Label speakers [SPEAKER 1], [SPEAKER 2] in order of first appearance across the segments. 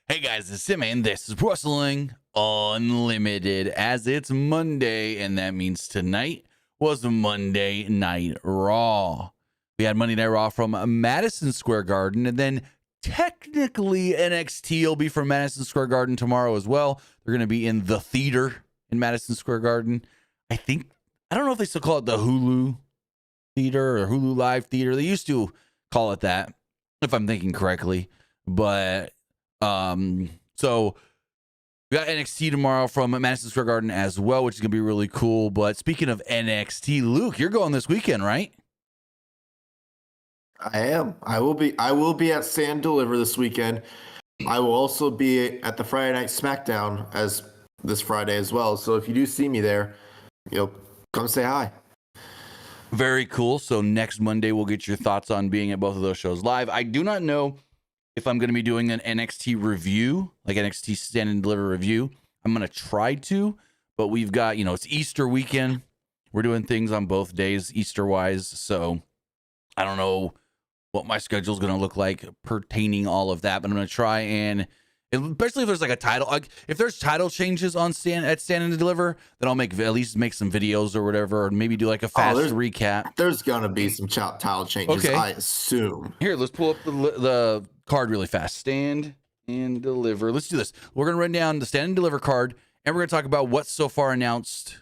[SPEAKER 1] Hey guys, it's Sim, and this is Wrestling Unlimited, as it's Monday, and that means tonight was Monday Night Raw. We had Monday Night Raw from Madison Square Garden, and then technically NXT will be from Madison Square Garden tomorrow as well. They're going to be in the theater in Madison Square Garden. I don't know if they still call it the Hulu Theater or Hulu Live Theater. They used to call it that, if I'm thinking correctly, but so we got NXT tomorrow from Madison Square Garden as well, which is gonna be really cool. But speaking of NXT, Luke, you're going this weekend, right?
[SPEAKER 2] I am. I will be at Stand Deliver this weekend. I will also be at the Friday Night SmackDown as this Friday as well. So if you do see me there, come say hi.
[SPEAKER 1] Very cool. So next Monday we'll get your thoughts on being at both of those shows live. I do not know if I'm going to be doing an NXT review, like NXT Stand and Deliver review. I'm going to try to, but we've got, it's Easter weekend. We're doing things on both days, Easter-wise, so I don't know what my schedule is going to look like pertaining all of that, but I'm going to try and, especially if there's like a title, if there's title changes on Stand and Deliver, then I'll at least make some videos or whatever, or maybe do like a fast recap.
[SPEAKER 2] There's going to be some title changes, okay. I assume.
[SPEAKER 1] Here, let's pull up the card really fast. Stand and Deliver. Let's do this. We're going to run down the Stand and Deliver card, and we're going to talk about what's so far announced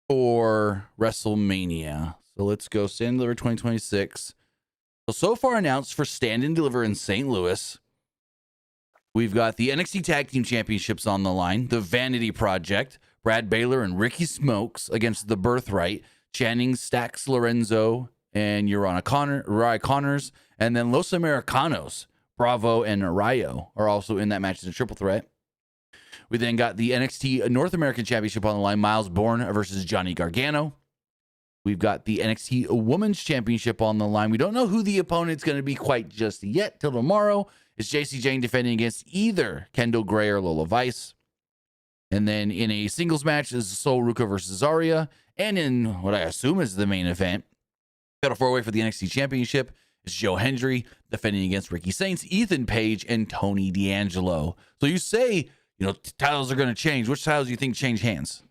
[SPEAKER 1] for WrestleMania. So let's go Stand and Deliver 2026. So far announced for Stand and Deliver in St. Louis, we've got the NXT Tag Team Championships on the line, the Vanity Project, Brad Baylor and Ricky Smokes against the Birthright, Channing Stacks Lorenzo and Uriah Connors, and then Los Americanos, Bravo and Rayo are also in that match as a triple threat. We then got the NXT North American Championship on the line, Miles Bourne versus Johnny Gargano. We've got the NXT Women's Championship on the line. We don't know who the opponent's going to be quite just yet till tomorrow. It's JC Jane defending against either Kendall Gray or Lola Vice. And then in a singles match is Sol Ruka versus Zarya. And in what I assume is the main event, Fatal 4-Way for the NXT Championship is Joe Hendry defending against Ricky Saints, Ethan Page, and Tony D'Angelo. So you say, titles are going to change. Which titles do you think change hands?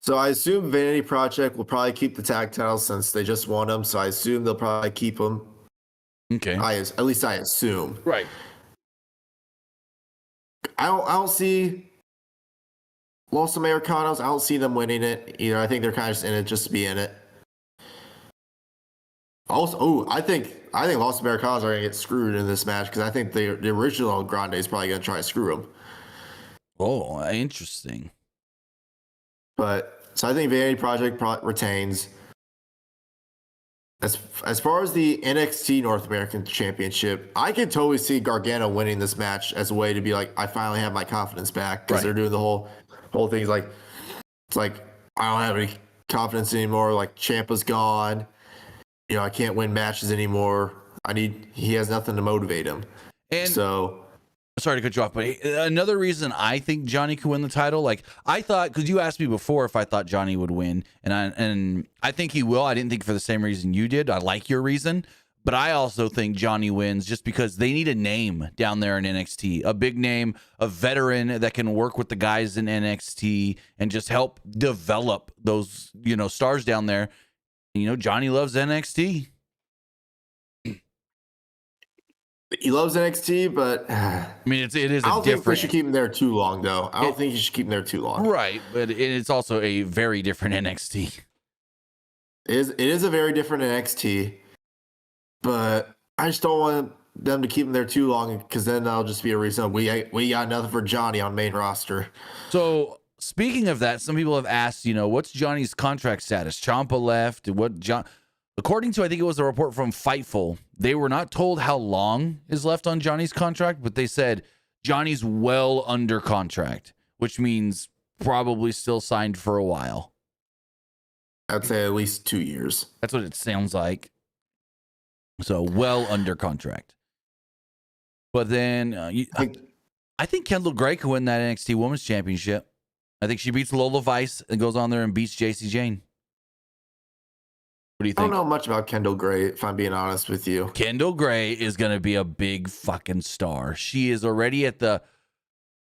[SPEAKER 2] So I assume Vanity Project will probably keep the tag titles since they just won them. So I assume they'll probably keep them.
[SPEAKER 1] Okay.
[SPEAKER 2] At least I assume.
[SPEAKER 1] Right.
[SPEAKER 2] I don't see Los Americanos. I don't see them winning it either. I think they're kind of just in it just to be in it. Also, I think Los Americanos are going to get screwed in this match because I think the original Grande is probably going to try to screw them.
[SPEAKER 1] Oh, interesting.
[SPEAKER 2] So I think Vanity Project retains. As far as the NXT North American Championship, I could totally see Gargano winning this match as a way to be like, I finally have my confidence back, because they're doing the whole thing. It's like I don't have any confidence anymore. Like Ciampa's gone. I can't win matches anymore. He has nothing to motivate him. And so.
[SPEAKER 1] Sorry to cut you off, but another reason I think Johnny could win the title, like I thought, because you asked me before if I thought Johnny would win, and I think he will. I didn't think for the same reason you did. I like your reason, but I also think Johnny wins just because they need a name down there in NXT, a big name, a veteran that can work with the guys in NXT and just help develop those, stars down there. Johnny loves NXT.
[SPEAKER 2] He loves NXT, but
[SPEAKER 1] I mean, it is.
[SPEAKER 2] I don't think we should keep him there too long, though. I don't think you should keep him there too long.
[SPEAKER 1] Right, but it's also a very different NXT.
[SPEAKER 2] It is a very different NXT, but I just don't want them to keep him there too long because then that'll just be a reason we got nothing for Johnny on main roster.
[SPEAKER 1] So speaking of that, some people have asked, what's Johnny's contract status? Ciampa left. According to, I think it was a report from Fightful, they were not told how long is left on Johnny's contract, but they said Johnny's well under contract, which means probably still signed for a while.
[SPEAKER 2] I'd say at least 2 years.
[SPEAKER 1] That's what it sounds like. So well under contract. But then I think Kendall Gray could win that NXT Women's Championship. I think she beats Lola Vice and goes on there and beats JC Jane. What do you
[SPEAKER 2] I don't
[SPEAKER 1] think?
[SPEAKER 2] know much about Kendall Gray, if I'm being honest with you.
[SPEAKER 1] Kendall Gray is going to be a big fucking star. She is already at the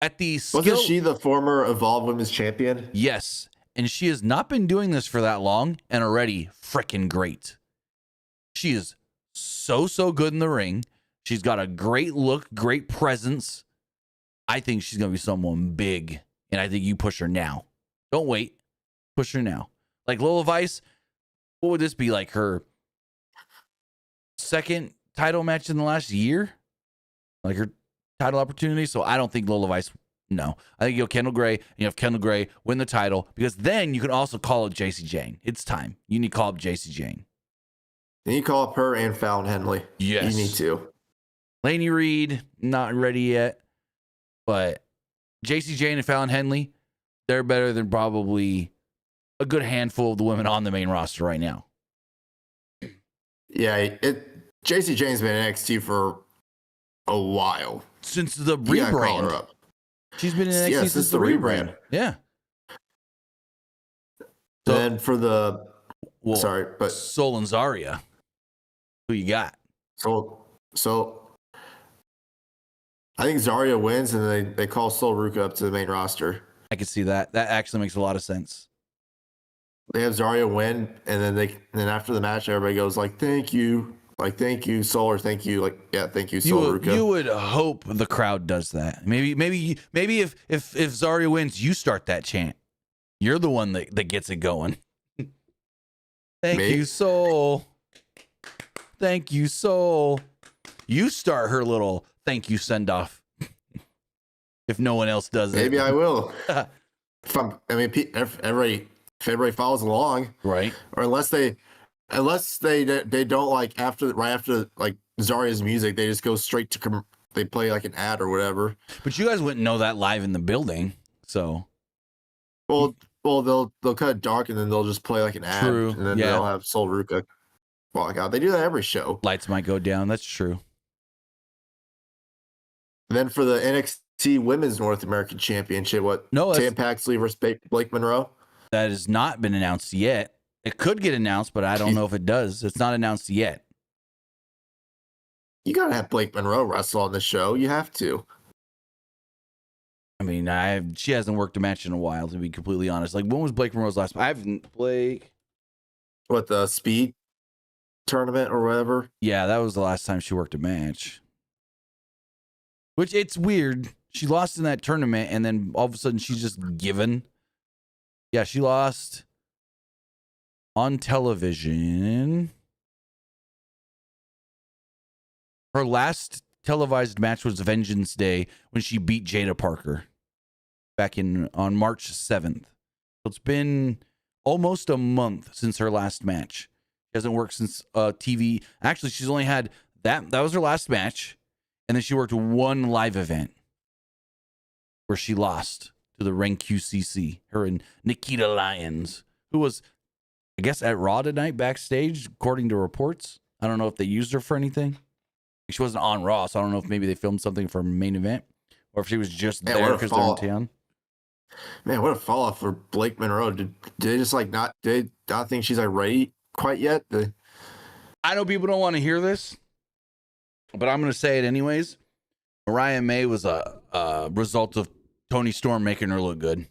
[SPEAKER 1] skill.
[SPEAKER 2] Wasn't she the former Evolve Women's Champion?
[SPEAKER 1] Yes. And she has not been doing this for that long and already freaking great. She is so good in the ring. She's got a great look, great presence. I think she's going to be someone big. And I think you push her now. Don't wait. Push her now. Like Lola Vice, what would this be, like her second title match in the last year? Like her title opportunity? So I don't think Lola Vice, no. I think you have Kendall Gray, and you have Kendall Gray win the title, because then you can also call it JC Jane. It's time. You need to call up JC Jane.
[SPEAKER 2] You need to call up her and Fallon Henley.
[SPEAKER 1] Yes.
[SPEAKER 2] You need to.
[SPEAKER 1] Laney Reed, not ready yet. But JC Jane and Fallon Henley, they're better than probably a good handful of the women on the main roster right now.
[SPEAKER 2] Yeah, JC Jane's been in NXT for a while.
[SPEAKER 1] Since the
[SPEAKER 2] You gotta call her
[SPEAKER 1] rebrand.
[SPEAKER 2] up.
[SPEAKER 1] She's been in NXT since the rebrand. Yeah. So,
[SPEAKER 2] Then for the
[SPEAKER 1] well,
[SPEAKER 2] but
[SPEAKER 1] Sol and Zarya, who you got?
[SPEAKER 2] so I think Zarya wins, and they call Sol Ruka up to the main roster.
[SPEAKER 1] I can see that. That actually makes a lot of sense.
[SPEAKER 2] They have Zarya win, and then after the match, everybody goes like, "Thank you, Sol," or "Thank you," like, "Yeah, thank you, Sol Ruka."
[SPEAKER 1] You would hope the crowd does that. Maybe if Zarya wins, you start that chant. You're the one that gets it going. Thank you, Sol. Thank you, Sol. You start her little thank you send off. If no one else does it,
[SPEAKER 2] maybe I will. If everybody follows along,
[SPEAKER 1] right?
[SPEAKER 2] Or unless they don't like right after like Zarya's music, they just go straight to they play like an ad or whatever.
[SPEAKER 1] But you guys wouldn't know that live in the building, so.
[SPEAKER 2] Well, they'll cut it dark, and then they'll just play like an ad.
[SPEAKER 1] True.
[SPEAKER 2] And then
[SPEAKER 1] Yeah.
[SPEAKER 2] they'll have Sol Ruka walk out. They do that every show.
[SPEAKER 1] Lights might go down. That's true.
[SPEAKER 2] And then for the NXT Women's North American Championship, Tam Paxley versus Blake Monroe?
[SPEAKER 1] That has not been announced yet. It could get announced, but I don't know if it does. It's not announced yet.
[SPEAKER 2] You gotta have Blake Monroe wrestle on the show. You have to.
[SPEAKER 1] I mean, she hasn't worked a match in a while, to be completely honest. Like, when was Blake Monroe's last? Blake.
[SPEAKER 2] What, the Speed tournament or whatever?
[SPEAKER 1] Yeah, that was the last time she worked a match. Which, it's weird. She lost in that tournament, and then all of a sudden she's just given. Yeah, she lost on television. Her last televised match was Vengeance Day when she beat Jada Parker back on March 7th. So it's been almost a month since her last match. She hasn't worked since TV. Actually, she's only had that was her last match. And then she worked one live event where she lost to the Ring QCC, her and Nikita Lyons, who was, I guess, at Raw tonight backstage, according to reports. I don't know if they used her for anything. She wasn't on Raw, so I don't know if maybe they filmed something for main event or if she was just there because they're in town.
[SPEAKER 2] Man, what a fall off for Blake Monroe. Did they just not think she's ready quite yet?
[SPEAKER 1] I know people don't want to hear this, but I'm going to say it anyways. Mariah May was a result of Toni Storm making her look good.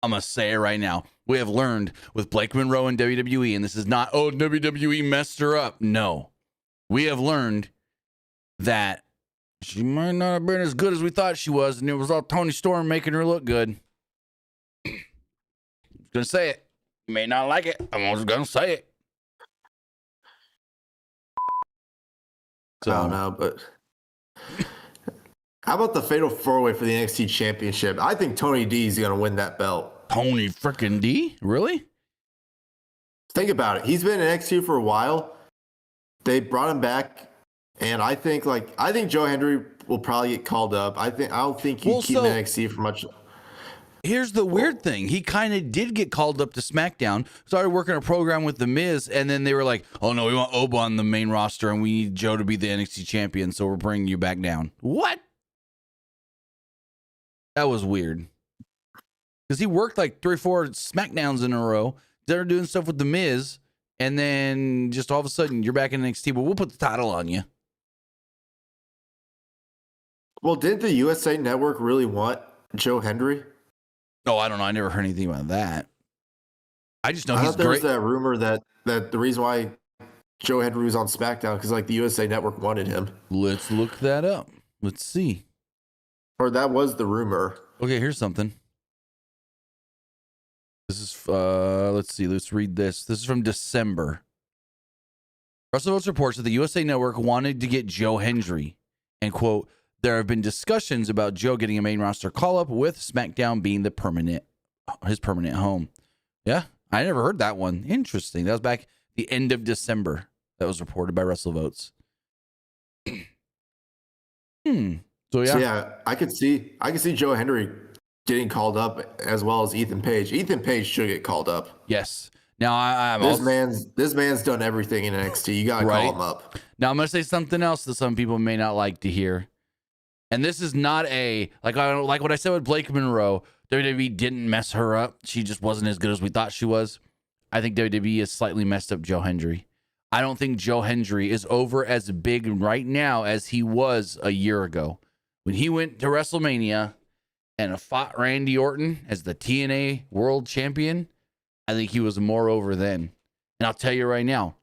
[SPEAKER 1] I'm going to say it right now. We have learned with Blake Monroe and WWE, and this is not, WWE messed her up. No. We have learned that she might not have been as good as we thought she was, and it was all Toni Storm making her look good. I'm going to say it. You may not like it. I'm just going to say it.
[SPEAKER 2] So, I don't know, but how about the Fatal 4-Way for the NXT Championship? I think Tony D is going to win that belt.
[SPEAKER 1] Tony frickin' D? Really?
[SPEAKER 2] Think about it. He's been in NXT for a while. They brought him back, and I think Joe Hendry will probably get called up. I don't think you keep him in NXT for much.
[SPEAKER 1] Here's the weird thing. He kind of did get called up to SmackDown, started working a program with The Miz, and then they were like, oh, no, we want Oba on the main roster, and we need Joe to be the NXT champion, so we're bringing you back down. What? That was weird. Because he worked like 3 or 4 SmackDowns in a row. They're doing stuff with The Miz, and then just all of a sudden you're back in NXT, but we'll put the title on you.
[SPEAKER 2] Well, didn't the USA Network really want Joe Hendry?
[SPEAKER 1] Oh, I don't know. I never heard anything about that. I just know
[SPEAKER 2] I
[SPEAKER 1] he's
[SPEAKER 2] thought there
[SPEAKER 1] great.
[SPEAKER 2] was that rumor that the reason why Joe Hendry was on SmackDown because like the USA Network wanted him.
[SPEAKER 1] Let's look that up. Let's see.
[SPEAKER 2] Or that was the rumor.
[SPEAKER 1] Okay, here's something. This is let's see. Let's read this. This is from December. WrestleVotes reports that the USA Network wanted to get Joe Hendry, and quote, there have been discussions about Joe getting a main roster call-up with SmackDown being his permanent home. Yeah, I never heard that one. Interesting. That was back the end of December. That was reported by WrestleVotes. So
[SPEAKER 2] yeah, I could see Joe Hendry getting called up as well as Ethan Page. Ethan Page should get called up.
[SPEAKER 1] Yes. Now
[SPEAKER 2] this man's done everything in NXT. You gotta call him up.
[SPEAKER 1] Now I'm gonna say something else that some people may not like to hear. And this is not like what I said with Blake Monroe. WWE didn't mess her up. She just wasn't as good as we thought she was. I think WWE has slightly messed up Joe Hendry. I don't think Joe Hendry is over as big right now as he was a year ago. When he went to WrestleMania and fought Randy Orton as the TNA World Champion, I think he was more over then. And I'll tell you right now,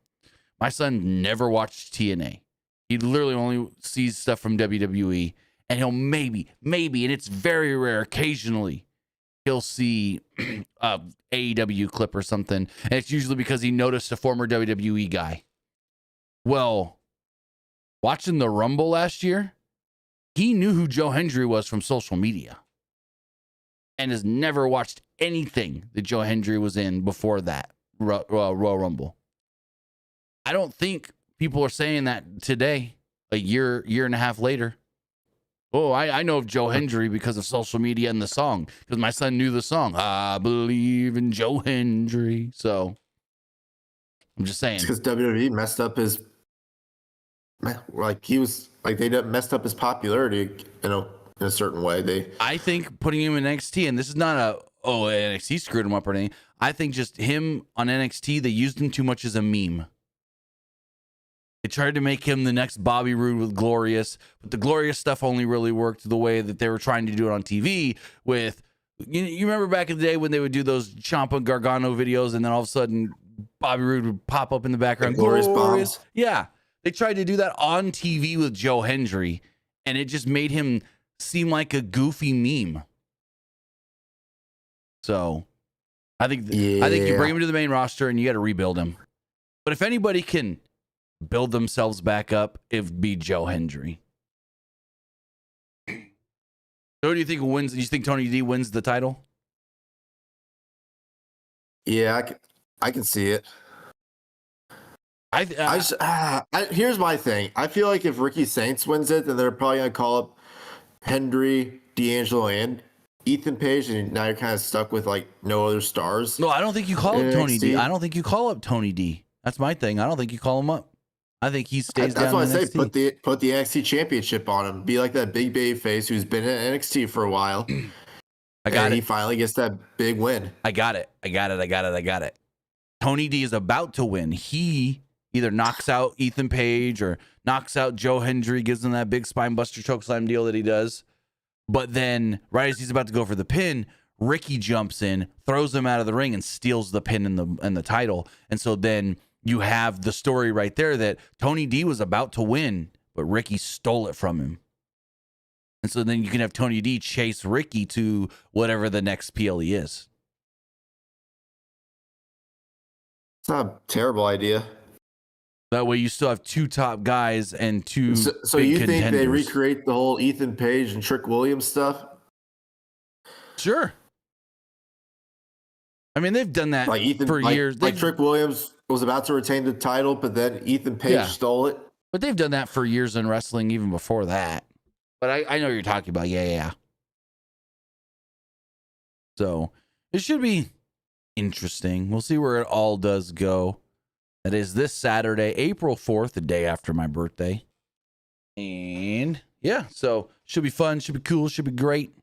[SPEAKER 1] my son never watched TNA. He literally only sees stuff from WWE. And he'll maybe, and it's very rare, occasionally, he'll see a AEW clip or something. And it's usually because he noticed a former WWE guy. Well, watching the Rumble last year, he knew who Joe Hendry was from social media. And has never watched anything that Joe Hendry was in before that Royal Rumble. I don't think people are saying that today, a year and a half later. Oh, I know of Joe Hendry because of social media and the song. Because my son knew the song. I believe in Joe Hendry. So, I'm just saying.
[SPEAKER 2] It's because WWE messed up his... they messed up his popularity, in a certain way. I
[SPEAKER 1] think putting him in NXT, and this is not NXT screwed him up or anything. I think just him on NXT, they used him too much as a meme. They tried to make him the next Bobby Roode with Glorious, but the Glorious stuff only really worked the way that they were trying to do it on TV with, you remember back in the day when they would do those Ciampa Gargano videos and then all of a sudden Bobby Roode would pop up in the background.
[SPEAKER 2] Glorious bombs.
[SPEAKER 1] Yeah. They tried to do that on TV with Joe Hendry, and it just made him seem like a goofy meme. So I think you bring him to the main roster and you got to rebuild him. But if anybody can build themselves back up, it'd be Joe Hendry. So who do you think wins? Do you think Tony D wins the title?
[SPEAKER 2] Yeah, I can see it. Here's my thing. I feel like if Ricky Saints wins it, then they're probably gonna call up Hendry, D'Angelo, and Ethan Page, and now you're kind of stuck with like no other stars.
[SPEAKER 1] No, I don't think you call up Tony D. I don't think you call up Tony D. That's my thing. I don't think you call him up. I think he stays down.
[SPEAKER 2] That's why I say put the NXT championship on him. Be like that big baby face who's been in NXT for a while. He finally gets that big win.
[SPEAKER 1] I got it. Tony D is about to win. He either knocks out Ethan Page or knocks out Joe Hendry, gives him that big spine buster chokeslam deal that he does. But then right as he's about to go for the pin, Ricky jumps in, throws him out of the ring, and steals the pin and the title. And so then you have the story right there that Tony D was about to win, but Ricky stole it from him. And so then you can have Tony D chase Ricky to whatever the next PLE is.
[SPEAKER 2] It's not a terrible idea.
[SPEAKER 1] That way you still have two top guys and two
[SPEAKER 2] So
[SPEAKER 1] big
[SPEAKER 2] you
[SPEAKER 1] contenders.
[SPEAKER 2] think they recreate the whole Ethan Page and Trick Williams stuff?
[SPEAKER 1] Sure. I mean, they've done that for years.
[SPEAKER 2] Like Trick Williams was about to retain the title, but then Ethan Page stole it.
[SPEAKER 1] But they've done that for years in wrestling, even before that. But I know what you're talking about. Yeah. So it should be interesting. We'll see where it all does go. That is this Saturday, April 4th, the day after my birthday. And yeah, so should be fun, should be cool, should be great.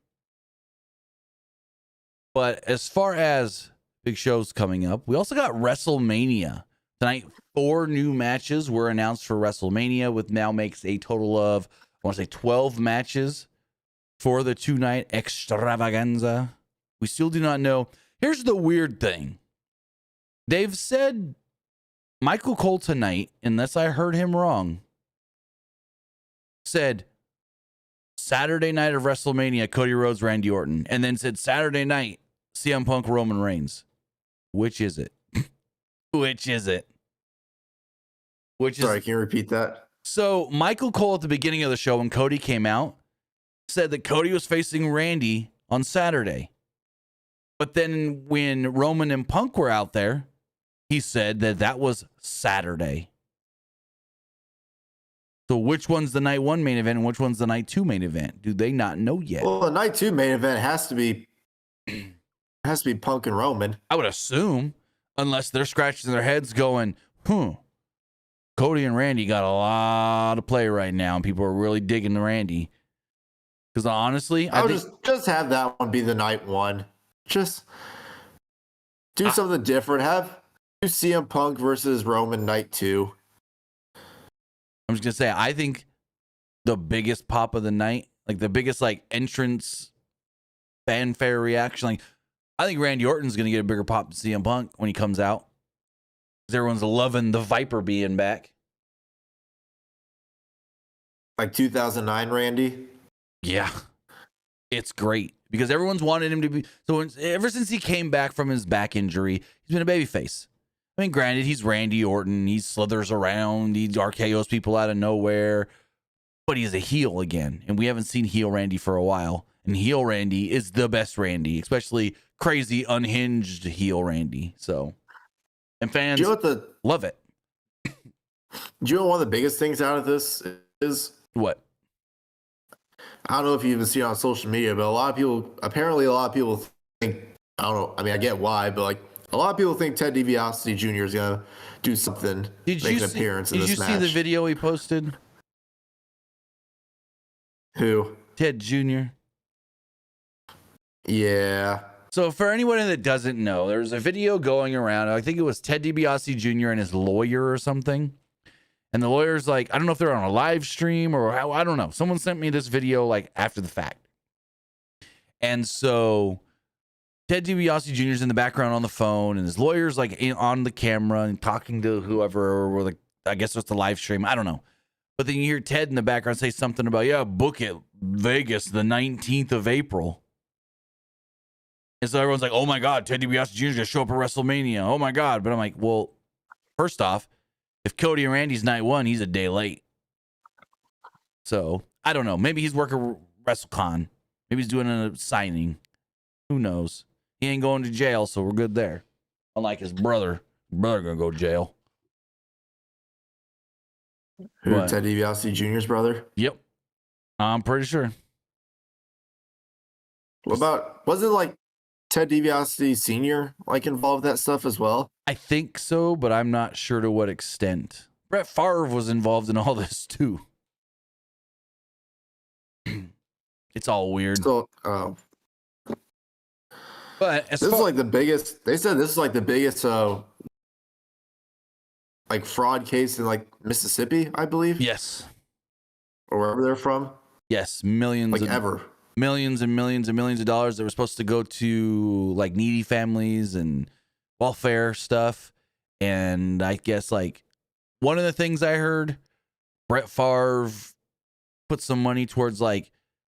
[SPEAKER 1] But as far as big shows coming up, we also got Wrestlemania Tonight, 4 new matches were announced for WrestleMania, with now makes a total of, I want to say 12 matches for the 2-night extravaganza. We still do not know. Here's the weird thing. They've said Michael Cole tonight, unless I heard him wrong, said Saturday night of WrestleMania, Cody Rhodes, Randy Orton, and then said Saturday night, CM Punk, Roman Reigns. Which is it? Which is it?
[SPEAKER 2] Sorry, can you repeat that?
[SPEAKER 1] So Michael Cole at the beginning of the show, when Cody came out, said that Cody was facing Randy on Saturday. But then when Roman and Punk were out there, he said that that was Saturday. So which one's the night 1 main event and which one's the night 2 main event? Do they not know yet?
[SPEAKER 2] Well, the night 2 main event has to be Punk and Roman.
[SPEAKER 1] I would assume, unless they're scratching their heads going, Cody and Randy got a lot of play right now, and people are really digging the Randy. Because honestly,
[SPEAKER 2] I would just have that one be the night 1. Just do something different. Do CM Punk versus Roman night 2.
[SPEAKER 1] I'm just gonna say, I think the biggest pop of the night, like the biggest entrance fanfare reaction, I think Randy Orton's gonna get a bigger pop than CM Punk when he comes out. Because everyone's loving the Viper being back.
[SPEAKER 2] Like 2009 Randy?
[SPEAKER 1] Yeah. It's great. Because everyone's wanted him to be. So ever since he came back from his back injury, he's been a babyface. I mean, granted, he's Randy Orton. He slithers around. He RKOs people out of nowhere. But he's a heel again. And we haven't seen heel Randy for a while. And heel Randy is the best Randy, especially crazy, unhinged heel Randy. So, and fans love it.
[SPEAKER 2] Do you know one of the biggest things out of this is?
[SPEAKER 1] What?
[SPEAKER 2] I don't know if you even see it on social media, but a lot of people think, I don't know, I mean, I get why, but a lot of people think Ted DiBiase Jr. is going to do something, make an appearance in this match.
[SPEAKER 1] Did you see the video he posted?
[SPEAKER 2] Who?
[SPEAKER 1] Ted Jr.
[SPEAKER 2] Yeah.
[SPEAKER 1] So for anyone that doesn't know, there's a video going around. I think it was Ted DiBiase Jr. and his lawyer or something. And the lawyer's I don't know if they're on a live stream or how, I don't know. Someone sent me this video after the fact. And so Ted DiBiase Jr. is in the background on the phone, and his lawyer's on the camera and talking to whoever, or I guess it's the live stream. I don't know. But then you hear Ted in the background say something about, book it, Vegas, the 19th of April. And so everyone's like, oh my God, Ted DiBiase Jr. is going to show up at WrestleMania. Oh my God. But I'm like, well, first off, if Cody and Randy's night 1, he's a day late. So, I don't know. Maybe he's working WrestleCon. Maybe he's doing a signing. Who knows? He ain't going to jail, so we're good there. Unlike his brother. His brother gonna go to jail.
[SPEAKER 2] Who, Ted DiBiase Jr.'s brother?
[SPEAKER 1] Yep. I'm pretty sure.
[SPEAKER 2] What about, was it Ted DiBiase Sr. involved with that stuff as well?
[SPEAKER 1] I think so, but I'm not sure to what extent. Brett Favre was involved in all this too. It's all weird.
[SPEAKER 2] So,
[SPEAKER 1] but
[SPEAKER 2] this is the biggest. They said this is the biggest fraud case in Mississippi, I believe.
[SPEAKER 1] Yes.
[SPEAKER 2] Or wherever they're from.
[SPEAKER 1] Yes, millions
[SPEAKER 2] ever.
[SPEAKER 1] Millions and millions and millions of dollars that were supposed to go to needy families and welfare stuff. And I guess one of the things I heard, Brett Favre put some money towards I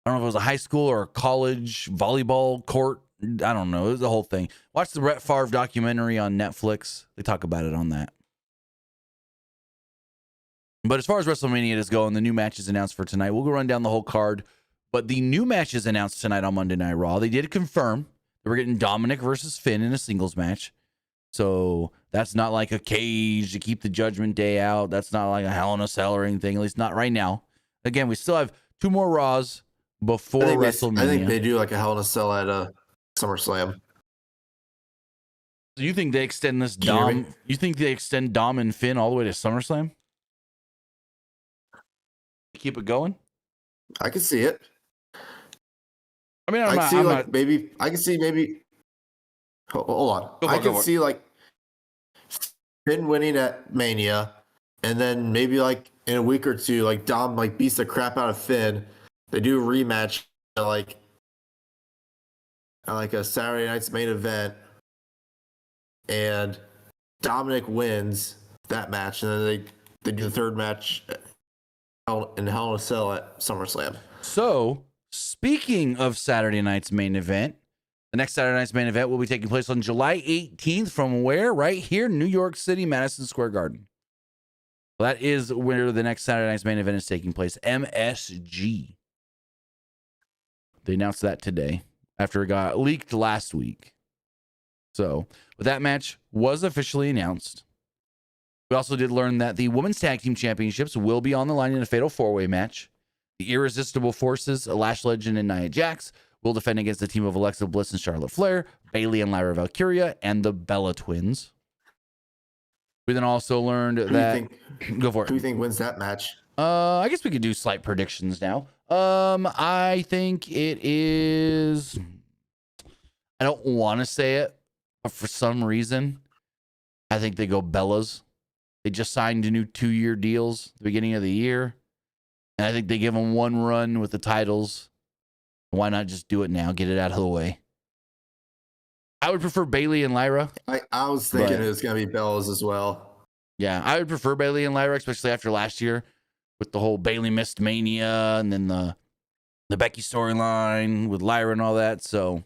[SPEAKER 1] don't know if it was a high school or a college volleyball court. I don't know. It was the whole thing. Watch the Brett Favre documentary on Netflix. They talk about it on that. But as far as WrestleMania is going, the new matches announced for tonight. We'll go run down the whole card. But the new matches announced tonight on Monday Night Raw, they did confirm that we're getting Dominic versus Finn in a singles match. So that's not a cage to keep the Judgment Day out. That's not a Hell in a Cell or anything, at least not right now. Again, we still have 2 more Raws before WrestleMania.
[SPEAKER 2] I think they do a Hell in a Cell at SummerSlam.
[SPEAKER 1] So you think they extend this Dom? You think they extend Dom and Finn all the way to SummerSlam? Keep it going?
[SPEAKER 2] I can see it.
[SPEAKER 1] I mean,
[SPEAKER 2] I can see maybe. Hold on. I can see Finn winning at Mania, and then maybe like in a week or two, like Dom like beats the crap out of Finn. They do a rematch at like a Saturday night's main event, and Dominic wins that match, and then they do the third match in Hell in a Cell at SummerSlam.
[SPEAKER 1] So, speaking of Saturday night's main event, the next Saturday night's main event will be taking place on July 18th from where? Right here, New York City, Madison Square Garden. Well, that is where the next Saturday night's main event is taking place, MSG. They announced that today after it got leaked last week. So, but that match was officially announced. We also did learn that the Women's Tag Team Championships will be on the line in a fatal four-way match. The Irresistible Forces, Lash Legend and Nia Jax, will defend against the team of Alexa Bliss and Charlotte Flair, Bayley and Lyra Valkyria, and the Bella Twins. We then also learned that... Go for it.
[SPEAKER 2] Who do you think wins that match?
[SPEAKER 1] I guess we could do slight predictions now. I think it is... I don't want to say it, but for some reason, I think they go Bellas. They just signed a new 2-year deals at the beginning of the year. And I think they give them one run with the titles. Why not just do it now? Get it out of the way. I would prefer Bayley and Lyra.
[SPEAKER 2] I was thinking it was going to be Bellas as well.
[SPEAKER 1] Yeah, I would prefer Bayley and Lyra, especially after last year with the whole Bayley missed Mania and then the Becky storyline with Lyra and all that. So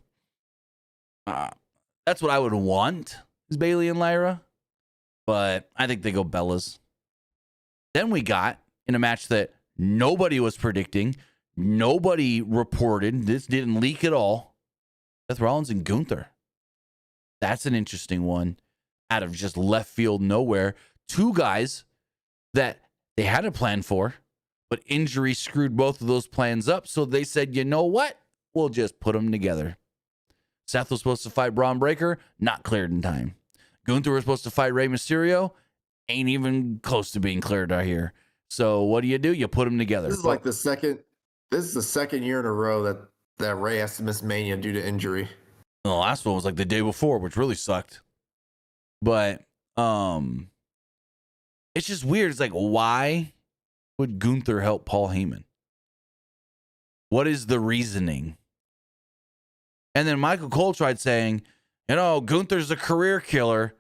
[SPEAKER 1] that's what I would want is Bayley and Lyra. But I think they go Bellas. Then we got in a match that nobody was predicting. Nobody reported. This didn't leak at all. Seth Rollins and Gunther. That's an interesting one. Out of just left field nowhere. Two guys that they had a plan for, but injury screwed both of those plans up. So they said, you know what? We'll just put them together. Seth was supposed to fight Braun Breaker. Not cleared in time. Gunther was supposed to fight Rey Mysterio. Ain't even close to being cleared out here. So what do? You put them together.
[SPEAKER 2] This is the second year in a row that Rey has to miss Mania due to injury.
[SPEAKER 1] The last one was like the day before, which really sucked. But it's just weird. It's like, why would Gunther help Paul Heyman? What is the reasoning? And then Michael Cole tried saying, Gunther's a career killer.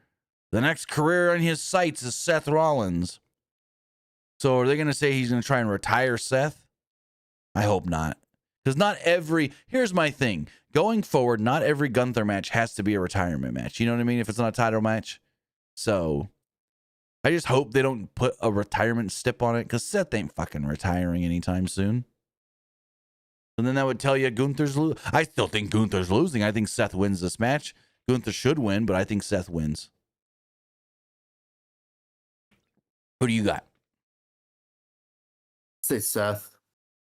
[SPEAKER 1] The next career on his sights is Seth Rollins. So are they going to say he's going to try and retire Seth? I hope not. Because here's my thing. Going forward, not every Gunther match has to be a retirement match. You know what I mean? If it's not a title match. So I just hope they don't put a retirement stip on it because Seth ain't fucking retiring anytime soon. And then that would tell you Gunther's losing. I still think Gunther's losing. I think Seth wins this match. Gunther should win, but I think Seth wins. Who do you got?
[SPEAKER 2] Say Seth.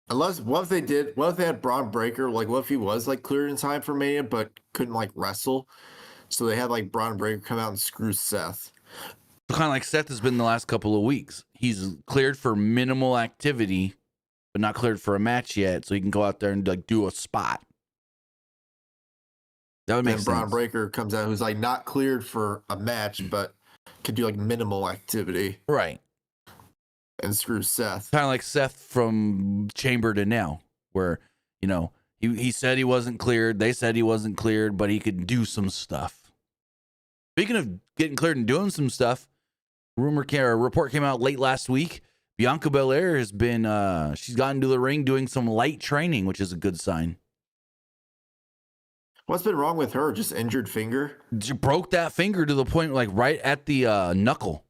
[SPEAKER 2] Unless what if they had Braun Breaker? Like what if he was like cleared in time for Mania but couldn't like wrestle? So they had like Braun Breaker come out and screw Seth.
[SPEAKER 1] Kind of like Seth has been the last couple of weeks. He's cleared for minimal activity, but not cleared for a match yet, so he can go out there and like do a spot. That would make sense.
[SPEAKER 2] Braun Breaker comes out who's like not cleared for a match, but could do like minimal activity.
[SPEAKER 1] Right.
[SPEAKER 2] And screw Seth.
[SPEAKER 1] Kind of like Seth from Chamber to Now, where, he said he wasn't cleared. They said he wasn't cleared, but he could do some stuff. Speaking of getting cleared and doing some stuff, report came out late last week. Bianca Belair has been, she's gotten to the ring doing some light training, which is a good sign.
[SPEAKER 2] What's been wrong with her? Just injured finger?
[SPEAKER 1] She broke that finger to the point, like right at the knuckle.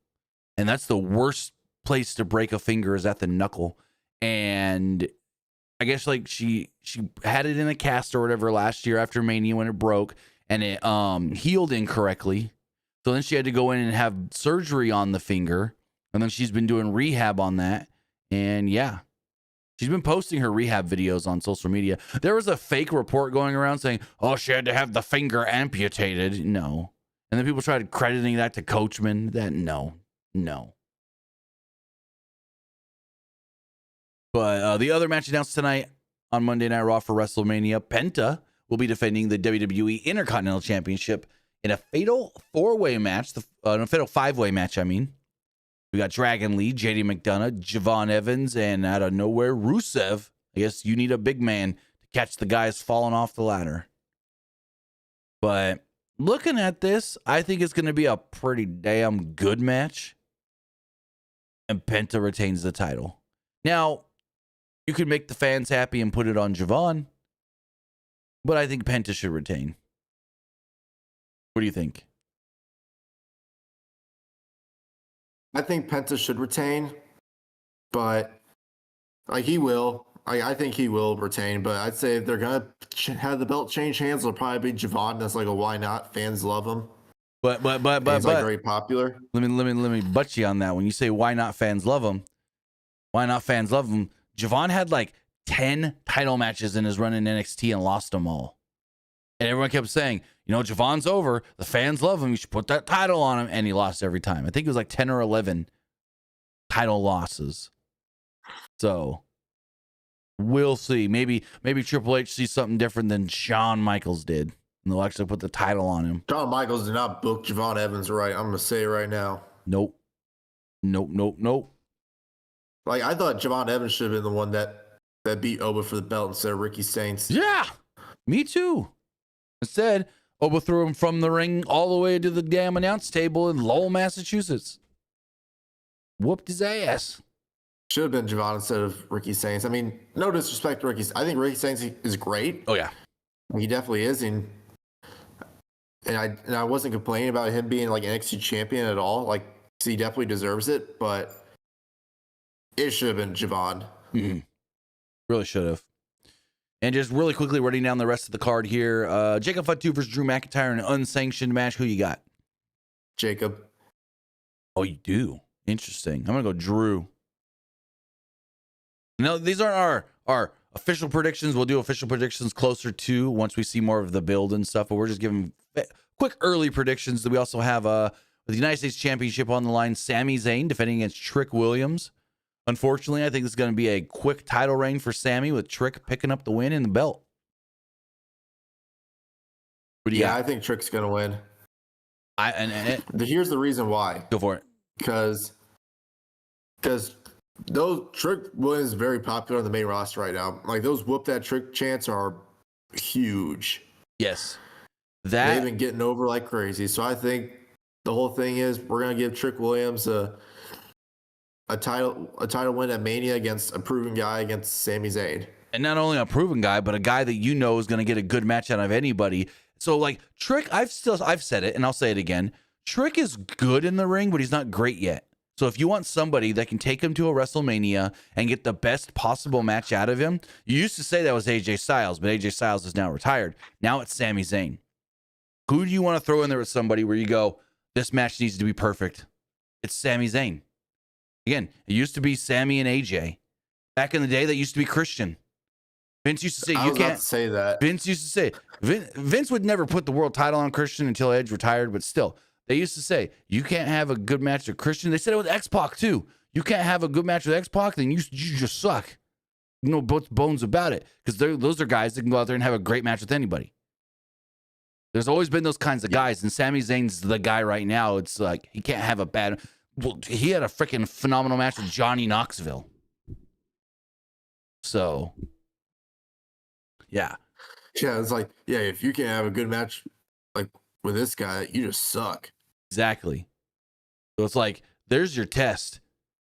[SPEAKER 1] And that's the worst place to break a finger is at the knuckle. And I guess like she had it in a cast or whatever last year after Mania when it broke and it healed incorrectly. So then she had to go in and have surgery on the finger. And then she's been doing rehab on that. And yeah, she's been posting her rehab videos on social media. There was a fake report going around saying, she had to have the finger amputated. No. And then people tried crediting that to Coachman. No. But the other match announced tonight on Monday Night Raw for WrestleMania, Penta will be defending the WWE Intercontinental Championship in a fatal 4-way match, a fatal 5-way match, I mean. We got Dragon Lee, JD McDonough, Javon Evans, and out of nowhere, Rusev. I guess you need a big man to catch the guys falling off the ladder. But looking at this, I think it's going to be a pretty damn good match. And Penta retains the title. Now, you could make the fans happy and put it on Javon. But I think Penta should retain. What do you think?
[SPEAKER 2] I think Penta should retain, but like he will. I think he will retain, but I'd say if they're gonna have the belt change hands, it'll probably be Javon. That's like a why not? Fans love him.
[SPEAKER 1] But he's
[SPEAKER 2] like very popular.
[SPEAKER 1] Let me butt you on that. When you say why not fans love him, why not fans love him? Javon had like 10 title matches in his run in NXT and lost them all. And everyone kept saying, you know, Javon's over. The fans love him. You should put that title on him. And he lost every time. I think it was like 10 or 11 title losses. So we'll see. Maybe Triple H sees something different than Shawn Michaels did. And they'll actually put the title on him.
[SPEAKER 2] Shawn Michaels did not book Javon Evans right. I'm going to say it right now.
[SPEAKER 1] Nope.
[SPEAKER 2] Like, I thought Javon Evans should have been the one that beat Oba for the belt instead of Ricky Saints.
[SPEAKER 1] Yeah, me too. Instead, Oba threw him from the ring all the way to the damn announce table in Lowell, Massachusetts. Whooped his ass.
[SPEAKER 2] Should have been Javon instead of Ricky Saints. I mean, no disrespect to Ricky. I think Ricky Saints is great.
[SPEAKER 1] Oh, yeah.
[SPEAKER 2] He definitely is. And I wasn't complaining about him being like NXT champion at all. Like, he definitely deserves it, but it should have been Javon.
[SPEAKER 1] Mm-hmm. Really should have. And just really quickly running down the rest of the card here. Jacob Fatu versus Drew McIntyre in an unsanctioned match. Who you got?
[SPEAKER 2] Jacob.
[SPEAKER 1] Oh, you do? Interesting. I'm going to go Drew. No, these aren't our official predictions. We'll do official predictions closer to once we see more of the build and stuff. But we're just giving quick early predictions. We also have the United States Championship on the line. Sami Zayn defending against Trick Williams. Unfortunately, I think this is going to be a quick title reign for Sami with Trick picking up the win in the belt. What do you got?
[SPEAKER 2] I think Trick's going to win.
[SPEAKER 1] Here's
[SPEAKER 2] the reason why.
[SPEAKER 1] Go for it.
[SPEAKER 2] Because those Trick Williams is very popular on the main roster right now. Like, those whoop that Trick chants are huge.
[SPEAKER 1] Yes.
[SPEAKER 2] They've been getting over like crazy. So I think the whole thing is we're going to give Trick Williams a title win at Mania against a proven guy against Sami Zayn. And
[SPEAKER 1] not only a proven guy, but a guy that you know is going to get a good match out of anybody. So like Trick, I've said it and I'll say it again. Trick is good in the ring, but he's not great yet. So if you want somebody that can take him to a WrestleMania and get the best possible match out of him, you used to say that was AJ Styles, but AJ Styles is now retired. Now it's Sami Zayn. Who do you want to throw in there with somebody where you go, this match needs to be perfect? It's Sami Zayn. Again, it used to be Sammy and AJ. Back in the day, that used to be Christian. Vince used to say, you can't
[SPEAKER 2] say that.
[SPEAKER 1] Vince used to say, Vince would never put the world title on Christian until Edge retired, but still, they used to say, you can't have a good match with Christian. They said it with X-Pac too. You can't have a good match with X-Pac, then you just suck. No bones about it. Because those are guys that can go out there and have a great match with anybody. There's always been those kinds of guys, and Sami Zayn's the guy right now. It's like, he can't have a bad... Well, he had a freaking phenomenal match with Johnny Knoxville. So, yeah.
[SPEAKER 2] Yeah, it's like, yeah, if you can't have a good match like with this guy, you just suck.
[SPEAKER 1] Exactly. So it's like, there's your test.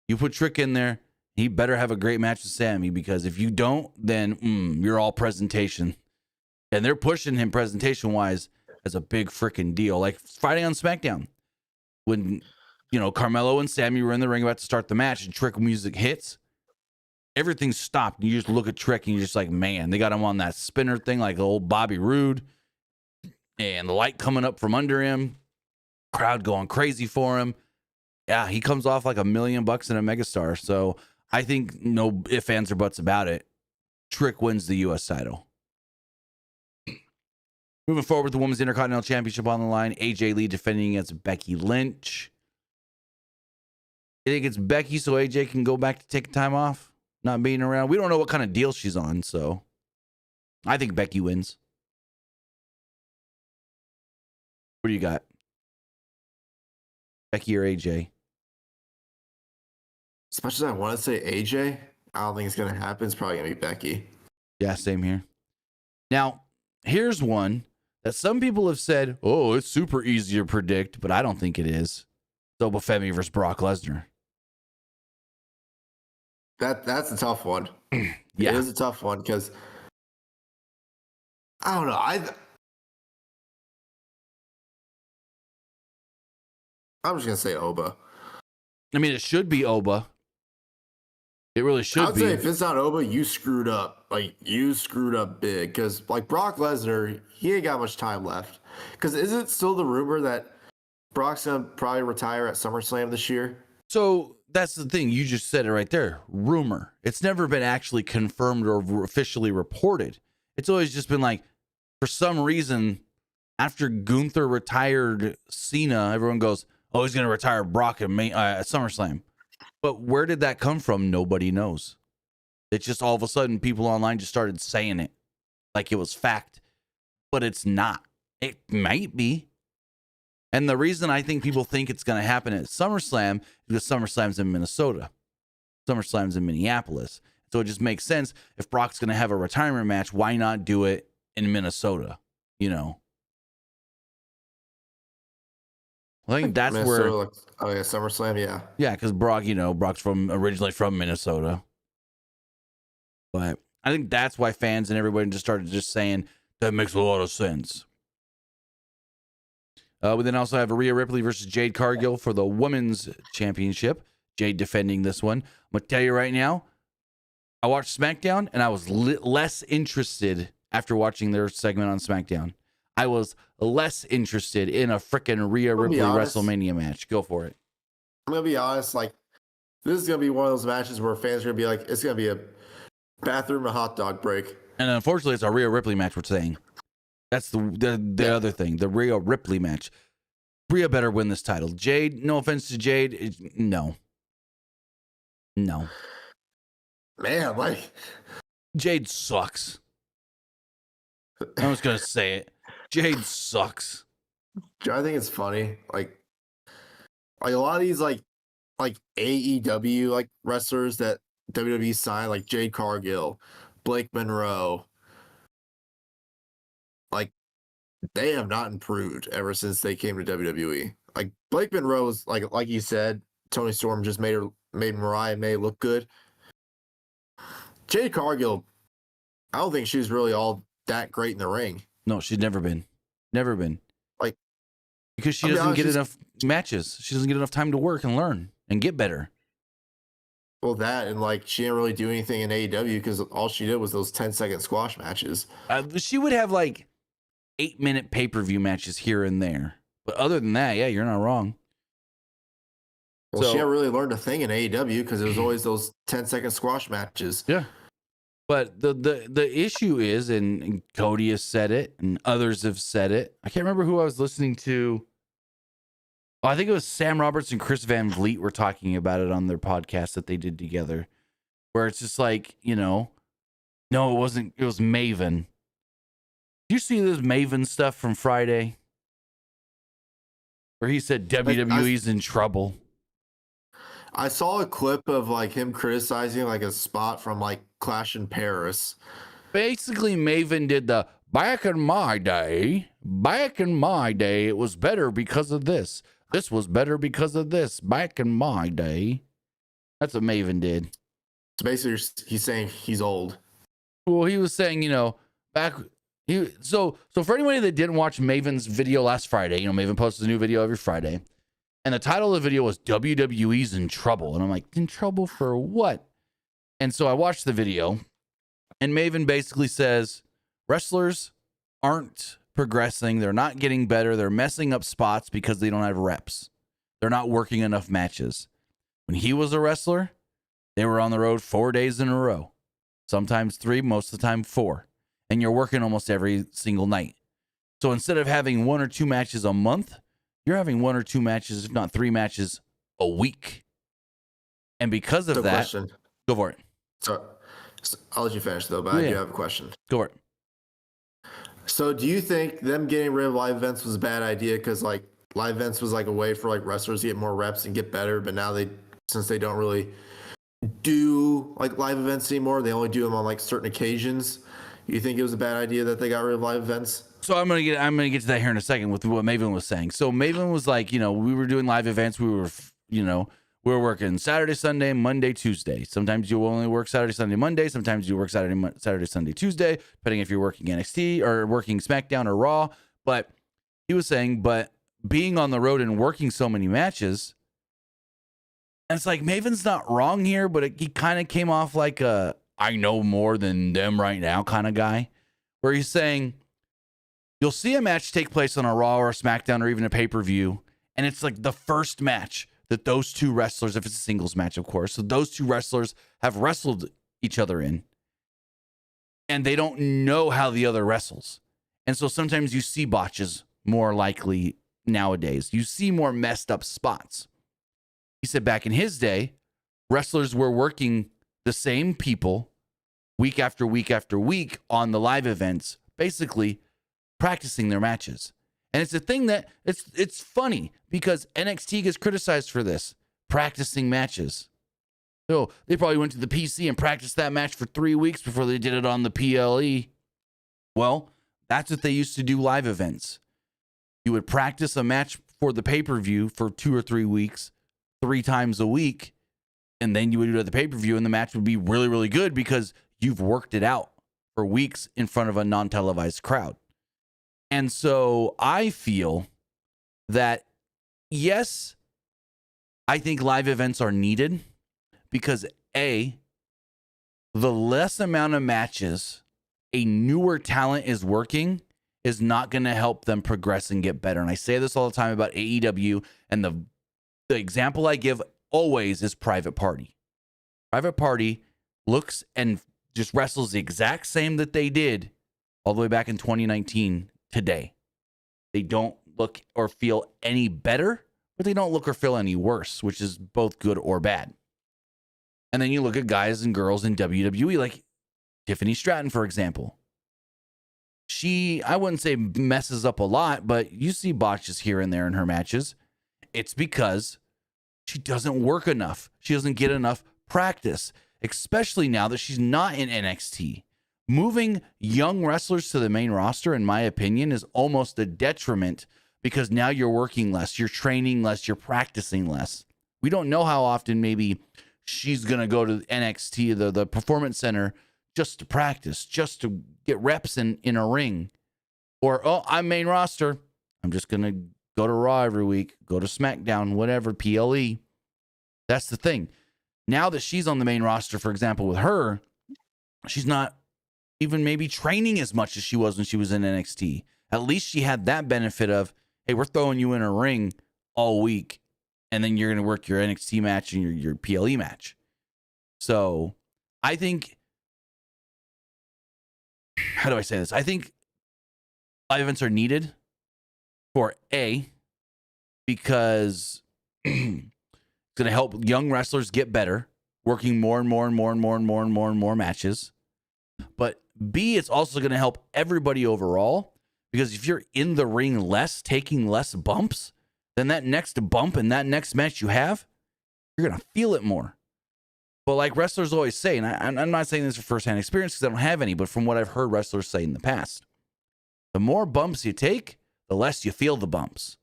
[SPEAKER 1] You put Trick in there, he better have a great match with Sami, because if you don't, then you're all presentation. And they're pushing him presentation-wise as a big freaking deal. Like Friday on SmackDown, when... you know, Carmelo and Sami were in the ring about to start the match, and Trick music hits. Everything stopped. And you just look at Trick, and you're just like, man, they got him on that spinner thing like the old Bobby Roode. And the light coming up from under him. Crowd going crazy for him. Yeah, he comes off like $1 million in a megastar. So I think no ifs, ands, or buts about it. Trick wins the U.S. title. Moving forward, the Women's Intercontinental Championship on the line. AJ Lee defending against Becky Lynch. You think it's Becky so AJ can go back to take time off? Not being around? We don't know what kind of deal she's on, so I think Becky wins. What do you got? Becky or AJ?
[SPEAKER 2] As much as I want to say AJ, I don't think it's going to happen. It's probably going to be Becky.
[SPEAKER 1] Yeah, same here. Now, here's one that some people have said, oh, it's super easy to predict, but I don't think it is. Double Femi versus Brock Lesnar.
[SPEAKER 2] That's a tough one.
[SPEAKER 1] Yeah.
[SPEAKER 2] It is a tough one because I don't know. I'm just going to say Oba.
[SPEAKER 1] I mean, it should be Oba. It really should
[SPEAKER 2] I'd
[SPEAKER 1] be.
[SPEAKER 2] say if it's not Oba, you screwed up. Like, you screwed up big. Because, like, Brock Lesnar, he ain't got much time left. Because is it still the rumor that Brock's going to probably retire at SummerSlam this year?
[SPEAKER 1] So that's the thing. You just said it right there. Rumor. It's never been actually confirmed or officially reported. It's always just been like, for some reason, after Gunther retired Cena, everyone goes, oh, he's going to retire Brock at SummerSlam. But where did that come from? Nobody knows. It's just all of a sudden people online just started saying it like it was fact, but it's not. It might be. And the reason I think people think it's going to happen at SummerSlam is because SummerSlam's in Minnesota. SummerSlam's in Minneapolis. So it just makes sense. If Brock's going to have a retirement match, why not do it in Minnesota? You know? I think that's
[SPEAKER 2] Minnesota,
[SPEAKER 1] where.
[SPEAKER 2] Oh yeah, SummerSlam, yeah.
[SPEAKER 1] Yeah, because Brock, Brock's originally from Minnesota. But I think that's why fans and everybody just started just saying that makes a lot of sense. We then also have Ria Ripley versus Jade Cargill for the women's championship. Jade defending this one. I'm gonna tell you right now, I watched SmackDown and I was less interested after watching their segment on SmackDown. I was less interested in a freaking Ria Ripley WrestleMania match. Go for it.
[SPEAKER 2] I'm going to be honest. Like, this is going to be one of those matches where fans are going to be like, it's going to be a bathroom and hot dog break.
[SPEAKER 1] And unfortunately, it's a Ria Ripley match we're saying. That's the other thing. The Ria Ripley match. Ria better win this title. Jade, no offense to Jade. No.
[SPEAKER 2] Man, like.
[SPEAKER 1] Jade sucks. I was going to say it. Jade sucks.
[SPEAKER 2] I think it's funny. Like a lot of these like AEW like wrestlers that WWE signed, like Jade Cargill, Blake Monroe, like they have not improved ever since they came to WWE. Like Blake Monroe was like you said, Tony Storm just made Mariah May look good. Jade Cargill, I don't think she's really all that great in the ring.
[SPEAKER 1] No, she's never been. Never been.
[SPEAKER 2] Like,
[SPEAKER 1] because she doesn't get enough matches. She doesn't get enough time to work and learn and get better.
[SPEAKER 2] Well, that and like she didn't really do anything in AEW because all she did was those 10-second squash matches.
[SPEAKER 1] She would have like 8-minute pay-per-view matches here and there. But other than that, yeah, you're not wrong.
[SPEAKER 2] Well, she hadn't really learned a thing in AEW because it was always those 10-second squash matches.
[SPEAKER 1] Yeah. But the issue is, and Cody has said it, and others have said it. I can't remember who I was listening to. Oh, I think it was Sam Roberts and Chris Van Vliet were talking about it on their podcast that they did together, where it's just like, no, it wasn't. It was Maven. Did you see this Maven stuff from Friday? Where he said WWE's in trouble.
[SPEAKER 2] I saw a clip of like him criticizing like a spot from like Clash in Paris.
[SPEAKER 1] Basically, Maven did the back in my day, it was better because of this. This was better because of this. Back in my day. That's what Maven did.
[SPEAKER 2] So basically, he's saying he's old.
[SPEAKER 1] Well, he was saying, back. So for anybody that didn't watch Maven's video last Friday, Maven posts a new video every Friday. And the title of the video was WWE's in trouble. And I'm like, in trouble for what? And so I watched the video. And Maven basically says, wrestlers aren't progressing. They're not getting better. They're messing up spots because they don't have reps. They're not working enough matches. When he was a wrestler, they were on the road 4 days in a row. Sometimes 3, most of the time 4. And you're working almost every single night. So instead of having 1 or 2 matches a month, you're having 1 or 2 matches, if not 3 matches a week. And because of that,
[SPEAKER 2] question.
[SPEAKER 1] Go for it.
[SPEAKER 2] So I'll let you finish though, but I do have a question.
[SPEAKER 1] Go for it.
[SPEAKER 2] So do you think them getting rid of live events was a bad idea? Because like live events was like a way for like wrestlers to get more reps and get better, but now since they don't really do like live events anymore, they only do them on like certain occasions. You think it was a bad idea that they got rid of live events?
[SPEAKER 1] So I'm gonna get to that here in a second with what Maven was saying. So Maven was like, we were doing live events. We were working Saturday, Sunday, Monday, Tuesday. Sometimes you only work Saturday, Sunday, Monday. Sometimes you work Saturday, Sunday, Tuesday, depending if you're working NXT or working SmackDown or Raw. But he was saying, but being on the road and working so many matches, and it's like Maven's not wrong here, but he kind of came off like a I know more than them right now kind of guy, where he's saying you'll see a match take place on a Raw or a SmackDown or even a pay-per-view, and it's like the first match that those two wrestlers, if it's a singles match, of course, so those two wrestlers have wrestled each other in, and they don't know how the other wrestles. And so sometimes you see botches more likely nowadays. You see more messed up spots. He said back in his day, wrestlers were working the same people week after week after week on the live events, basically practicing their matches. And it's a thing that it's funny because NXT gets criticized for this, practicing matches. So they probably went to the PC and practiced that match for 3 weeks before they did it on the PLE. Well, that's what they used to do live events. You would practice a match for the pay-per-view for 2 or 3 weeks, 3 times a week, and then you would do it at the pay-per-view, and the match would be really, really good because you've worked it out for weeks in front of a non-televised crowd. And so I feel that, yes, I think live events are needed because, A, the less amount of matches a newer talent is working is not going to help them progress and get better. And I say this all the time about AEW, and the example I give always is Private Party. Private Party looks and just wrestles the exact same that they did all the way back in 2019 today. They don't look or feel any better, but they don't look or feel any worse, which is both good or bad. And then you look at guys and girls in WWE, like Tiffany Stratton, for example. She, I wouldn't say messes up a lot, but you see botches here and there in her matches. It's because she doesn't work enough. She doesn't get enough practice, especially now that she's not in NXT. Moving young wrestlers to the main roster, in my opinion, is almost a detriment because now you're working less, you're training less, you're practicing less. We don't know how often maybe she's going to go to NXT, the Performance Center, just to practice, just to get reps in a ring. Or, oh, I'm main roster. I'm just going to go to Raw every week, go to SmackDown, whatever, PLE. That's the thing. Now that she's on the main roster, for example, with her, she's not even maybe training as much as she was when she was in NXT. At least she had that benefit of, hey, we're throwing you in a ring all week, and then you're going to work your NXT match and your PLE match. So I think, how do I say this? I think live events are needed for A, because it's going to help young wrestlers get better, working more and more and more and more and more and more and more matches. But B, it's also going to help everybody overall, because if you're in the ring less, taking less bumps, then that next bump and that next match you have, you're going to feel it more. But like wrestlers always say, and I'm not saying this from firsthand experience because I don't have any, but from what I've heard wrestlers say in the past, the more bumps you take, the less you feel the bumps.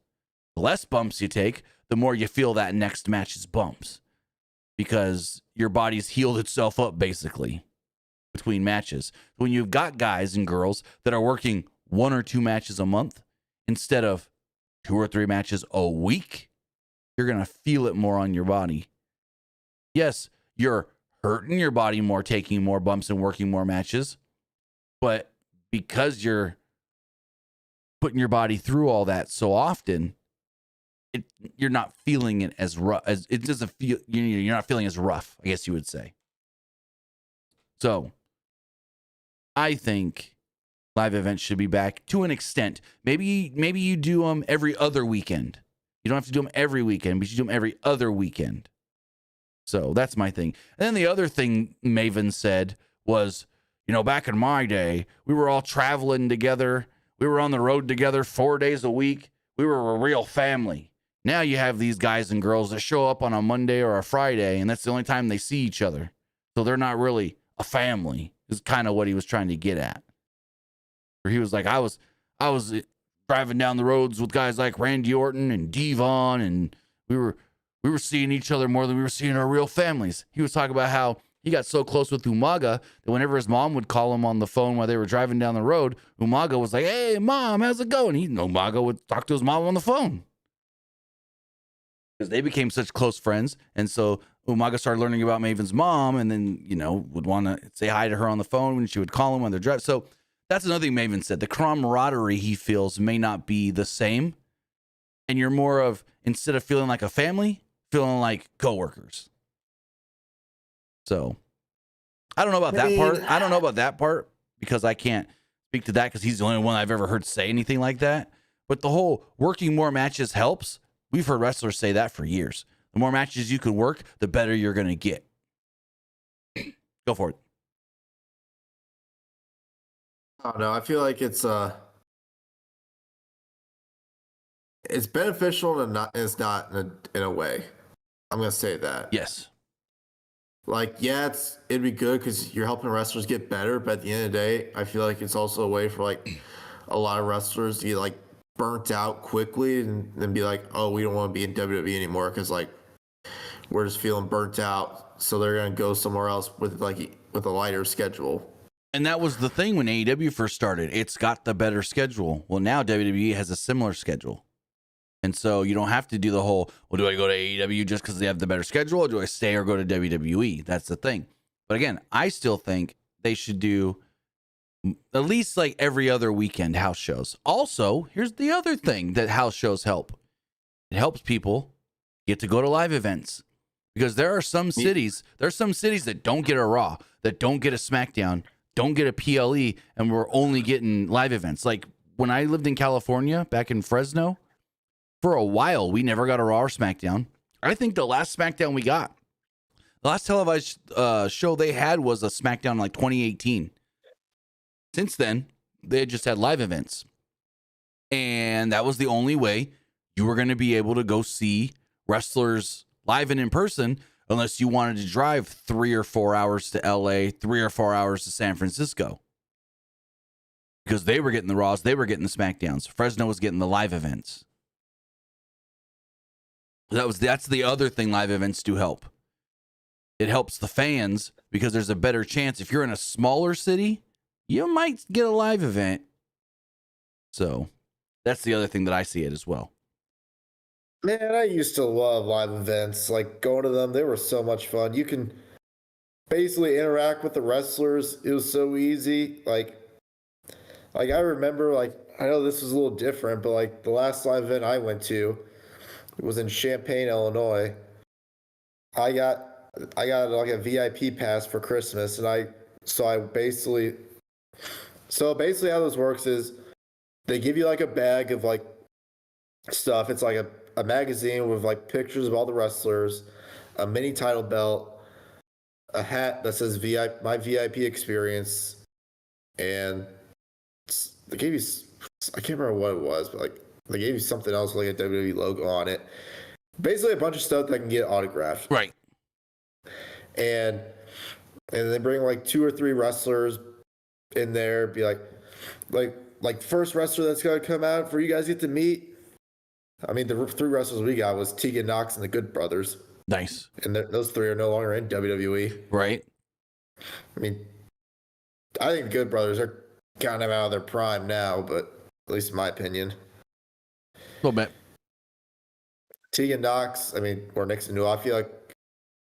[SPEAKER 1] The less bumps you take, the more you feel that next match's bumps, because your body's healed itself up basically between matches. When you've got guys and girls that are working 1 or 2 matches a month instead of 2 or 3 matches a week, you're going to feel it more on your body. Yes, you're hurting your body more, taking more bumps and working more matches, but because you're putting your body through all that so often, you're not feeling it as rough. As it doesn't feel, you're not feeling as rough, I guess you would say. So I think live events should be back to an extent. Maybe you do them every other weekend. You don't have to do them every weekend, but you do them every other weekend. So that's my thing. And then the other thing Maven said was, back in my day, we were all traveling together We were on the road together 4 days a week. We were a real family. Now you have these guys and girls that show up on a Monday or a Friday, and that's the only time they see each other. So they're not really a family, is kind of what he was trying to get at. Where he was like, I was driving down the roads with guys like Randy Orton and Devon, and we were seeing each other more than we were seeing our real families. He was talking about how he got so close with Umaga that whenever his mom would call him on the phone while they were driving down the road, Umaga was like, "Hey, Mom, how's it going?" Umaga would talk to his mom on the phone because they became such close friends. And so Umaga started learning about Maven's mom, and then, would want to say hi to her on the phone when she would call him when they're driving. So that's another thing Maven said. The camaraderie he feels may not be the same. And you're more of, instead of feeling like a family, feeling like coworkers. So I don't know about that part. I don't know about that part because I can't speak to that because he's the only one I've ever heard say anything like that. But the whole working more matches helps. We've heard wrestlers say that for years. The more matches you can work, the better you're going to get. Go for it.
[SPEAKER 2] I don't know. I feel like it's beneficial and it's not in a way. I'm gonna say that.
[SPEAKER 1] Yes.
[SPEAKER 2] Like, yeah, it'd be good because you're helping wrestlers get better, but at the end of the day, I feel like it's also a way for like a lot of wrestlers to get like burnt out quickly and then be like, oh, we don't want to be in WWE anymore because like we're just feeling burnt out, so they're gonna go somewhere else with a lighter schedule.
[SPEAKER 1] And that was the thing when AEW first started. It's got the better schedule. Well, now WWE has a similar schedule. And so you don't have to do the whole, well, do I go to AEW just because they have the better schedule, or do I stay or go to WWE? That's the thing. But again, I still think they should do at least like every other weekend house shows. Also, here's the other thing that house shows help. It helps people get to go to live events. Because there are some cities that don't get a Raw, that don't get a SmackDown, don't get a PLE, and we're only getting live events. Like when I lived in California, back in Fresno, for a while, we never got a Raw or SmackDown. I think the last SmackDown we got, the last televised show they had was a SmackDown in like 2018. Since then, they had just had live events. And that was the only way you were going to be able to go see wrestlers live and in person, unless you wanted to drive 3 or 4 hours to LA, 3 or 4 hours to San Francisco. Because they were getting the Raws, they were getting the SmackDowns. Fresno was getting the live events. That's the other thing live events do help. It helps the fans because there's a better chance. If you're in a smaller city, you might get a live event. So that's the other thing that I see it as well.
[SPEAKER 2] Man, I used to love live events. Like going to them, they were so much fun. You can basically interact with the wrestlers. It was so easy. Like I remember, like, I know this was a little different, but like the last live event I went to, it was in Champaign, Illinois. I got like a VIP pass for Christmas, and basically how this works is they give you like a bag of like stuff. It's like a magazine with like pictures of all the wrestlers, a mini title belt, a hat that says my VIP experience, and they gave you, I can't remember what it was, but like they gave you something else with like a WWE logo on it. Basically a bunch of stuff that can get autographed.
[SPEAKER 1] Right.
[SPEAKER 2] And they bring like 2 or 3 wrestlers in there, be like first wrestler that's gonna come out for you guys get to meet. I mean, the 3 wrestlers we got was Tegan Knox and the Good Brothers.
[SPEAKER 1] Nice.
[SPEAKER 2] And those 3 are no longer in WWE.
[SPEAKER 1] Right.
[SPEAKER 2] I mean, I think the Good Brothers are kind of out of their prime now, but at least in my opinion.
[SPEAKER 1] A little bit.
[SPEAKER 2] Tegan Knox, I mean, or Nixon New, I feel like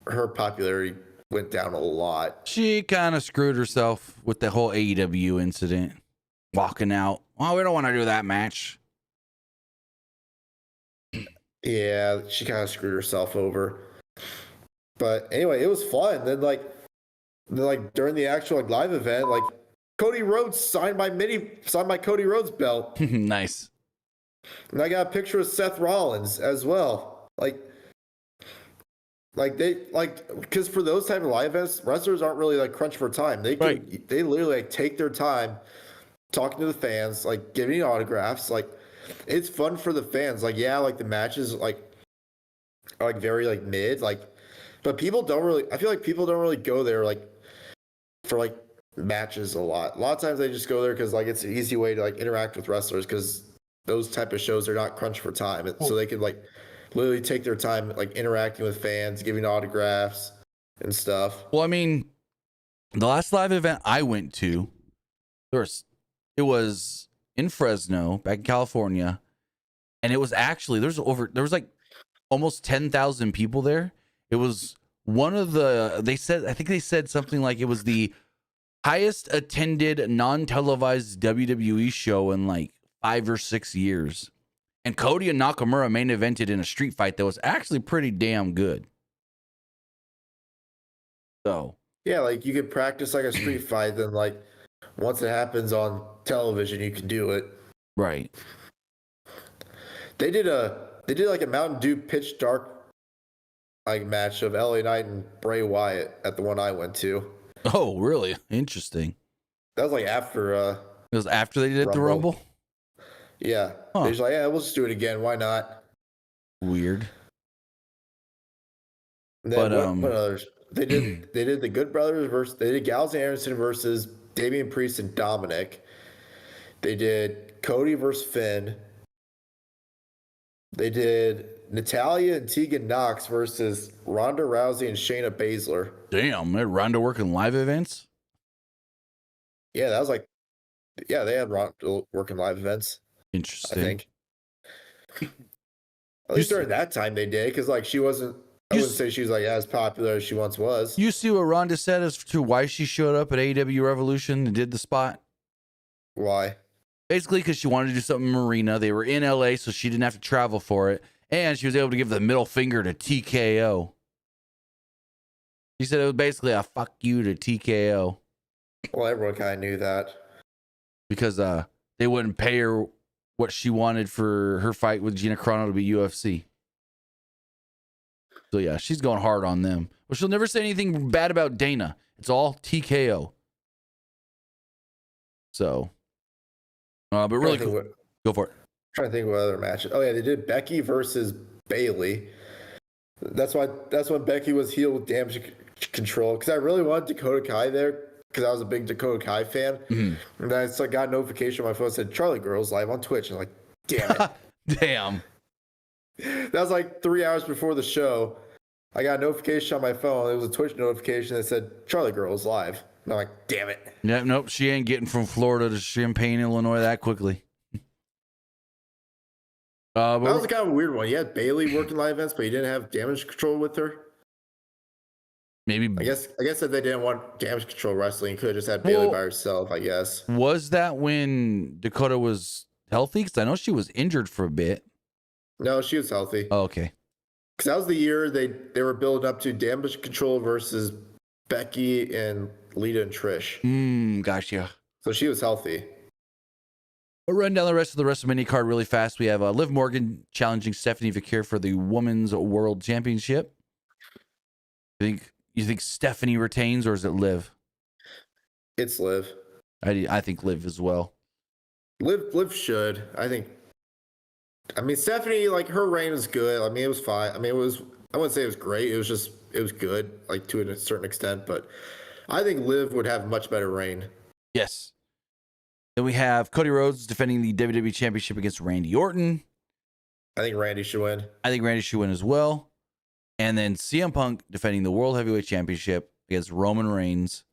[SPEAKER 2] her popularity went down a lot.
[SPEAKER 1] She kind of screwed herself with the whole AEW incident. Walking out. Well, we don't want to do that match.
[SPEAKER 2] Yeah, she kind of screwed herself over. But anyway, it was fun. Then during the actual like live event, like Cody Rhodes signed my Cody Rhodes belt.
[SPEAKER 1] Nice.
[SPEAKER 2] And I got a picture of Seth Rollins as well. Because for those type of live events, wrestlers aren't really like crunched for time. They literally like take their time talking to the fans, like giving autographs. Like it's fun for the fans. Like yeah, like the matches like are like very like mid. Like, but people don't really. I feel like people don't really go there like for like matches a lot. A lot of times they just go there because like it's an easy way to like interact with wrestlers because those type of shows are not crunched for time, so they can like literally take their time like interacting with fans, giving autographs and stuff.
[SPEAKER 1] Well, I mean, the last live event I went to, it was in Fresno, back in California, and it was actually there was like almost 10,000 people there. It was one of the I think they said something like it was the highest attended non-televised WWE show in like 5 or 6 years. And Cody and Nakamura main evented in a street fight that was actually pretty damn good. So
[SPEAKER 2] yeah, like you could practice like a street fight, then like once it happens on television, you can do it.
[SPEAKER 1] Right.
[SPEAKER 2] They did like a Mountain Dew pitch dark like match of LA Knight and Bray Wyatt at the one I went to.
[SPEAKER 1] Oh, really? Interesting.
[SPEAKER 2] That was like after
[SPEAKER 1] it was after they did the Rumble?
[SPEAKER 2] Yeah. Huh. They're just like, yeah, we'll just do it again. Why not?
[SPEAKER 1] Weird.
[SPEAKER 2] But what others? They did the Good Brothers versus they did Gallows and Anderson versus Damian Priest and Dominic. They did Cody versus Finn. They did Natalya and Tegan Knox versus Ronda Rousey and Shayna Baszler.
[SPEAKER 1] Damn, they had Ronda working live events?
[SPEAKER 2] Yeah, that was like, yeah, they had Ronda working live events.
[SPEAKER 1] Interesting.
[SPEAKER 2] I think. At least during that time they did, because like she wasn't, I wouldn't say she was like as popular as she once was.
[SPEAKER 1] You see what Ronda said as to why she showed up at AEW Revolution and did the spot?
[SPEAKER 2] Why?
[SPEAKER 1] Basically because she wanted to do something in Marina. They were in LA, so she didn't have to travel for it. And she was able to give the middle finger to TKO. She said it was basically a fuck you to TKO.
[SPEAKER 2] Well, everyone kind of knew that.
[SPEAKER 1] Because they wouldn't pay her what she wanted for her fight with Gina Carano to be UFC. So yeah, she's going hard on them. But she'll never say anything bad about Dana. It's all TKO. So, but really cool. Go for it.
[SPEAKER 2] I'm trying to think what other matches. Oh yeah, they did Becky versus Bayley. That's when Becky was heel with Damage Control, because I really wanted Dakota Kai there because I was a big Dakota Kai fan. Mm-hmm. And then I got a notification on my phone that said Charlie Girls live on Twitch, and I'm like, damn it.
[SPEAKER 1] Damn.
[SPEAKER 2] That was like 3 hours before the show. I got a notification on my phone. It was a Twitch notification that said Charlie Girls live. And I'm like, damn it.
[SPEAKER 1] Yeah, nope. She ain't getting from Florida to Champaign, Illinois that quickly.
[SPEAKER 2] That was kind of a weird one. You had Bayley working live events, but you didn't have Damage Control with her.
[SPEAKER 1] Maybe.
[SPEAKER 2] I guess if they didn't want Damage Control wrestling, you could have just had Bayley by herself, I guess.
[SPEAKER 1] Was that when Dakota was healthy? Because I know she was injured for a bit.
[SPEAKER 2] No, she was healthy.
[SPEAKER 1] Oh, okay.
[SPEAKER 2] Because that was the year they were building up to Damage Control versus Becky and Lita and Trish.
[SPEAKER 1] Gotcha.
[SPEAKER 2] So she was healthy.
[SPEAKER 1] We'll run down the rest of the WrestleMania card really fast. We have Liv Morgan challenging Stephanie Vaquer for the Women's World Championship. You think Stephanie retains, or is it Liv?
[SPEAKER 2] It's Liv.
[SPEAKER 1] I think Liv as well.
[SPEAKER 2] Liv should. I mean, Stephanie, like, her reign was good. I mean, it was fine. I mean, I wouldn't say it was great. It was good, like, to a certain extent. But I think Liv would have a much better reign.
[SPEAKER 1] Yes. Then we have Cody Rhodes defending the WWE Championship against Randy Orton.
[SPEAKER 2] I think Randy should win.
[SPEAKER 1] I think Randy should win as well. And then CM Punk defending the World Heavyweight Championship against Roman Reigns.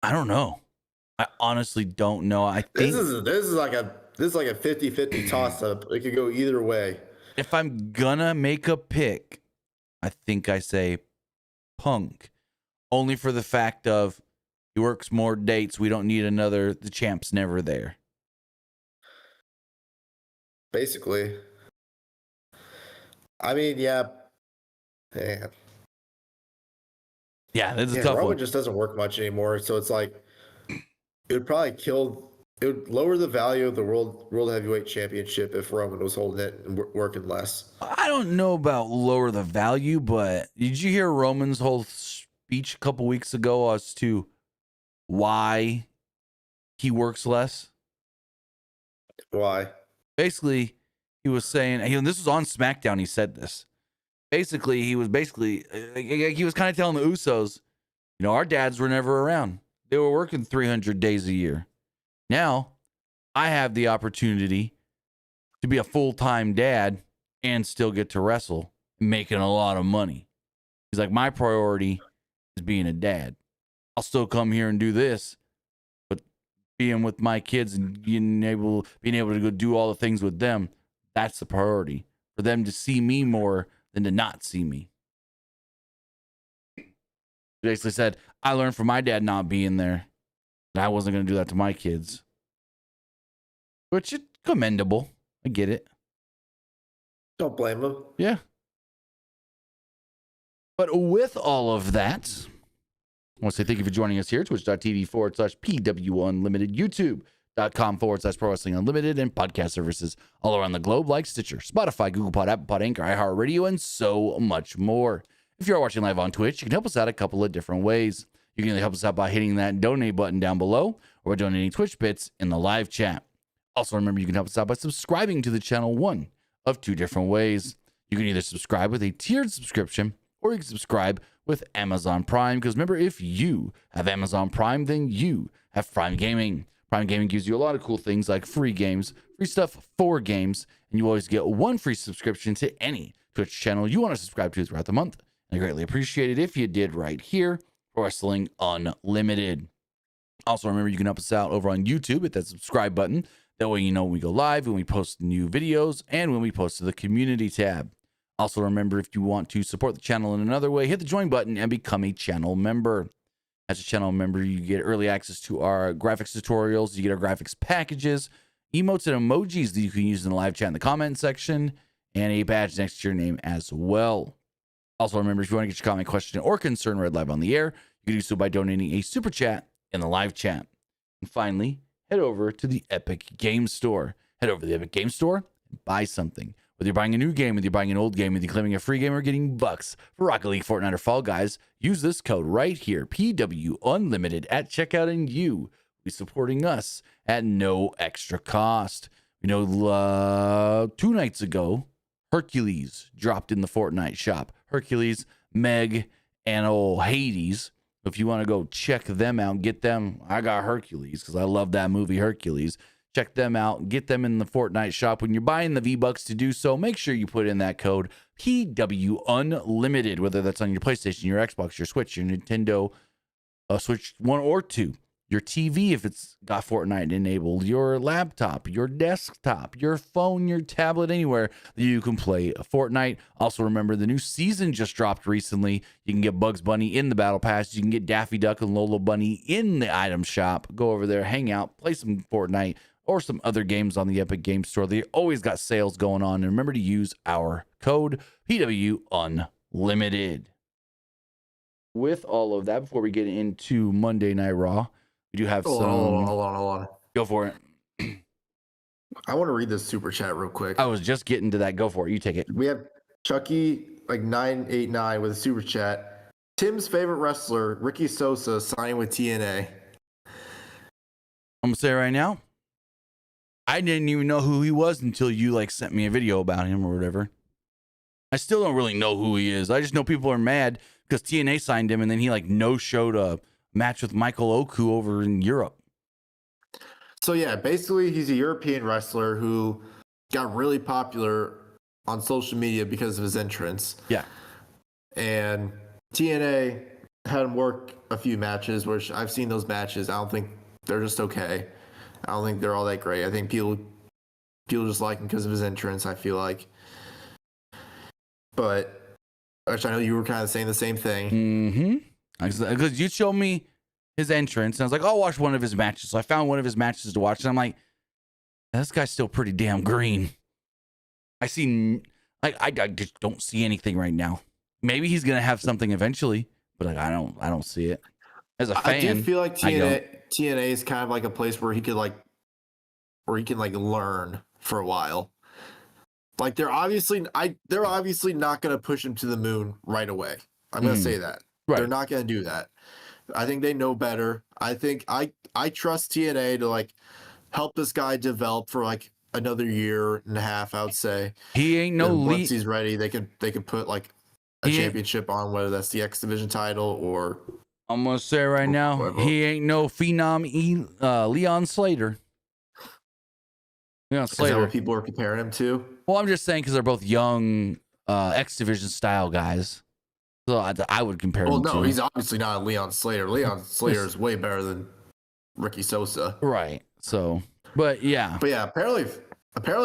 [SPEAKER 1] I don't know. I honestly don't know. I think
[SPEAKER 2] this is like a 50-50 toss up. It could go either way.
[SPEAKER 1] If I'm gonna make a pick, I think I say Punk, only for the fact of he works more dates. We don't need another. The champ's never there.
[SPEAKER 2] Basically. I mean, yeah. Yeah,
[SPEAKER 1] that's a tough
[SPEAKER 2] Roman
[SPEAKER 1] one.
[SPEAKER 2] just doesn't work much anymore. So it's like it would lower the value of the World Heavyweight Championship if Roman was holding it and working less.
[SPEAKER 1] I don't know about lower the value, but did you hear Roman's whole speech a couple weeks ago as to why he works less.
[SPEAKER 2] Why?
[SPEAKER 1] Basically, he was saying, and this was on SmackDown. He said this. Basically, he was kind of telling the Usos, our dads were never around. They were working 300 days a year. Now, I have the opportunity to be a full-time dad and still get to wrestle, making a lot of money. He's like, my priority is being a dad. I'll still come here and do this, but being with my kids and being able to go do all the things with them, that's the priority. For them to see me more than to not see me. He basically said, I learned from my dad not being there that I wasn't going to do that to my kids. Which is commendable. I get it.
[SPEAKER 2] Don't blame him.
[SPEAKER 1] Yeah. But with all of that, I want to say thank you for joining us here, twitch.tv/PWU Unlimited, youtube.com/Pro Wrestling Unlimited, and podcast services all around the globe like Stitcher, Spotify, Google Pod, Apple Pod, Anchor, iHeartRadio, and so much more. If you're watching live on Twitch, you can help us out a couple of different ways. You can either help us out by hitting that donate button down below or donating Twitch bits in the live chat. Also, remember, you can help us out by subscribing to the channel one of two different ways. You can either subscribe with a tiered subscription or you can subscribe with Amazon Prime. Because remember, if you have Amazon Prime, then you have Prime Gaming. Prime Gaming gives you a lot of cool things like free games, free stuff for games, and you always get one free subscription to any Twitch channel you want to subscribe to throughout the month. I greatly appreciate it if you did right here for Wrestling Unlimited. Also, remember, you can help us out over on YouTube at that subscribe button. That way you know when we go live, when we post new videos, and when we post to the community tab. Also, remember, if you want to support the channel in another way, hit the join button and become a channel member. As a channel member, you get early access to our graphics tutorials, you get our graphics packages, emotes and emojis that you can use in the live chat in the comment section, and a badge next to your name as well. Also, remember, if you want to get your comment, question, or concern read live on the air, you can do so by donating a super chat in the live chat. And finally, head over to the Epic Game Store. Head over to the Epic Game Store and buy something. Whether you're buying a new game, whether you're buying an old game, whether you're claiming a free game or getting bucks for Rocket League, Fortnite, or Fall Guys, use this code right here, PW Unlimited, at checkout, and you will be supporting us at no extra cost. 2 nights ago, Hercules dropped in the Fortnite shop. Hercules, Meg, and old Hades. If you want to go check them out, get them. I got Hercules because I love that movie, Hercules. Check them out. Get them in the Fortnite shop. When you're buying the V-Bucks to do so, make sure you put in that code PW Unlimited, whether that's on your PlayStation, your Xbox, your Switch, your Nintendo Switch 1 or 2, your TV if it's got Fortnite enabled, your laptop, your desktop, your phone, your tablet, anywhere that you can play Fortnite. Also, remember, the new season just dropped recently. You can get Bugs Bunny in the Battle Pass. You can get Daffy Duck and Lola Bunny in the item shop. Go over there, hang out, play some Fortnite or some other games on the Epic Game Store. They always got sales going on. And remember to use our code PW Unlimited. With all of that, before we get into Monday Night Raw, we do have some.
[SPEAKER 2] Hold on.
[SPEAKER 1] Go for it.
[SPEAKER 2] I want to read this super chat real quick.
[SPEAKER 1] I was just getting to that. Go for it. You take it.
[SPEAKER 2] We have Chucky 989 with a super chat. Tim's favorite wrestler, Ricky Sosa, signing with TNA.
[SPEAKER 1] I'm gonna say right now, I didn't even know who he was until you sent me a video about him or whatever. I still don't really know who he is. I just know people are mad because TNA signed him and then he no-showed a match with Michael Oku over in Europe.
[SPEAKER 2] So yeah, basically he's a European wrestler who got really popular on social media because of his entrance.
[SPEAKER 1] Yeah.
[SPEAKER 2] And TNA had him work a few matches, which I've seen those matches. I don't think they're just okay. I don't think they're all that great. I think people just like him because of his entrance, I feel like. But actually, I know you were kind of saying the same thing.
[SPEAKER 1] Mm-hmm. Because you showed me his entrance, and I was like, I'll watch one of his matches. So I found one of his matches to watch, and I'm like, this guy's still pretty damn green. I just don't see anything right now. Maybe he's gonna have something eventually, but I don't see it. As a fan,
[SPEAKER 2] I do feel like TNA is kind of like a place where he could learn for a while. They're obviously not going to push him to the moon right away. I'm going to say that. Right. They're not going to do that. I think they know better. I think I trust TNA to like help this guy develop for like another year and a half, I would say.
[SPEAKER 1] He ain't no
[SPEAKER 2] Then once
[SPEAKER 1] lead.
[SPEAKER 2] he's ready, they can put like a championship on, whether that's the X Division title or
[SPEAKER 1] I'm gonna say right now,
[SPEAKER 2] whatever.
[SPEAKER 1] he ain't no phenom Leon Slater. Leon
[SPEAKER 2] Is that
[SPEAKER 1] Slater.
[SPEAKER 2] what people are comparing him to?
[SPEAKER 1] Well, I'm just saying because they're both young X Division style guys. So I would compare
[SPEAKER 2] Well,
[SPEAKER 1] him
[SPEAKER 2] no,
[SPEAKER 1] to.
[SPEAKER 2] he's obviously not a Leon Slater. Leon Slater is way better than Ricky Sosa.
[SPEAKER 1] Right. So, but yeah.
[SPEAKER 2] But yeah, apparently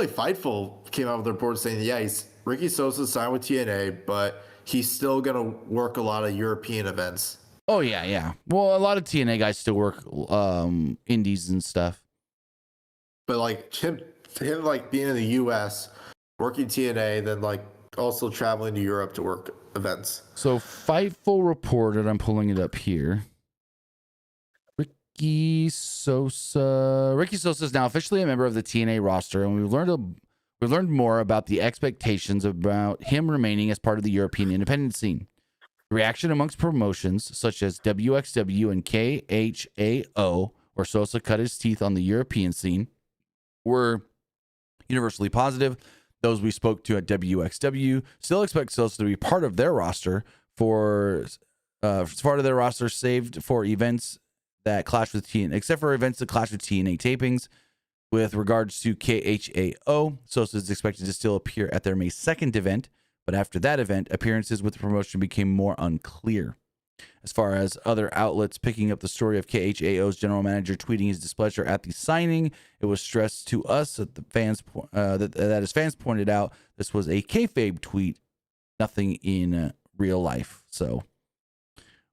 [SPEAKER 2] Fightful came out with a report saying, yeah, Ricky Sosa signed with TNA, but he's still gonna work a lot of European events.
[SPEAKER 1] Oh yeah, yeah. Well, a lot of TNA guys still work indies and stuff.
[SPEAKER 2] But like him like being in the US, working TNA, then like also traveling to Europe to work events.
[SPEAKER 1] So Fightful reported, I'm pulling it up here. Ricky Sosa is now officially a member of the TNA roster, and we've learned more about the expectations about him remaining as part of the European independent scene. The reaction amongst promotions such as WXW and KHAO, where Sosa cut his teeth on the European scene, were universally positive. Those we spoke to at WXW still expect Sosa to be part of their roster saved for events that clash with TNA, except for events that clash with TNA tapings. With regards to KHAO, Sosa is expected to still appear at their May 2nd event, but after that event, appearances with the promotion became more unclear. As far as other outlets picking up the story of KHAO's general manager tweeting his displeasure at the signing, it was stressed to us that the fans that as fans pointed out, this was a kayfabe tweet, nothing in real life. So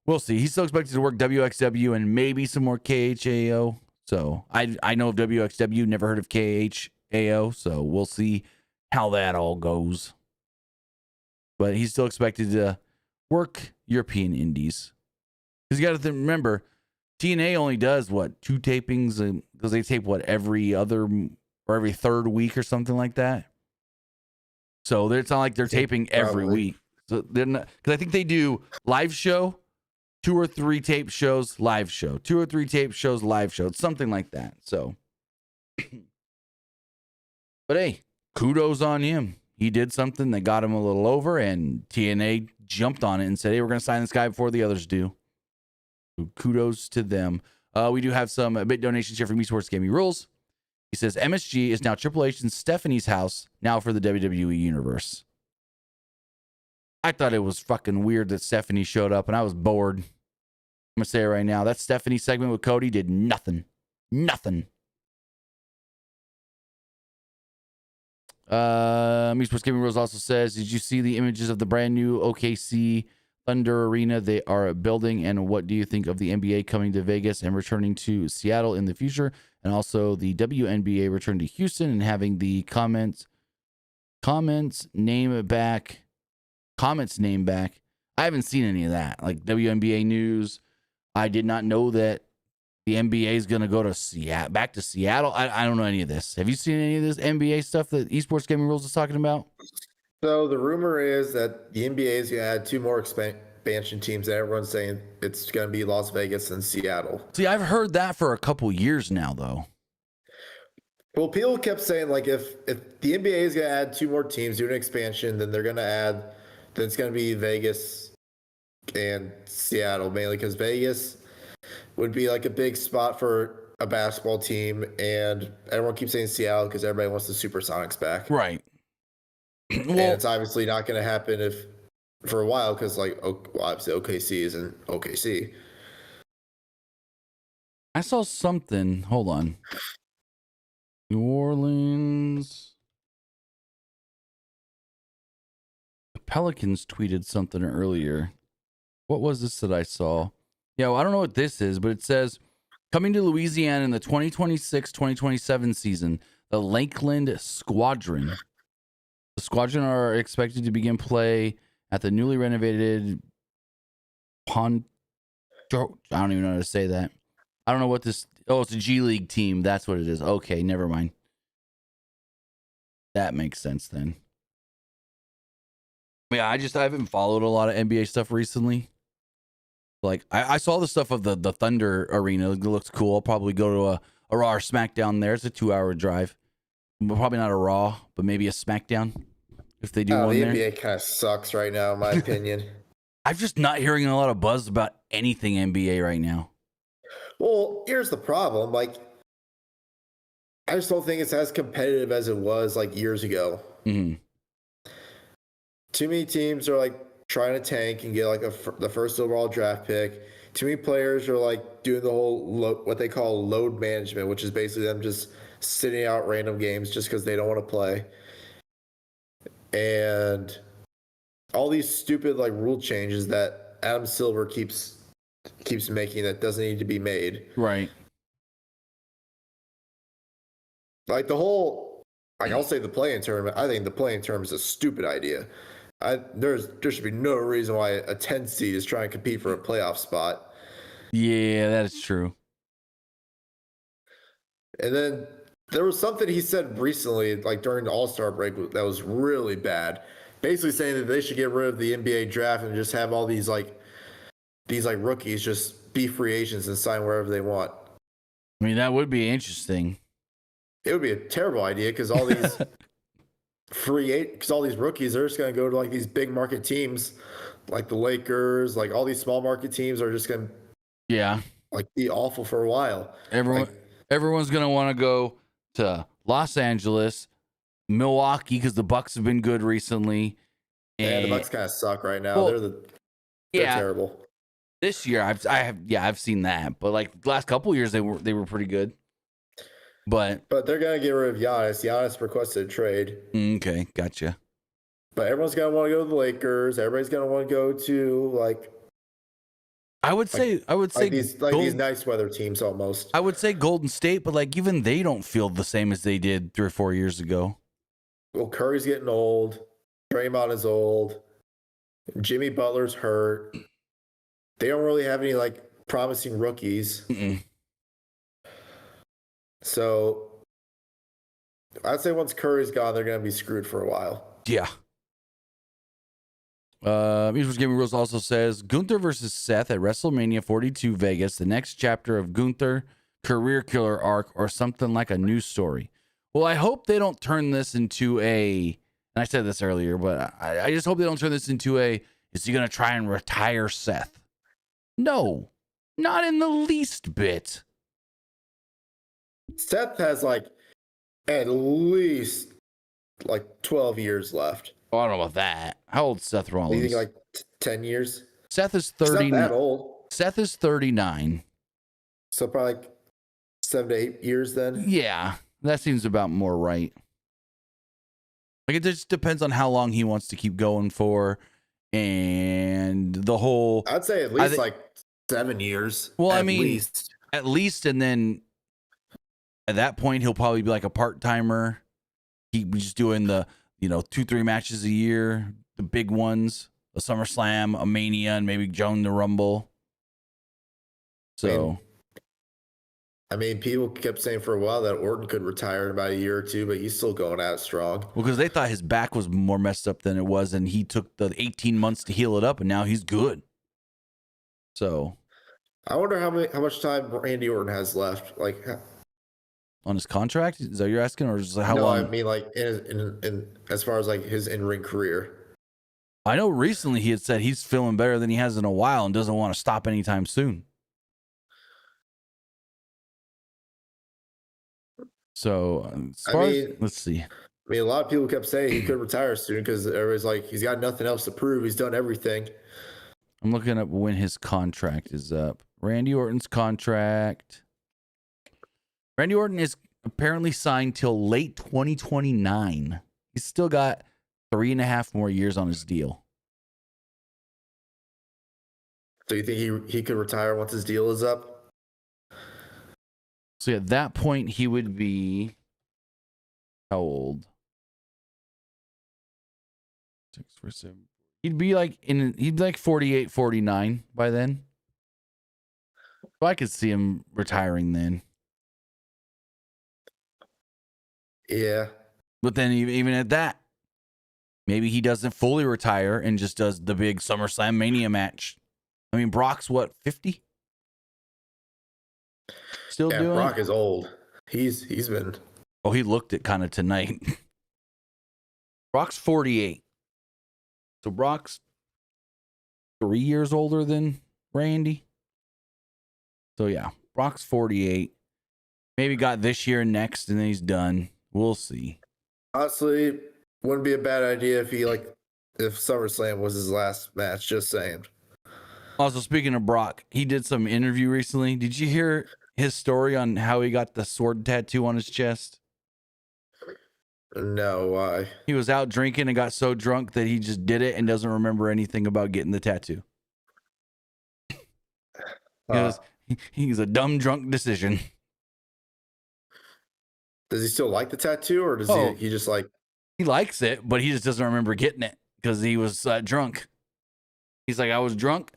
[SPEAKER 1] we'll see. He's still expected to work WXW and maybe some more KHAO. So I know of WXW, never heard of KHAO. So we'll see how that all goes. But he's still expected to work European indies. Because you got to remember, TNA only does what, 2 tapings, because they tape what, every other or every third week or something like that. So it's not like they're taping every week. So they're not, because I think they do live show, 2 or 3 tape shows, live show, 2 or 3 tape shows, live show. It's something like that. So, but hey, kudos on him. He did something that got him a little over, and TNA jumped on it and said, hey, we're going to sign this guy before the others do. So kudos to them. We do have some bit donations here from Esports Gaming Rules. He says, MSG is now Triple H and Stephanie's house now for the WWE Universe. I thought it was fucking weird that Stephanie showed up, and I was bored. I'm going to say it right now. That Stephanie segment with Cody did nothing. Nothing. Esports Gaming Rules also says, did you see the images of the brand new OKC Thunder Arena they are building, and what do you think of the NBA coming to Vegas and returning to Seattle in the future, and also the WNBA return to Houston and having the comments name back? I haven't seen any of that. Like WNBA news, I did not know that the NBA is going to go to back to Seattle. I don't know any of this. Have you seen any of this NBA stuff that Esports Gaming Rules is talking about?
[SPEAKER 2] So the rumor is that the NBA is going to add 2 more expansion teams. And everyone's saying it's going to be Las Vegas and Seattle.
[SPEAKER 1] See, I've heard that for a couple years now, though.
[SPEAKER 2] Well, people kept saying like if the NBA is going to add 2 more teams, do an expansion, then they're going to add. Then it's going to be Vegas and Seattle mainly because Vegas would be like a big spot for a basketball team, and everyone keeps saying Seattle because everybody wants the Supersonics back.
[SPEAKER 1] Right.
[SPEAKER 2] Well, and it's obviously not going to happen for a while because obviously OKC isn't OKC.
[SPEAKER 1] I saw something. Hold on. New Orleans. The Pelicans tweeted something earlier. What was this that I saw? Yeah, well, I don't know what this is, but it says, coming to Louisiana in the 2026-2027 season, the Lakeland Squadron. The Squadron are expected to begin play at the newly renovated I don't even know how to say that. I don't know what this... Oh, it's a G League team. That's what it is. Okay, never mind. That makes sense then. Yeah, I haven't followed a lot of NBA stuff recently. Like I saw the stuff of the Thunder Arena. It looks cool. I'll probably go to a Raw or SmackDown there. It's a 2-hour drive. Probably not a Raw, but maybe a SmackDown if they do
[SPEAKER 2] Oh,
[SPEAKER 1] one
[SPEAKER 2] the
[SPEAKER 1] there.
[SPEAKER 2] NBA kind of sucks right now, in my opinion.
[SPEAKER 1] I'm just not hearing a lot of buzz about anything NBA right now.
[SPEAKER 2] Well, here's the problem. Like, I just don't think it's as competitive as it was like years ago.
[SPEAKER 1] Mm-hmm.
[SPEAKER 2] Too many teams are like trying to tank and get like the first overall draft pick. Too many players are like doing the whole what they call load management, which is basically them just sitting out random games just because they don't want to play. And all these stupid like rule changes that Adam Silver keeps making that doesn't need to be made.
[SPEAKER 1] Right.
[SPEAKER 2] Like the whole, like I'll say the play-in tournament. I think the play-in tournament is a stupid idea. There should be no reason why a 10 seed is trying to compete for a playoff spot.
[SPEAKER 1] Yeah, that is true.
[SPEAKER 2] And then there was something he said recently, like during the All-Star break, that was really bad. Basically saying that they should get rid of the NBA draft and just have all these rookies just be free agents and sign wherever they want.
[SPEAKER 1] I mean, that would be interesting.
[SPEAKER 2] It would be a terrible idea because all these all these rookies are just going to go to like these big market teams, like the Lakers, like all these small market teams are just going to like be awful for a while.
[SPEAKER 1] Everyone's going to want to go to Los Angeles, Milwaukee, because the Bucks have been good recently.
[SPEAKER 2] And the Bucks kind of suck right now. Well, they're terrible.
[SPEAKER 1] This year, I've seen that, but like the last couple of years, they were pretty good. But
[SPEAKER 2] they're gonna get rid of Giannis. Giannis requested a trade.
[SPEAKER 1] Okay, gotcha.
[SPEAKER 2] But everyone's gonna want to go to the Lakers. Everybody's gonna want to go to like.
[SPEAKER 1] I would say
[SPEAKER 2] these nice weather teams almost.
[SPEAKER 1] I would say Golden State, but like even they don't feel the same as they did 3 or 4 years ago.
[SPEAKER 2] Well, Curry's getting old. Draymond is old. Jimmy Butler's hurt. They don't really have any like promising rookies.
[SPEAKER 1] Mm-mm.
[SPEAKER 2] So I'd say once Curry's gone, they're going to be screwed for a while.
[SPEAKER 1] Yeah. Music Gaming Rules also says Gunther versus Seth at WrestleMania 42 Vegas, the next chapter of Gunther career killer arc or something like a news story. Well, I hope they don't turn this into and I said this earlier, but I just hope they don't turn this into is he going to try and retire Seth? No, not in the least bit.
[SPEAKER 2] Seth has like at least like 12 years left.
[SPEAKER 1] Oh, I don't know about that. How old is Seth Rollins?
[SPEAKER 2] You think like 10 years?
[SPEAKER 1] Seth is 30.
[SPEAKER 2] He's not that old.
[SPEAKER 1] Seth is 39.
[SPEAKER 2] So probably like 7 to 8 years then?
[SPEAKER 1] Yeah, that seems about more right. Like it just depends on how long he wants to keep going for and the whole...
[SPEAKER 2] I'd say at least like 7 years.
[SPEAKER 1] Well, I mean, at least, and then at that point, he'll probably be like a part-timer. He'd be just doing the, 2-3 matches a year, the big ones, a SummerSlam, a Mania, and maybe join the Rumble. So,
[SPEAKER 2] I mean, people kept saying for a while that Orton could retire in about a year or two, but he's still going out strong.
[SPEAKER 1] Well, because they thought his back was more messed up than it was, and he took the 18 months to heal it up, and now he's good. So,
[SPEAKER 2] I wonder how much time Randy Orton has left. Like,
[SPEAKER 1] on his contract? Is that what you're asking, or just how long?
[SPEAKER 2] No, I mean like in as far as like his in-ring career.
[SPEAKER 1] I know recently he had said he's feeling better than he has in a while and doesn't want to stop anytime soon. So, let's see.
[SPEAKER 2] I mean, a lot of people kept saying he could retire soon because everybody's like, he's got nothing else to prove. He's done everything.
[SPEAKER 1] I'm looking up when his contract is up. Randy Orton's contract. Randy Orton is apparently signed till late 2029. He's still got 3.5 more years on his deal.
[SPEAKER 2] So you think he could retire once his deal is up?
[SPEAKER 1] So at that point, he would be how old? 6, 4, 7. He'd be like 48, 49 by then. So I could see him retiring then.
[SPEAKER 2] Yeah.
[SPEAKER 1] But then even at that, maybe he doesn't fully retire and just does the big SummerSlam Mania match I mean, Brock's what, 50? Still doing?
[SPEAKER 2] Brock is old. He's been.
[SPEAKER 1] Oh, he looked it kind of tonight. Brock's 48. So Brock's 3 years older than Randy. So yeah, Brock's 48. Maybe got this year and next, and then he's done. We'll see.
[SPEAKER 2] Honestly, wouldn't be a bad idea if if SummerSlam was his last match. Just saying.
[SPEAKER 1] Also, speaking of Brock, he did some interview recently. Did you hear his story on how he got the sword tattoo on his chest?
[SPEAKER 2] No, why?
[SPEAKER 1] He was out drinking and got so drunk that he just did it and doesn't remember anything about getting the tattoo. He's a dumb drunk decision.
[SPEAKER 2] Does he still like the tattoo, or does he just like?
[SPEAKER 1] He likes it, but he just doesn't remember getting it because he was drunk. He's like, I was drunk,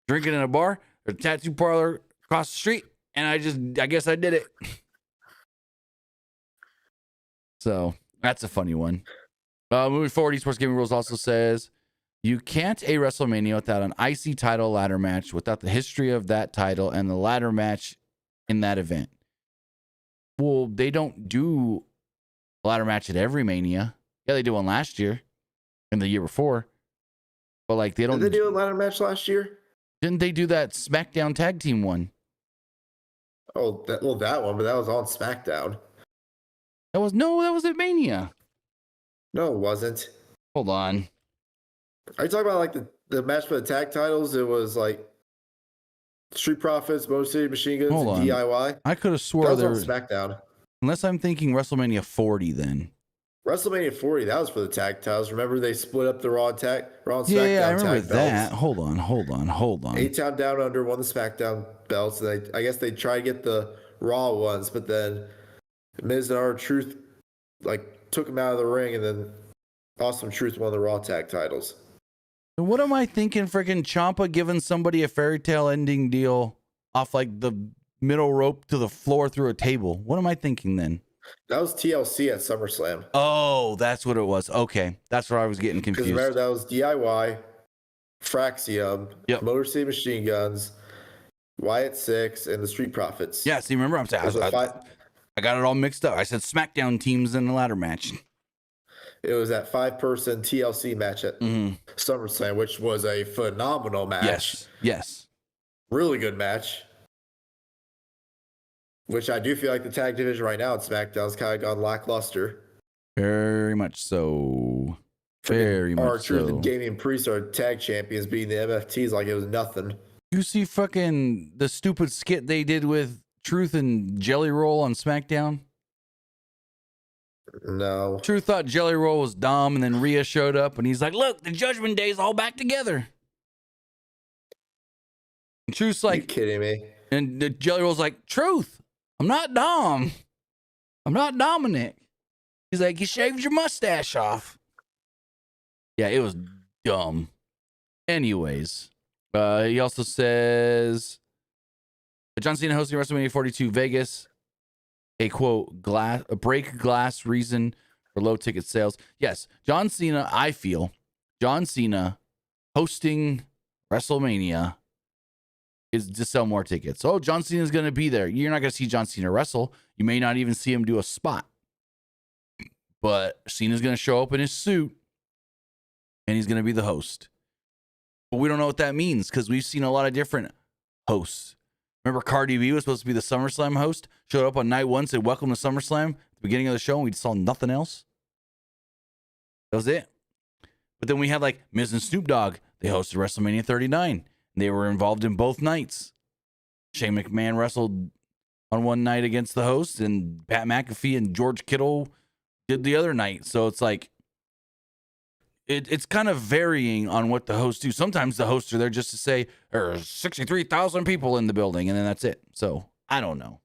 [SPEAKER 1] drinking in a bar, or a tattoo parlor across the street, and I guess I did it. So that's a funny one. Moving forward, Esports Gaming Rules also says you can't a WrestleMania without an IC title ladder match, without the history of that title and the ladder match in that event. Well, they don't do a ladder match at every Mania. Yeah, they did one last year and the year before. But like they don't.
[SPEAKER 2] Did they do a ladder match last year?
[SPEAKER 1] Didn't they do that SmackDown tag team one?
[SPEAKER 2] Oh, that one, but that was on SmackDown.
[SPEAKER 1] That was at Mania.
[SPEAKER 2] No, it wasn't.
[SPEAKER 1] Hold on.
[SPEAKER 2] Are you talking about like the match for the tag titles? It was like Street Profits, Motor City Machine Guns,
[SPEAKER 1] Hold
[SPEAKER 2] and
[SPEAKER 1] on.
[SPEAKER 2] DIY.
[SPEAKER 1] I could have swore
[SPEAKER 2] that
[SPEAKER 1] there
[SPEAKER 2] was
[SPEAKER 1] was
[SPEAKER 2] on SmackDown.
[SPEAKER 1] Unless I'm thinking WrestleMania 40 then.
[SPEAKER 2] WrestleMania 40, that was for the tag titles. Remember they split up the Raw and SmackDown
[SPEAKER 1] Yeah, I remember
[SPEAKER 2] tag
[SPEAKER 1] that.
[SPEAKER 2] belts.
[SPEAKER 1] Hold on.
[SPEAKER 2] 8-Town Down Under won the SmackDown belts. And I guess they tried to get the Raw ones, but then Miz and R-Truth like took them out of the ring, and then Awesome Truth won the Raw tag titles.
[SPEAKER 1] What am I thinking? Freaking Ciampa giving somebody a fairy tale ending deal off like the middle rope to the floor through a table. What am I thinking then?
[SPEAKER 2] That was TLC at SummerSlam.
[SPEAKER 1] Oh, that's what it was. Okay, that's where I was getting confused.
[SPEAKER 2] Because remember, that was DIY, Fraxium, Motor City Machine Guns, Wyatt Six, and the Street Profits.
[SPEAKER 1] Yeah, see, remember I'm saying I got it all mixed up. I said SmackDown teams in the ladder match.
[SPEAKER 2] It was that 5-person TLC match at SummerSlam, which was a phenomenal match.
[SPEAKER 1] Yes.
[SPEAKER 2] Really good match. Which I do feel like the tag division right now at SmackDown's kind of gone lackluster.
[SPEAKER 1] Very much so. Very much
[SPEAKER 2] R-Truth
[SPEAKER 1] so.
[SPEAKER 2] and Damian Priest are tag champions, beating the MFTs like it was nothing.
[SPEAKER 1] You see fucking the stupid skit they did with Truth and Jelly Roll on SmackDown?
[SPEAKER 2] No.
[SPEAKER 1] Truth thought Jelly Roll was dumb, and then Rhea showed up, and he's like, look, the Judgment Day's all back together. And Truth's like...
[SPEAKER 2] You kidding me?
[SPEAKER 1] And the Jelly Roll's like, Truth, I'm not Dom. I'm not Dominic. He's like, you shaved your mustache off. Yeah, it was dumb. Anyways, he also says, John Cena hosting WrestleMania 42 Vegas. A quote, a break glass reason for low ticket sales. Yes, John Cena, I feel, John Cena hosting WrestleMania is to sell more tickets. Oh, John Cena's going to be there. You're not going to see John Cena wrestle. You may not even see him do a spot. But Cena's going to show up in his suit, and he's going to be the host. But we don't know what that means because we've seen a lot of different hosts. Remember, Cardi B was supposed to be the SummerSlam host, showed up on night one, said, welcome to SummerSlam, at the beginning of the show, and we saw nothing else. That was it. But then we had like Miz and Snoop Dogg. They hosted WrestleMania 39. And they were involved in both nights. Shane McMahon wrestled on one night against the host, and Pat McAfee and George Kittle did the other night. So it's like, it's kind of varying on what the hosts do. Sometimes the hosts are there just to say there's 63,000 people in the building, and then that's it. So I don't know.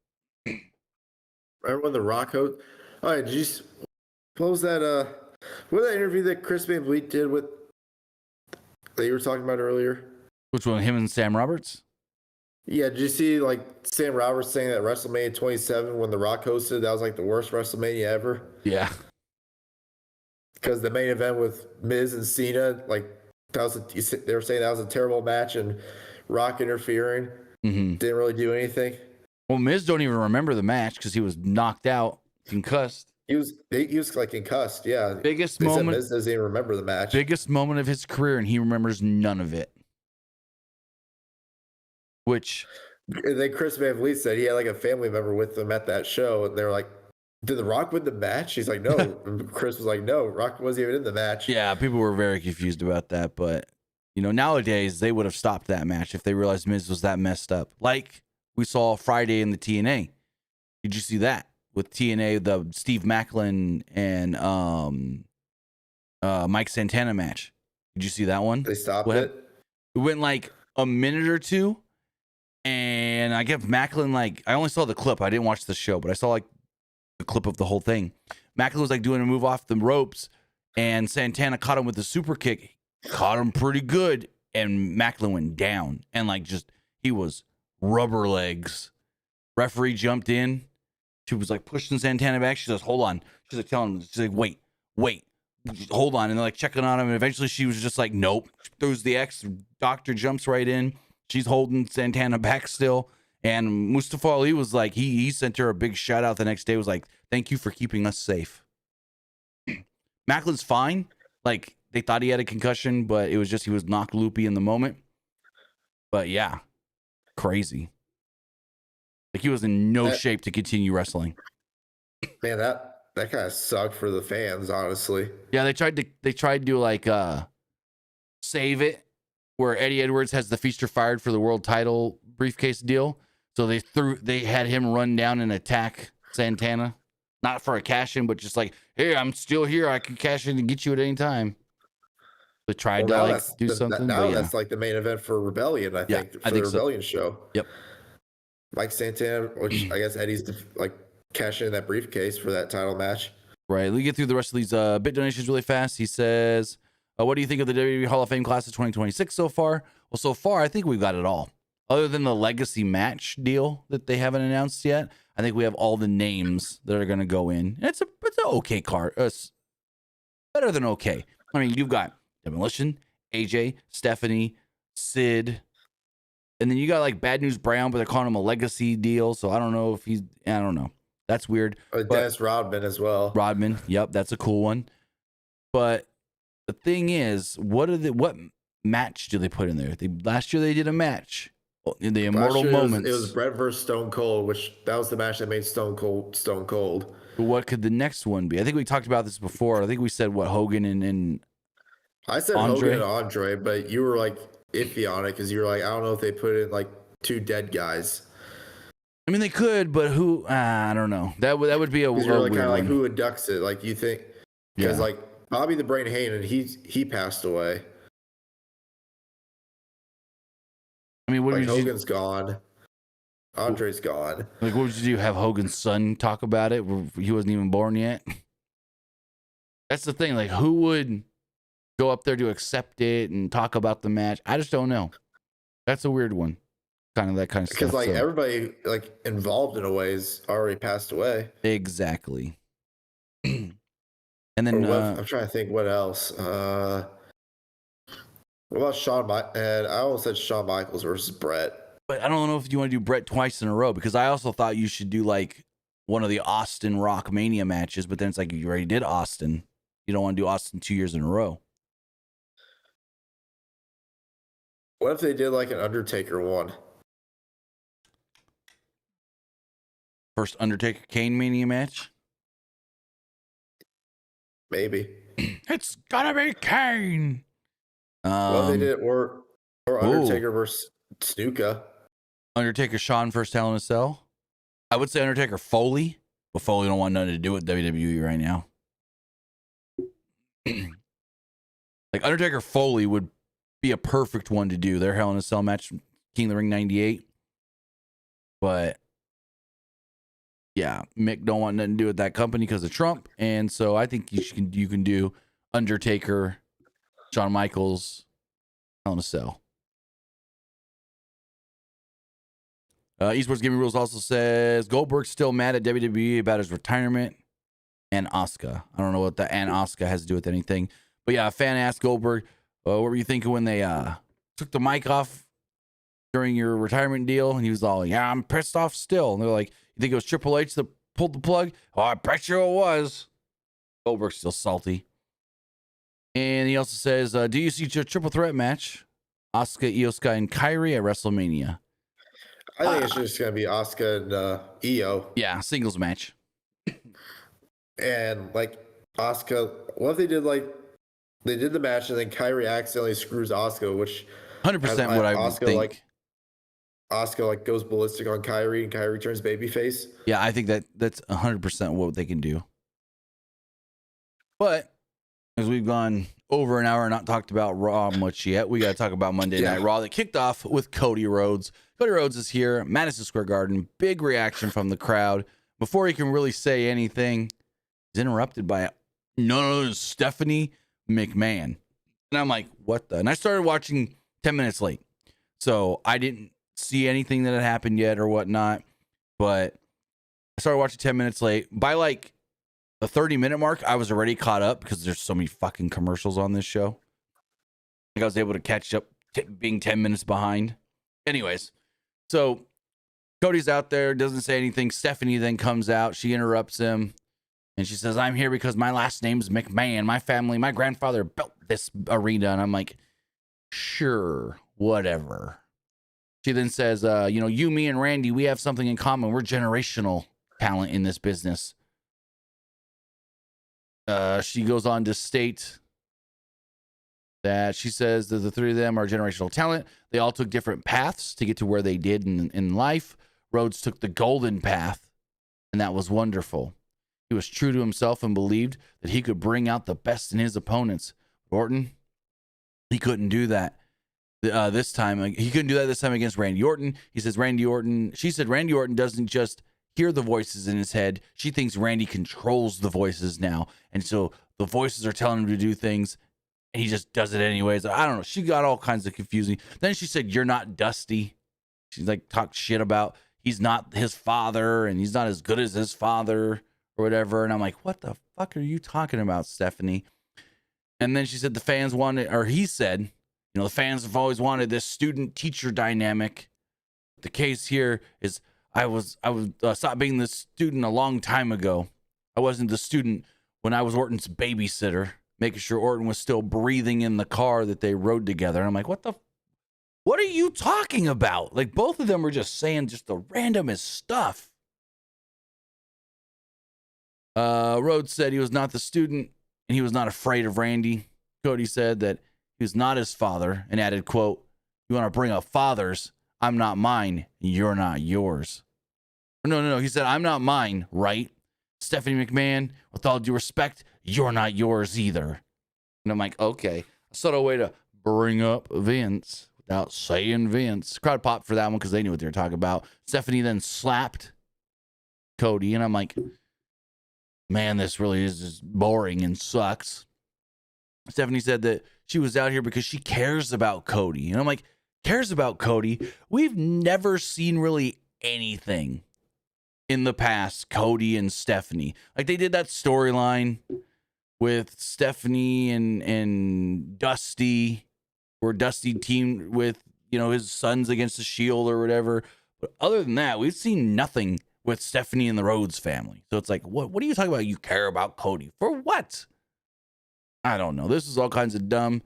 [SPEAKER 2] Remember when the Rock host? All right, did you close that? What was that interview that Chris Van Vliet did with that you were talking about earlier?
[SPEAKER 1] Which one? Him and Sam Roberts?
[SPEAKER 2] Yeah, did you see like Sam Roberts saying that WrestleMania 27 when the Rock hosted, that was like the worst WrestleMania ever?
[SPEAKER 1] Yeah.
[SPEAKER 2] Because the main event with Miz and Cena, like that was they were saying that was a terrible match, and Rock interfering. Didn't really do anything.
[SPEAKER 1] Well, Miz don't even remember the match because he was knocked out, concussed.
[SPEAKER 2] He was like concussed. Yeah.
[SPEAKER 1] Biggest
[SPEAKER 2] They said
[SPEAKER 1] moment.
[SPEAKER 2] Miz doesn't even remember the match.
[SPEAKER 1] Biggest moment of his career, and he remembers none of it. Which.
[SPEAKER 2] And then Chris Van Vliet said he had like a family member with them at that show, and they're like, "Did The Rock win the match?" He's like, "No." And Chris was like, "No, Rock wasn't even in the match."
[SPEAKER 1] Yeah, people were very confused about that, but nowadays they would have stopped that match if they realized Miz was that messed up. Like we saw Friday in the TNA. Did you see that with TNA, the Steve Macklin and Mike Santana match? Did you see that one?
[SPEAKER 2] They stopped it.
[SPEAKER 1] It went like a minute or two, and I give Macklin I only saw the clip. I didn't watch the show, but I saw like the clip of the whole thing. Macklin was like doing a move off the ropes, and Santana caught him with a super kick. Caught him pretty good, and Macklin went down, and he was rubber legs. Referee jumped in. She was like pushing Santana back. She says, "Hold on." She's like telling him, she's like, wait, hold on. And they're like checking on him. And eventually she was just like, nope. Throws the X. Doctor jumps right in. She's holding Santana back still. And Mustafa Ali was like, he sent her a big shout out the next day. Was like, "Thank you for keeping us safe." Macklin's fine. Like, they thought he had a concussion, but it was just he was knocked loopy in the moment. But yeah, crazy. Like, he was in no shape to continue wrestling.
[SPEAKER 2] Man, that kind of sucked for the fans, honestly.
[SPEAKER 1] Yeah, they tried to save it, where Eddie Edwards has the Feast or Fired for the world title briefcase deal. So they had him run down and attack Santana, not for a cash in, but just like, "Hey, I'm still here. I can cash in and get you at any time." They tried to do something.
[SPEAKER 2] That's like the main event for Rebellion, I think, for the Rebellion show.
[SPEAKER 1] Yep.
[SPEAKER 2] Mike Santana, which I guess Eddie's cashing in that briefcase for that title match.
[SPEAKER 1] Right. Let me get through the rest of these bit donations really fast. He says, "What do you think of the WWE Hall of Fame class of 2026 so far?" Well, so far, I think we've got it all. Other than the legacy match deal that they haven't announced yet, I think we have all the names that are going to go in. It's an okay card. Better than okay. I mean, you've got Demolition, AJ, Stephanie, Sid, and then you got like Bad News Brown, but they're calling him a legacy deal. So I don't know if I don't know. That's weird.
[SPEAKER 2] Dennis Rodman as well.
[SPEAKER 1] Rodman. Yep. That's a cool one. But the thing is, what match do they put in there? Last year they did a match. In the Immortal Moments.
[SPEAKER 2] It was Bret versus Stone Cold, which that was the match that made Stone Cold.
[SPEAKER 1] But what could the next one be? I think we talked about this before. I think we said Hogan and
[SPEAKER 2] I said Andre? Hogan and Andre, but you were like iffy on it because you were like, I don't know if they put in like two dead guys.
[SPEAKER 1] I mean, they could, but who? I don't know. That would be a weird
[SPEAKER 2] kind of like who inducts it? Like, you think because like Bobby the Brain Heenan, he passed away. I mean, Hogan's gone. Andre's gone.
[SPEAKER 1] Like, what would you do? Have Hogan's son talk about it? He wasn't even born yet. That's the thing. Like, who would go up there to accept it and talk about the match? I just don't know. That's a weird one. Kind of that kind of stuff.
[SPEAKER 2] Because everybody involved in a way is already passed away.
[SPEAKER 1] Exactly. And then
[SPEAKER 2] I'm trying to think what else. What about Shawn Michaels? And I almost said Shawn Michaels versus Bret.
[SPEAKER 1] But I don't know if you want to do Bret twice in a row, because I also thought you should do like one of the Austin Rock Mania matches, but then it's like you already did Austin. You don't want to do Austin 2 years in a row.
[SPEAKER 2] What if they did like an Undertaker one?
[SPEAKER 1] First Undertaker Kane Mania match?
[SPEAKER 2] Maybe.
[SPEAKER 1] It's gotta be Kane.
[SPEAKER 2] Well, they did, or Undertaker versus Snuka.
[SPEAKER 1] Undertaker Shawn versus Hell in a Cell. I would say Undertaker Foley, but Foley don't want nothing to do with WWE right now. Like, Undertaker Foley would be a perfect one to do. Their Hell in a Cell match, King of the Ring 98. But yeah, Mick don't want nothing to do with that company because of Trump, and so I think you can do Undertaker, Shawn Michaels, Hell in a Cell. Esports Gaming Rules also says Goldberg's still mad at WWE about his retirement and Asuka. I don't know what the and Asuka has to do with anything. But yeah, a fan asked Goldberg, what were you thinking when they took the mic off during your retirement deal? And he was all, yeah, I'm pissed off still. And they're like, you think it was Triple H that pulled the plug? Oh, I bet you it was. Goldberg's still salty. And he also says, do you see a triple threat match? Asuka, Io Sky, and Kairi at WrestleMania.
[SPEAKER 2] I think it's just going to be Asuka and Io.
[SPEAKER 1] Yeah, singles match.
[SPEAKER 2] And like Asuka, what if they did the match and then Kairi accidentally screws Asuka, which
[SPEAKER 1] 100% what I would think.
[SPEAKER 2] Asuka goes ballistic on Kairi and Kairi turns babyface.
[SPEAKER 1] Yeah, I think that's 100% what they can do. But as we've gone over an hour and not talked about Raw much yet, we got to talk about Monday Night Raw that kicked off with Cody Rhodes. Cody Rhodes is here, Madison Square Garden, big reaction from the crowd. Before he can really say anything, he's interrupted by Stephanie McMahon. And I'm like, what the? And I started watching 10 minutes late. So I didn't see anything that had happened yet or whatnot. But I started watching 10 minutes late. By the 30-minute mark, I was already caught up because there's so many fucking commercials on this show. I was able to catch up being 10 minutes behind. Anyways, so Cody's out there, doesn't say anything. Stephanie then comes out. She interrupts him. And she says, I'm here because my last name's McMahon. My family, my grandfather built this arena. And I'm like, sure, whatever. She then says, you, me, and Randy, we have something in common. We're generational talent in this business. She goes on to state that she says that the three of them are generational talent. They all took different paths to get to where they did in life. Rhodes took the golden path, and that was wonderful. He was true to himself and believed that he could bring out the best in his opponents. Orton, he couldn't do that this time. He couldn't do that this time against Randy Orton. She said Randy Orton doesn't just hear the voices in his head. She thinks Randy controls the voices now. And so the voices are telling him to do things, and he just does it anyways. I don't know. She got all kinds of confusing. Then she said, you're not Dusty. She's talked shit about he's not his father, and he's not as good as his father, or whatever. And I'm like, what the fuck are you talking about, Stephanie? And then she said he said, the fans have always wanted this student-teacher dynamic. The case here is I stopped being the student a long time ago. I wasn't the student when I was Orton's babysitter, making sure Orton was still breathing in the car that they rode together. And I'm like, what are you talking about? Both of them are just saying just the randomest stuff. Rhodes said he was not the student and he was not afraid of Randy. Cody said that he was not his father and added, quote, you want to bring up fathers? I'm not mine. You're not yours. No. He said, I'm not mine, right? Stephanie McMahon, with all due respect, you're not yours either. And I'm like, okay. A subtle way to bring up Vince without saying Vince. Crowd popped for that one because they knew what they were talking about. Stephanie then slapped Cody. And I'm like, man, this really is just boring and sucks. Stephanie said that she was out here because she cares about Cody. And I'm like, cares about Cody? We've never seen really anything in the past, Cody and Stephanie. They did that storyline with Stephanie and Dusty, where Dusty teamed with, his sons against the Shield or whatever. But other than that, we've seen nothing with Stephanie and the Rhodes family. So it's like, what are you talking about? You care about Cody for what? I don't know. This is all kinds of dumb.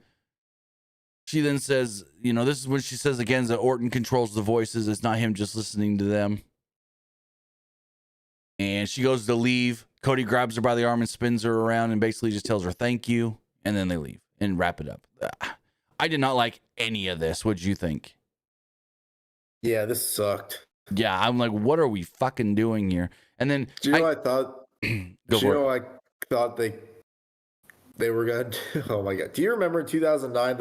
[SPEAKER 1] She then says, this is when she says again that Orton controls the voices. It's not him just listening to them. And she goes to leave. Cody grabs her by the arm and spins her around and basically just tells her thank you. And then they leave and wrap it up. I did not like any of this. What'd you think?
[SPEAKER 2] Yeah, this sucked.
[SPEAKER 1] Yeah, I'm like, what are we fucking doing here? And then
[SPEAKER 2] do you know what I thought? I thought they were gonna do? Oh my god! Do you remember in 2009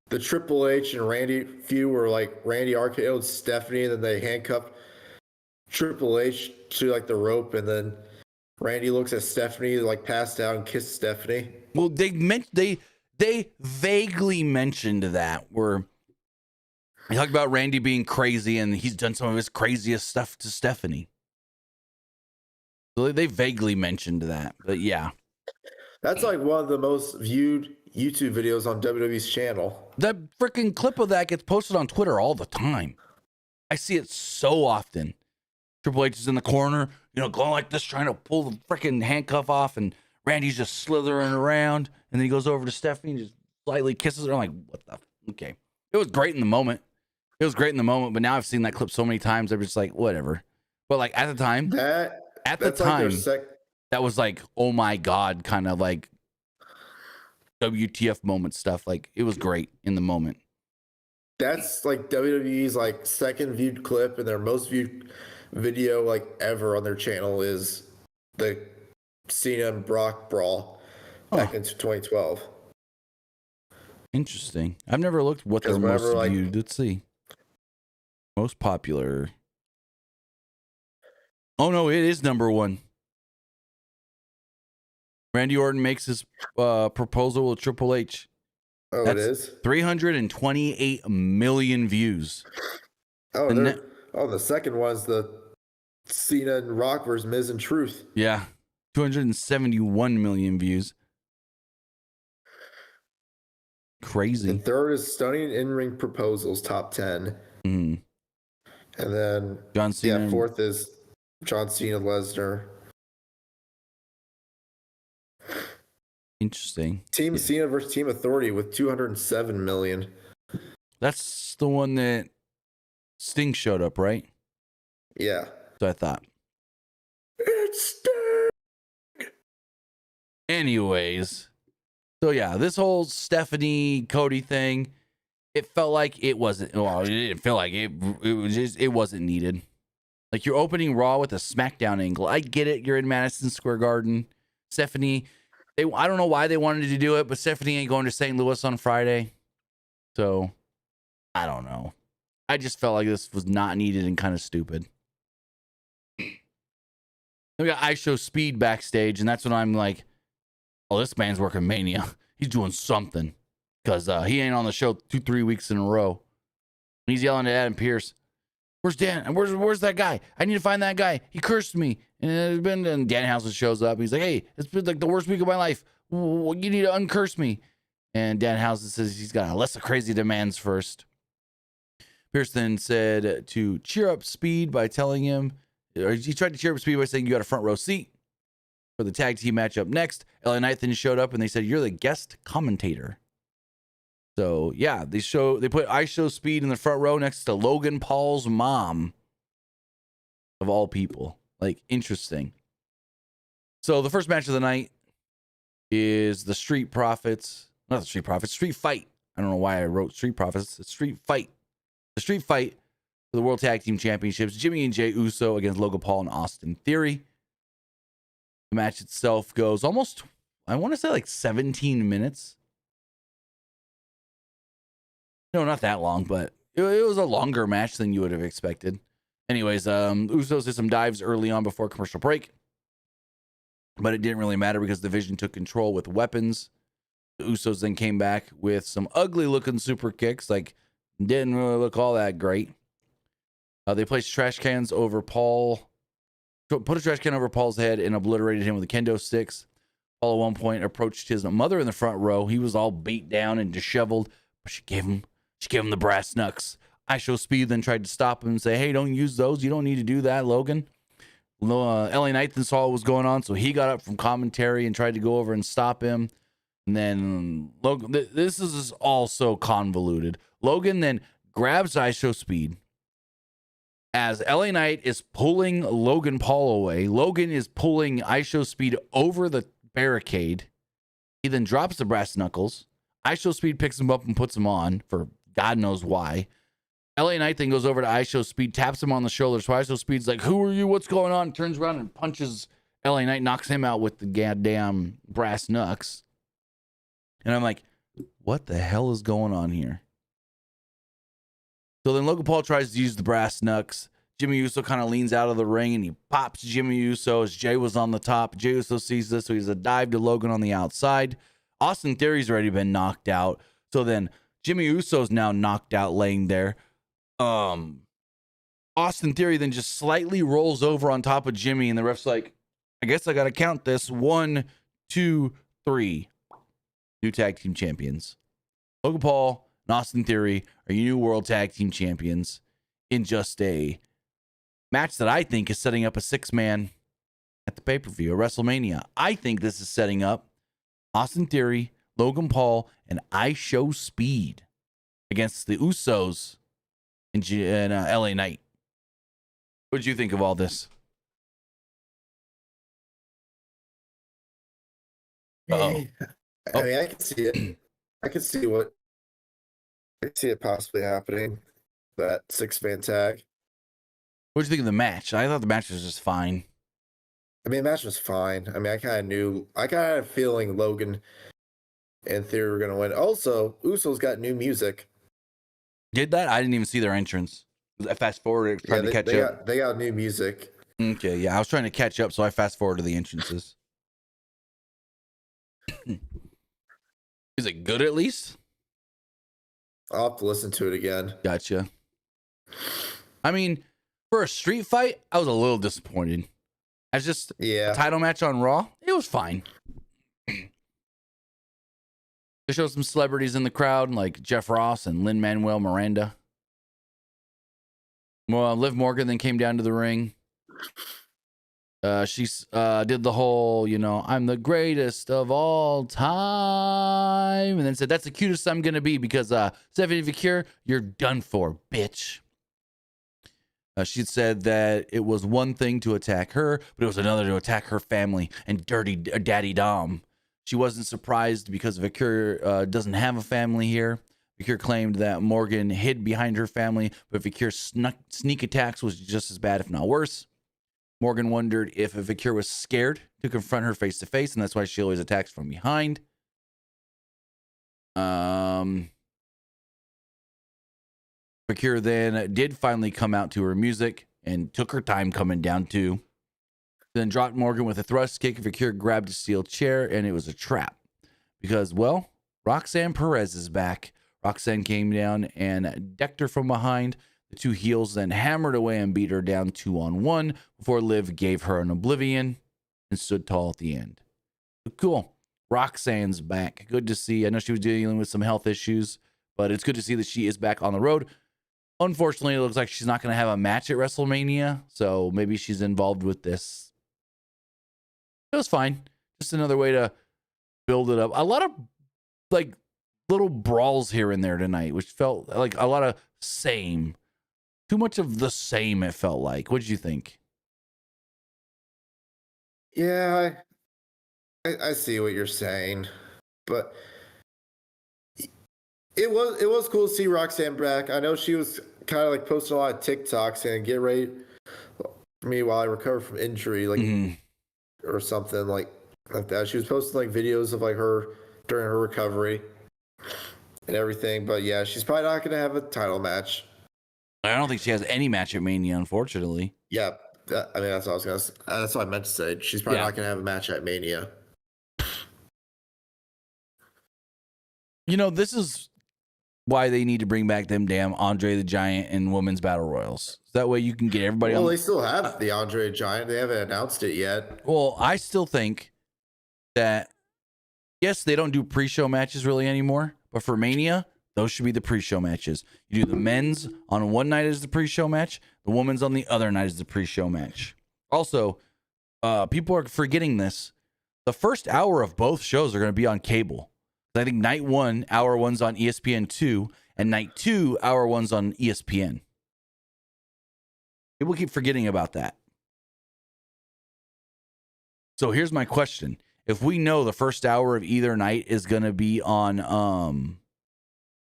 [SPEAKER 2] the Triple H and Randy feud where Randy RKO'd Stephanie and then they handcuffed Triple H to the rope and then Randy looks at Stephanie passed out and kissed Stephanie?
[SPEAKER 1] Well, they vaguely mentioned that where they talked about Randy being crazy and he's done some of his craziest stuff to Stephanie. So they vaguely mentioned that, but yeah.
[SPEAKER 2] That's like one of the most viewed YouTube videos on WWE's channel.
[SPEAKER 1] That freaking clip of that gets posted on Twitter all the time. I see it so often. Triple H is in the corner, going like this, trying to pull the freaking handcuff off, and Randy's just slithering around, and then he goes over to Stephanie and just slightly kisses her. I'm like, what the? Okay. It was great in the moment. But now I've seen that clip so many times, I'm just like, whatever. But like at the time, that was like, oh my God, kind of like WTF moment stuff. Like, it was great in the moment.
[SPEAKER 2] That's like WWE's like second viewed clip, and their most viewed video like ever on their channel is the Cena and Brock brawl back into 2012.
[SPEAKER 1] Interesting. I've never looked what they're most viewed. Let's see. Most popular. Oh no, it is number one. Randy Orton makes his proposal with Triple H.
[SPEAKER 2] Oh, it is?
[SPEAKER 1] 328 million views.
[SPEAKER 2] Oh, the second one's the Cena and Rock versus Miz and Truth.
[SPEAKER 1] Yeah, 271 million views. Crazy.
[SPEAKER 2] And third is Stunning In-Ring Proposals, top 10.
[SPEAKER 1] Mm-hmm.
[SPEAKER 2] And then
[SPEAKER 1] John Cena.
[SPEAKER 2] Yeah, fourth is John Cena, Lesnar.
[SPEAKER 1] Interesting.
[SPEAKER 2] Team Cena versus Team Authority with 207 million.
[SPEAKER 1] That's the one that Sting showed up, right?
[SPEAKER 2] Yeah.
[SPEAKER 1] So I thought.
[SPEAKER 2] It's Sting.
[SPEAKER 1] Anyways. So yeah, this whole Stephanie Cody thing, it felt like it wasn't. Well, it didn't feel like it. It wasn't needed. Like, you're opening Raw with a SmackDown angle. I get it. You're in Madison Square Garden. Stephanie, I don't know why they wanted to do it, but Stephanie ain't going to St. Louis on Friday. So, I don't know. I just felt like this was not needed and kind of stupid. We got I Show Speed backstage, and that's when I'm like, oh, this man's working Mania. He's doing something. Because he ain't on the show 2-3 weeks in a row. He's yelling at Adam Pearce. Where's Dan? Where's that guy? I need to find that guy. He cursed me. And Danhausen shows up. He's like, hey, it's been like the worst week of my life. You need to uncurse me. And Danhausen says he's got a less of crazy demands first. Pearce then said to cheer up Speed by telling him, or he tried to cheer up Speed by saying you got a front row seat for the tag team match up next. LA Knight then showed up and they said, you're the guest commentator. So yeah, they put I Show Speed in the front row next to Logan Paul's mom, of all people. Like, interesting. So the first match of the night is the Street Profits. Not the Street Profits, Street Fight. I don't know why I wrote Street Profits. It's Street Fight. The Street Fight for the World Tag Team Championships. Jimmy and Jey Uso against Logan Paul and Austin Theory. The match itself goes almost, I want to say like 17 minutes. No, not that long, but it was a longer match than you would have expected. Anyways, Usos did some dives early on before commercial break, but it didn't really matter because Division took control with weapons. The Usos then came back with some ugly-looking super kicks, like didn't really look all that great. They placed trash cans over Paul, put a trash can over Paul's head and obliterated him with the kendo sticks. Paul at one point approached his mother in the front row. He was all beat down and disheveled, but she gave him the brass knucks. I Show Speed then tried to stop him and say, hey, don't use those. You don't need to do that, Logan. LA Knight then saw what was going on, so he got up from commentary and tried to go over and stop him. And then Logan, this is all so convoluted. Logan then grabs I Show Speed. As LA Knight is pulling Logan Paul away, Logan is pulling I Show Speed over the barricade. He then drops the brass knuckles. I Show Speed picks him up and puts him on for God knows why. LA Knight then goes over to I Show Speed, taps him on the shoulder. So I Show Speed's like, who are you? What's going on? Turns around and punches LA Knight, knocks him out with the goddamn brass knucks. And I'm like, what the hell is going on here? So then Logan Paul tries to use the brass knucks. Jimmy Uso kind of leans out of the ring and he pops Jimmy Uso as Jay was on the top. Jey Uso sees this, so he's a dive to Logan on the outside. Austin Theory's already been knocked out. So then Jimmy Uso's now knocked out laying there. Austin Theory then just slightly rolls over on top of Jimmy, and the ref's like, I guess I got to count this. 1, 2, 3 new tag team champions. Logan Paul and Austin Theory are your new world tag team champions in just a match that I think is setting up a 6-man at the pay-per-view, a WrestleMania. I think this is setting up Austin Theory, Logan Paul, and I Show Speed against the Usos in LA Knight. What did you think of all this?
[SPEAKER 2] I mean, I can see it. I can see it possibly happening. That 6-man tag.
[SPEAKER 1] What did you think of the match? I thought the match was just fine.
[SPEAKER 2] I mean, the match was fine. I mean, I kind of had a feeling Logan and Theory were going to win. Also, Usos got new music.
[SPEAKER 1] Did that? I didn't even see their entrance. I fast forwarded, trying to catch up.
[SPEAKER 2] They got new music.
[SPEAKER 1] Okay, yeah, I was trying to catch up, so I fast forwarded the entrances. Is it good at least?
[SPEAKER 2] I'll have to listen to it again.
[SPEAKER 1] Gotcha. I mean, for a street fight, I was a little disappointed. As just a title match on Raw, it was fine. They showed some celebrities in the crowd, like Jeff Ross and Lin-Manuel Miranda. Well, Liv Morgan then came down to the ring. She did the whole, I'm the greatest of all time. And then said, that's the cutest I'm going to be because Stephanie McCure, you're done for, bitch. She said that it was one thing to attack her, but it was another to attack her family and dirty Daddy Dom. She wasn't surprised because Vicure doesn't have a family here. Vicure claimed that Morgan hid behind her family, but Vicure's sneak attacks was just as bad, if not worse. Morgan wondered if Vicure was scared to confront her face to face, and that's why she always attacks from behind. Vicure then did finally come out to her music and took her time coming down too. Then dropped Morgan with a thrust kick. Vicure grabbed a steel chair, and it was a trap because, well, Roxanne Perez is back. Roxanne came down and decked her from behind. The two heels then hammered away and beat her down 2-on-1 before Liv gave her an oblivion and stood tall at the end. But cool. Roxanne's back. Good to see. I know she was dealing with some health issues, but it's good to see that she is back on the road. Unfortunately, it looks like she's not going to have a match at WrestleMania, so maybe she's involved with this. It was fine. Just another way to build it up. A lot of like little brawls here and there tonight, which felt like a lot of same. Too much of the same, it felt like. What did you think?
[SPEAKER 2] Yeah, I see what you're saying, but it was cool to see Roxanne back. I know she was kind of like posting a lot of TikToks and get ready for me while I recover from injury, like or something like that. She was posting like videos of like her during her recovery and everything. But yeah, she's probably not going to have a title match.
[SPEAKER 1] I don't think she has any match at Mania, unfortunately.
[SPEAKER 2] Yeah, I mean that's what I was gonna. That's what I meant to say. She's probably not going to have a match at Mania.
[SPEAKER 1] This is why they need to bring back them damn Andre the Giant and Women's Battle Royals. That way you can get everybody on.
[SPEAKER 2] Well, they still have the Andre the Giant. They haven't announced it yet.
[SPEAKER 1] Well, I still think that, yes, they don't do pre-show matches really anymore, but for Mania, those should be the pre-show matches. You do the men's on one night as the pre-show match, the women's on the other night as the pre-show match. Also, people are forgetting this. The first hour of both shows are going to be on cable. I think night 1, hour 1's on ESPN2, and night 2, hour 1's on ESPN. People keep forgetting about that. So here's my question. If we know the first hour of either night is going to be on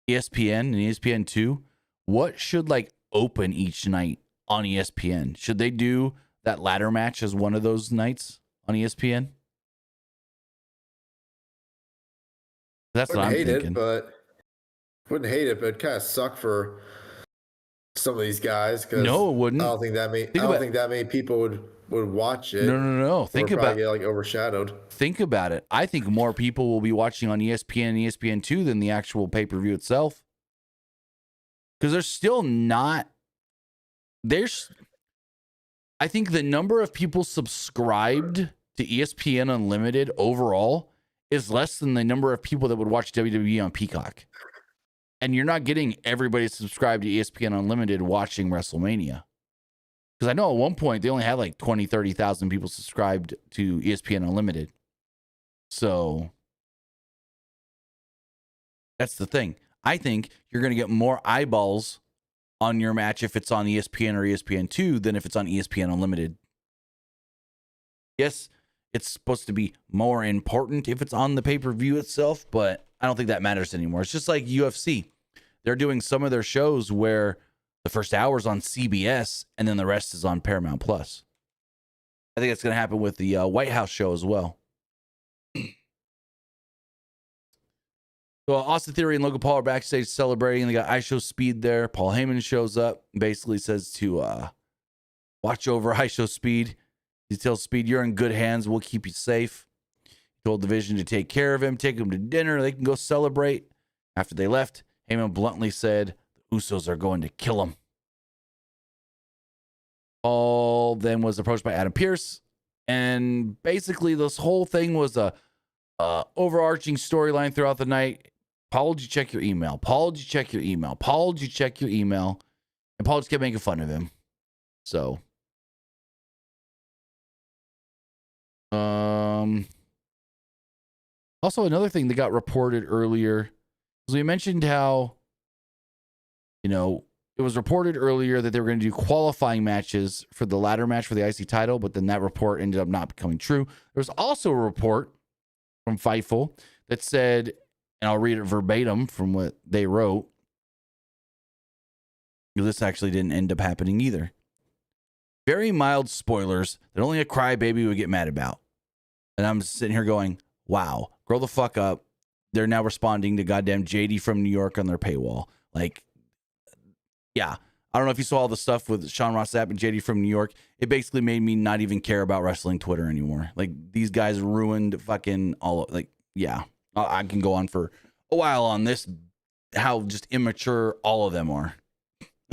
[SPEAKER 1] ESPN and ESPN2, what should like open each night on ESPN? Should they do that ladder match as one of those nights on ESPN? That's what I'm thinking.
[SPEAKER 2] Wouldn't hate it, but it kind of suck for some of these guys.
[SPEAKER 1] No, it wouldn't.
[SPEAKER 2] I don't think that many people would watch it.
[SPEAKER 1] No. Think about it.
[SPEAKER 2] Get like overshadowed.
[SPEAKER 1] Think about it. I think more people will be watching on ESPN and ESPN2 than the actual pay-per-view itself. Because there's still not. I think the number of people subscribed to ESPN Unlimited overall is less than the number of people that would watch WWE on Peacock. And you're not getting everybody subscribed to ESPN Unlimited watching WrestleMania. Because I know at one point they only had like 20, 30,000 people subscribed to ESPN Unlimited. So that's the thing. I think you're going to get more eyeballs on your match if it's on ESPN or ESPN2 than if it's on ESPN Unlimited. Yes, it's supposed to be more important if it's on the pay-per-view itself, but I don't think that matters anymore. It's just like UFC. They're doing some of their shows where the first hour is on CBS and then the rest is on Paramount Plus. I think it's going to happen with the White House show as well. So Austin Theory and Logan Paul are backstage celebrating. They got ISHO Speed there. Paul Heyman shows up, basically says to watch over ISHO Speed. He tells Speed, you're in good hands. We'll keep you safe. He told Division to take care of him, take him to dinner. They can go celebrate. After they left, Heyman bluntly said, the Usos are going to kill him. Paul then was approached by Adam Pearce. And basically this whole thing was a overarching storyline throughout the night. Paul, did you check your email? Paul, did you check your email? Paul, did you check your email? And Paul just kept making fun of him. So, also another thing that got reported earlier was we mentioned how, you know, it was reported earlier that they were going to do qualifying matches for the ladder match for the IC title, but then that report ended up not becoming true. There was also a report from Fightful that said, and I'll read it verbatim from what they wrote. This actually didn't end up happening either. Very mild spoilers that only a crybaby would get mad about. And I'm sitting here going, wow, grow the fuck up. They're now responding to goddamn JD from New York on their paywall. Like, yeah. I don't know if you saw all the stuff with Sean Ross Sapp and JD from New York. It basically made me not even care about wrestling Twitter anymore. Like, these guys ruined fucking all of, like, yeah. I can go on for a while on this, how just immature all of them are.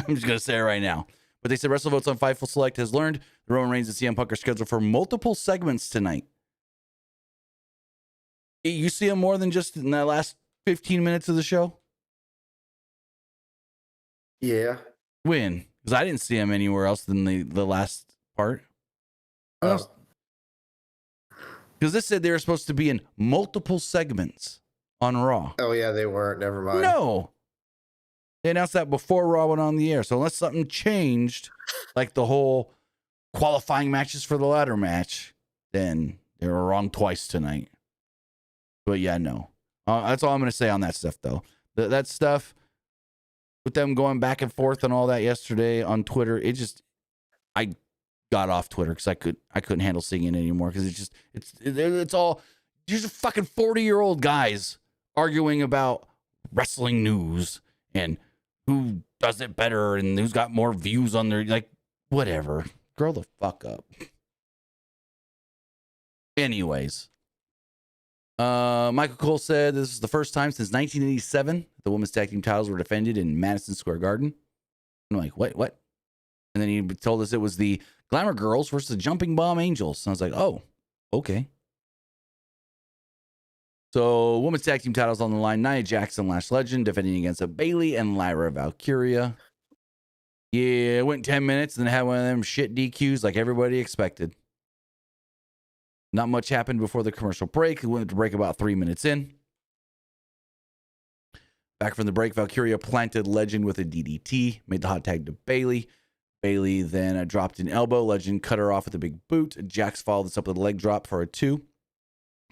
[SPEAKER 1] I'm just going to say it right now. But they said WrestleVotes on Fightful Select has learned the Roman Reigns and CM Punk are scheduled for multiple segments tonight. You see them more than just in the last 15 minutes of the show?
[SPEAKER 2] Yeah.
[SPEAKER 1] When? Because I didn't see him anywhere else than the last part. Because this said they were supposed to be in multiple segments on Raw.
[SPEAKER 2] Oh, yeah, they weren't. Never mind.
[SPEAKER 1] No. They announced that before Raw went on the air. So unless something changed, like the whole qualifying matches for the ladder match, then they were wrong twice tonight. But yeah, no. That's all I'm going to say on that stuff, though. That stuff with them going back and forth and all that yesterday on Twitter, I got off Twitter because I couldn't handle seeing it anymore because it's all just fucking 40-year-old guys arguing about wrestling news and who does it better and who's got more views on their, like, whatever. Grow the fuck up. Anyways, Michael Cole said this is the first time since 1987 the women's tag team titles were defended in Madison Square Garden. I'm like, what? And then he told us it was the Glamour Girls versus the Jumping Bomb Angels. And I was like, oh, okay. So, women's tag team titles on the line. Nia Jax and Lash Legend defending against Bayley and Lyra Valkyria. Yeah, it went 10 minutes and then had one of them shit DQs like everybody expected. Not much happened before the commercial break. We went to break about 3 minutes in. Back from the break, Valkyria planted Legend with a DDT, made the hot tag to Bayley. Bayley then dropped an elbow. Legend cut her off with a big boot. Jax followed this up with a leg drop for a 2.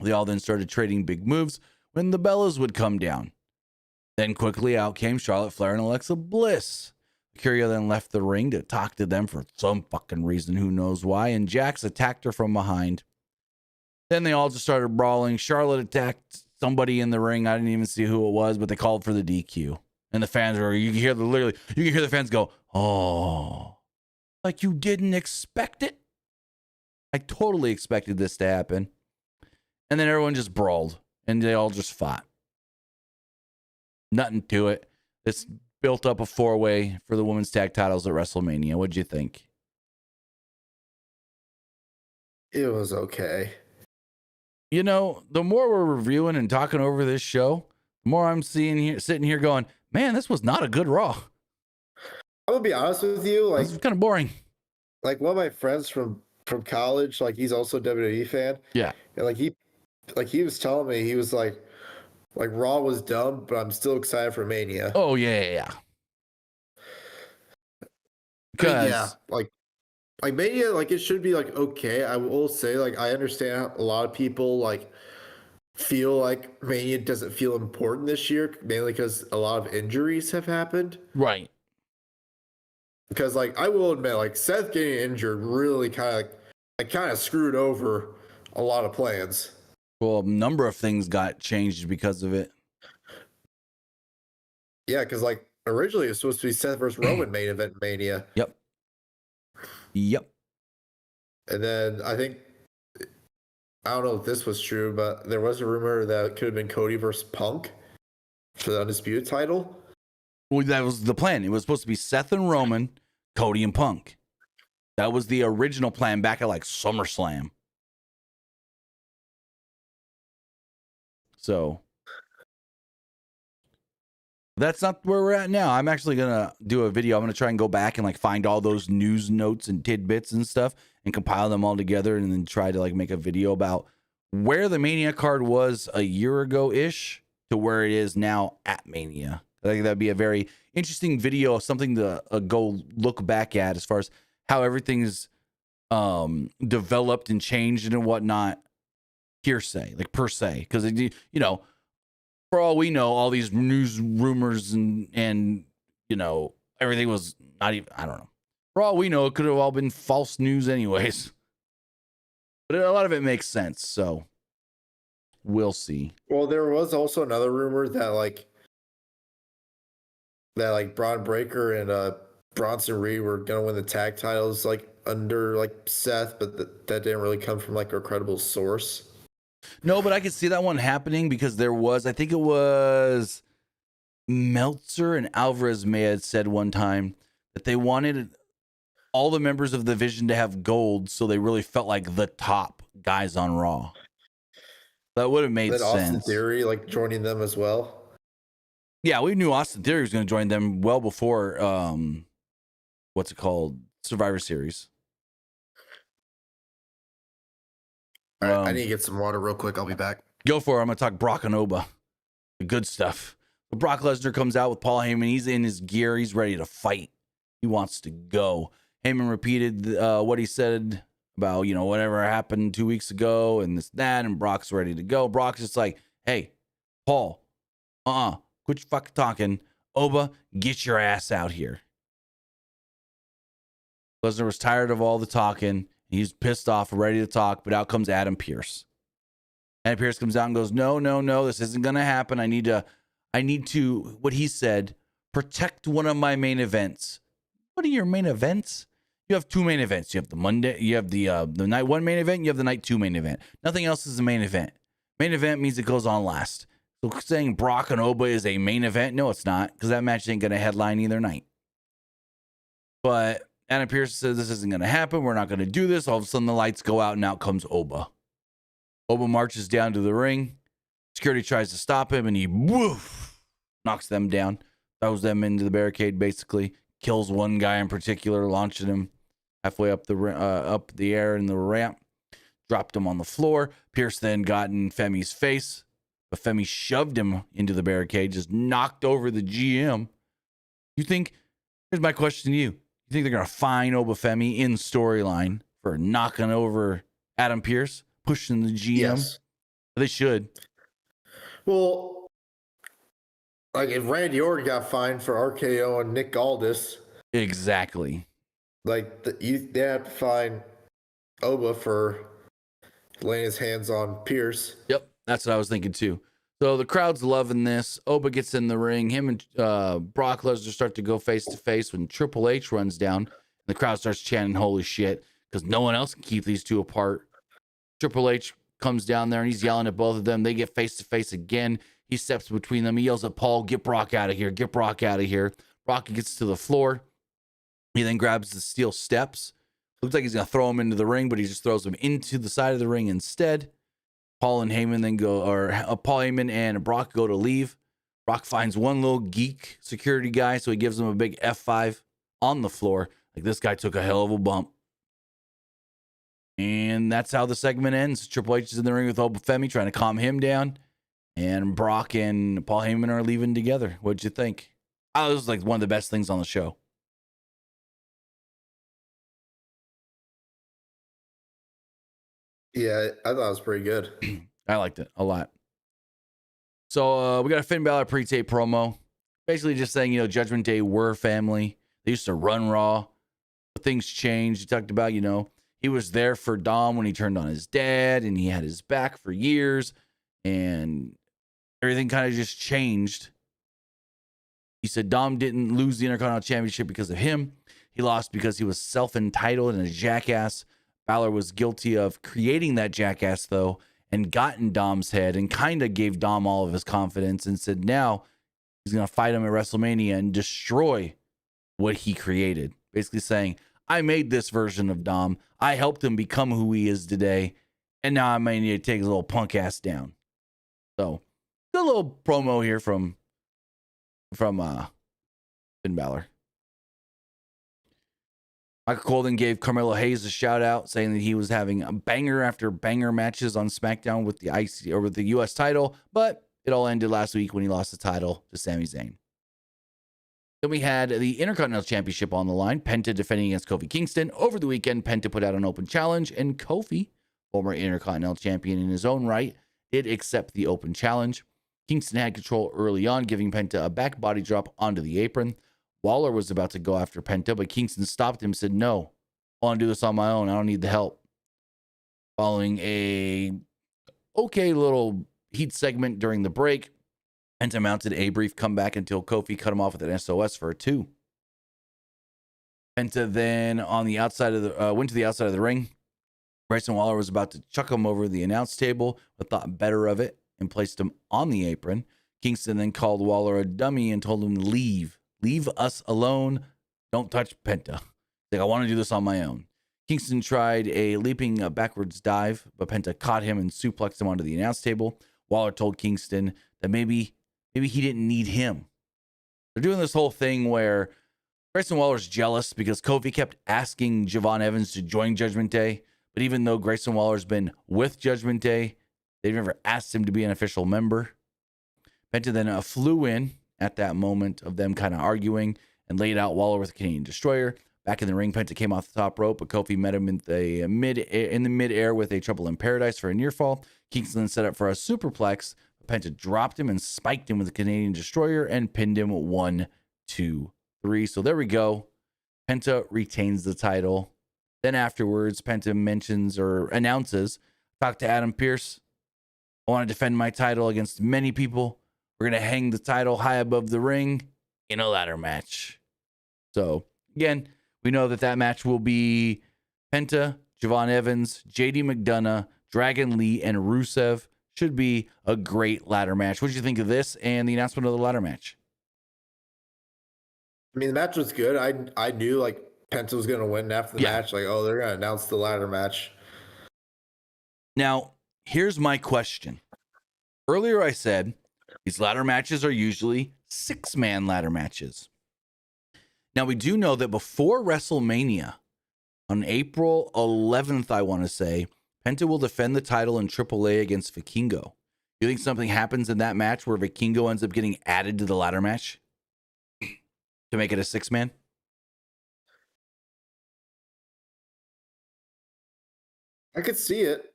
[SPEAKER 1] They all then started trading big moves when the Bellas would come down. Then quickly out came Charlotte Flair and Alexa Bliss. Valkyria then left the ring to talk to them for some fucking reason, who knows why, and Jax attacked her from behind. Then they all just started brawling. Charlotte attacked somebody in the ring. I didn't even see who it was, but they called for the DQ. And the fans were, you can hear the fans go, oh, like you didn't expect it? I totally expected this to happen. And then everyone just brawled and they all just fought. Nothing to it. It's built up a 4-way for the women's tag titles at WrestleMania. What'd you think?
[SPEAKER 2] It was okay.
[SPEAKER 1] the more we're reviewing and talking over this show, the more I'm sitting here going, man, this was not a good Raw.
[SPEAKER 2] I'm gonna be honest with you,
[SPEAKER 1] It's kind of boring.
[SPEAKER 2] Like one of my friends from college, like he's also a WWE fan.
[SPEAKER 1] Yeah.
[SPEAKER 2] And he was telling me, he was like Raw was dumb, but I'm still excited for Mania.
[SPEAKER 1] Oh yeah. Because
[SPEAKER 2] yeah, like Mania, like it should be like okay. I will say, like I understand a lot of people like feel like Mania doesn't feel important this year, mainly because a lot of injuries have happened.
[SPEAKER 1] Right.
[SPEAKER 2] Because like I will admit, like Seth getting injured really kind of screwed over a lot of plans.
[SPEAKER 1] Well, a number of things got changed because of it.
[SPEAKER 2] Yeah, because like originally it was supposed to be Seth versus Roman main event Mania.
[SPEAKER 1] Yep.
[SPEAKER 2] And then I don't know if this was true, but there was a rumor that it could have been Cody versus Punk for the Undisputed title.
[SPEAKER 1] Well, that was the plan. It was supposed to be Seth and Roman, Cody and Punk. That was the original plan back at like SummerSlam. So that's not where we're at now. I'm actually going to do a video. I'm going to try and go back and like find all those news notes and tidbits and stuff and compile them all together and then try to like make a video about where the Mania card was a year ago-ish to where it is now at Mania. I think that'd be a very interesting video, something to go look back at as far as how everything's developed and changed and whatnot. Hearsay, like per se, because for all we know, all these news rumors and everything was not even. I don't know. For all we know, it could have all been false news, anyways. But a lot of it makes sense, so we'll see.
[SPEAKER 2] Well, there was also another rumor that Braun Breaker and Bronson Reed were gonna win the tag titles like under like Seth, but that didn't really come from like a credible source.
[SPEAKER 1] No, but I could see that one happening because I think it was Meltzer and Alvarez may have said one time that they wanted all the members of the division to have gold, so they really felt like the top guys on Raw. That would have made sense.
[SPEAKER 2] Austin Theory like joining them as well.
[SPEAKER 1] Yeah, we knew Austin Theory was going to join them well before what's it called? Survivor Series.
[SPEAKER 2] All right, I need to get some water real quick. I'll be back.
[SPEAKER 1] Go for it. I'm going to talk Brock and Oba. The good stuff. But Brock Lesnar comes out with Paul Heyman. He's in his gear. He's ready to fight. He wants to go. Heyman repeated what he said about, whatever happened 2 weeks ago and this, that, and Brock's ready to go. Brock's just like, hey, Paul, quit your fucking talking. Oba, get your ass out here. Lesnar was tired of all the talking. He's pissed off, ready to talk, but out comes Adam Pearce. Adam Pearce comes out and goes, no, this isn't going to happen. I need to, what he said, protect one of my main events. What are your main events? You have two main events. You have the Monday, you have the night one main event, you have the night two main event. Nothing else is a main event. Main event means it goes on last. So saying Brock and Oba is a main event, no, it's not, because that match ain't going to headline either night. But Adam Pearce says this isn't going to happen. We're not going to do this. All of a sudden, the lights go out, and out comes Oba. Oba marches down to the ring. Security tries to stop him, and he knocks them down, throws them into the barricade, basically. Kills one guy in particular, launching him halfway up the air in the ramp. Dropped him on the floor. Pearce then got in Femi's face, but Femi shoved him into the barricade, just knocked over the GM. Here's my question to you. You think they're going to fine Oba Femi in storyline for knocking over Adam Pearce, pushing the GM?
[SPEAKER 2] Yes.
[SPEAKER 1] They should.
[SPEAKER 2] Well, like if Randy Orton got fined for RKO and Nick Aldis.
[SPEAKER 1] Exactly.
[SPEAKER 2] Like they have to fine Oba for laying his hands on Pearce.
[SPEAKER 1] Yep, that's what I was thinking too. So the crowd's loving this. Oba gets in the ring. Him and Brock Lesnar start to go face to face when Triple H runs down. The crowd starts chanting, holy shit, because no one else can keep these two apart. Triple H comes down there and he's yelling at both of them. They get face to face again. He steps between them. He yells at Paul, get Brock out of here. Get Brock out of here. Brock gets to the floor. He then grabs the steel steps. Looks like he's going to throw him into the ring, but he just throws him into the side of the ring instead. Paul and Heyman then go, or Paul Heyman and Brock go to leave. Brock finds one little geek security guy, so he gives him a big F5 on the floor. Like, this guy took a hell of a bump. And that's how the segment ends. Triple H is in the ring with Femi trying to calm him down. And Brock and Paul Heyman are leaving together. What'd you think? Oh, this was like one of the best things on the show.
[SPEAKER 2] Yeah, I thought it was pretty good.
[SPEAKER 1] I liked it a lot. So we got a Finn Balor pre-tape promo. Basically just saying, Judgment Day were family. They used to run Raw. But things changed. He talked about, he was there for Dom when he turned on his dad, and he had his back for years, and everything kind of just changed. He said Dom didn't lose the Intercontinental Championship because of him. He lost because he was self-entitled and a jackass. Balor was guilty of creating that jackass, though, and got in Dom's head and kind of gave Dom all of his confidence and said now he's going to fight him at WrestleMania and destroy what he created. Basically saying, I made this version of Dom. I helped him become who he is today. And now I might need to take his little punk ass down. So, good little promo here from Finn Balor. Michael Cole then gave Carmelo Hayes a shout out, saying that he was having a banger after banger matches on SmackDown with the IC or with the US title, but it all ended last week when he lost the title to Sami Zayn. Then we had the Intercontinental Championship on the line. Penta defending against Kofi Kingston. Over the weekend, Penta put out an open challenge, and Kofi, former Intercontinental Champion in his own right, did accept the open challenge. Kingston had control early on, giving Penta a back body drop onto the apron. Waller was about to go after Penta, but Kingston stopped him and said, no, I want to do this on my own. I don't need the help. Following a okay little heat segment during the break, Penta mounted a brief comeback until Kofi cut him off with an SOS for a 2. Penta then on the outside of the went to the outside of the ring. Grayson Waller was about to chuck him over the announce table, but thought better of it and placed him on the apron. Kingston then called Waller a dummy and told him to leave. Leave us alone. Don't touch Penta. Like, I want to do this on my own. Kingston tried a leaping backwards dive, but Penta caught him and suplexed him onto the announce table. Waller told Kingston that maybe he didn't need him. They're doing this whole thing where Grayson Waller's jealous because Kofi kept asking Javon Evans to join Judgment Day, but even though Grayson Waller's been with Judgment Day, they've never asked him to be an official member. Penta then flew in at that moment of them kind of arguing and laid out Waller with a Canadian Destroyer. Back in the ring, Penta came off the top rope, but Kofi met him in the mid-air with a Trouble in Paradise for a near fall. Kingston set up for a superplex. Penta dropped him and spiked him with a Canadian Destroyer and pinned him 1, 2, 3. So there we go. Penta retains the title. Then afterwards, Penta mentions or announces, talk to Adam Pearce. I want to defend my title against many people. We're going to hang the title high above the ring in a ladder match. So, again, we know that match will be Penta, Javon Evans, JD McDonough, Dragon Lee, and Rusev. Should be a great ladder match. What did you think of this and the announcement of the ladder match?
[SPEAKER 2] I mean, the match was good. I knew, like, Penta was going to win after the match. Like, oh, they're going to announce the ladder match.
[SPEAKER 1] Now, here's my question. Earlier I said these ladder matches are usually 6-man ladder matches. Now, we do know that before WrestleMania, on April 11th, I want to say, Penta will defend the title in AAA against Vikingo. You think something happens in that match where Vikingo ends up getting added to the ladder match to make it a 6-man?
[SPEAKER 2] I could see it.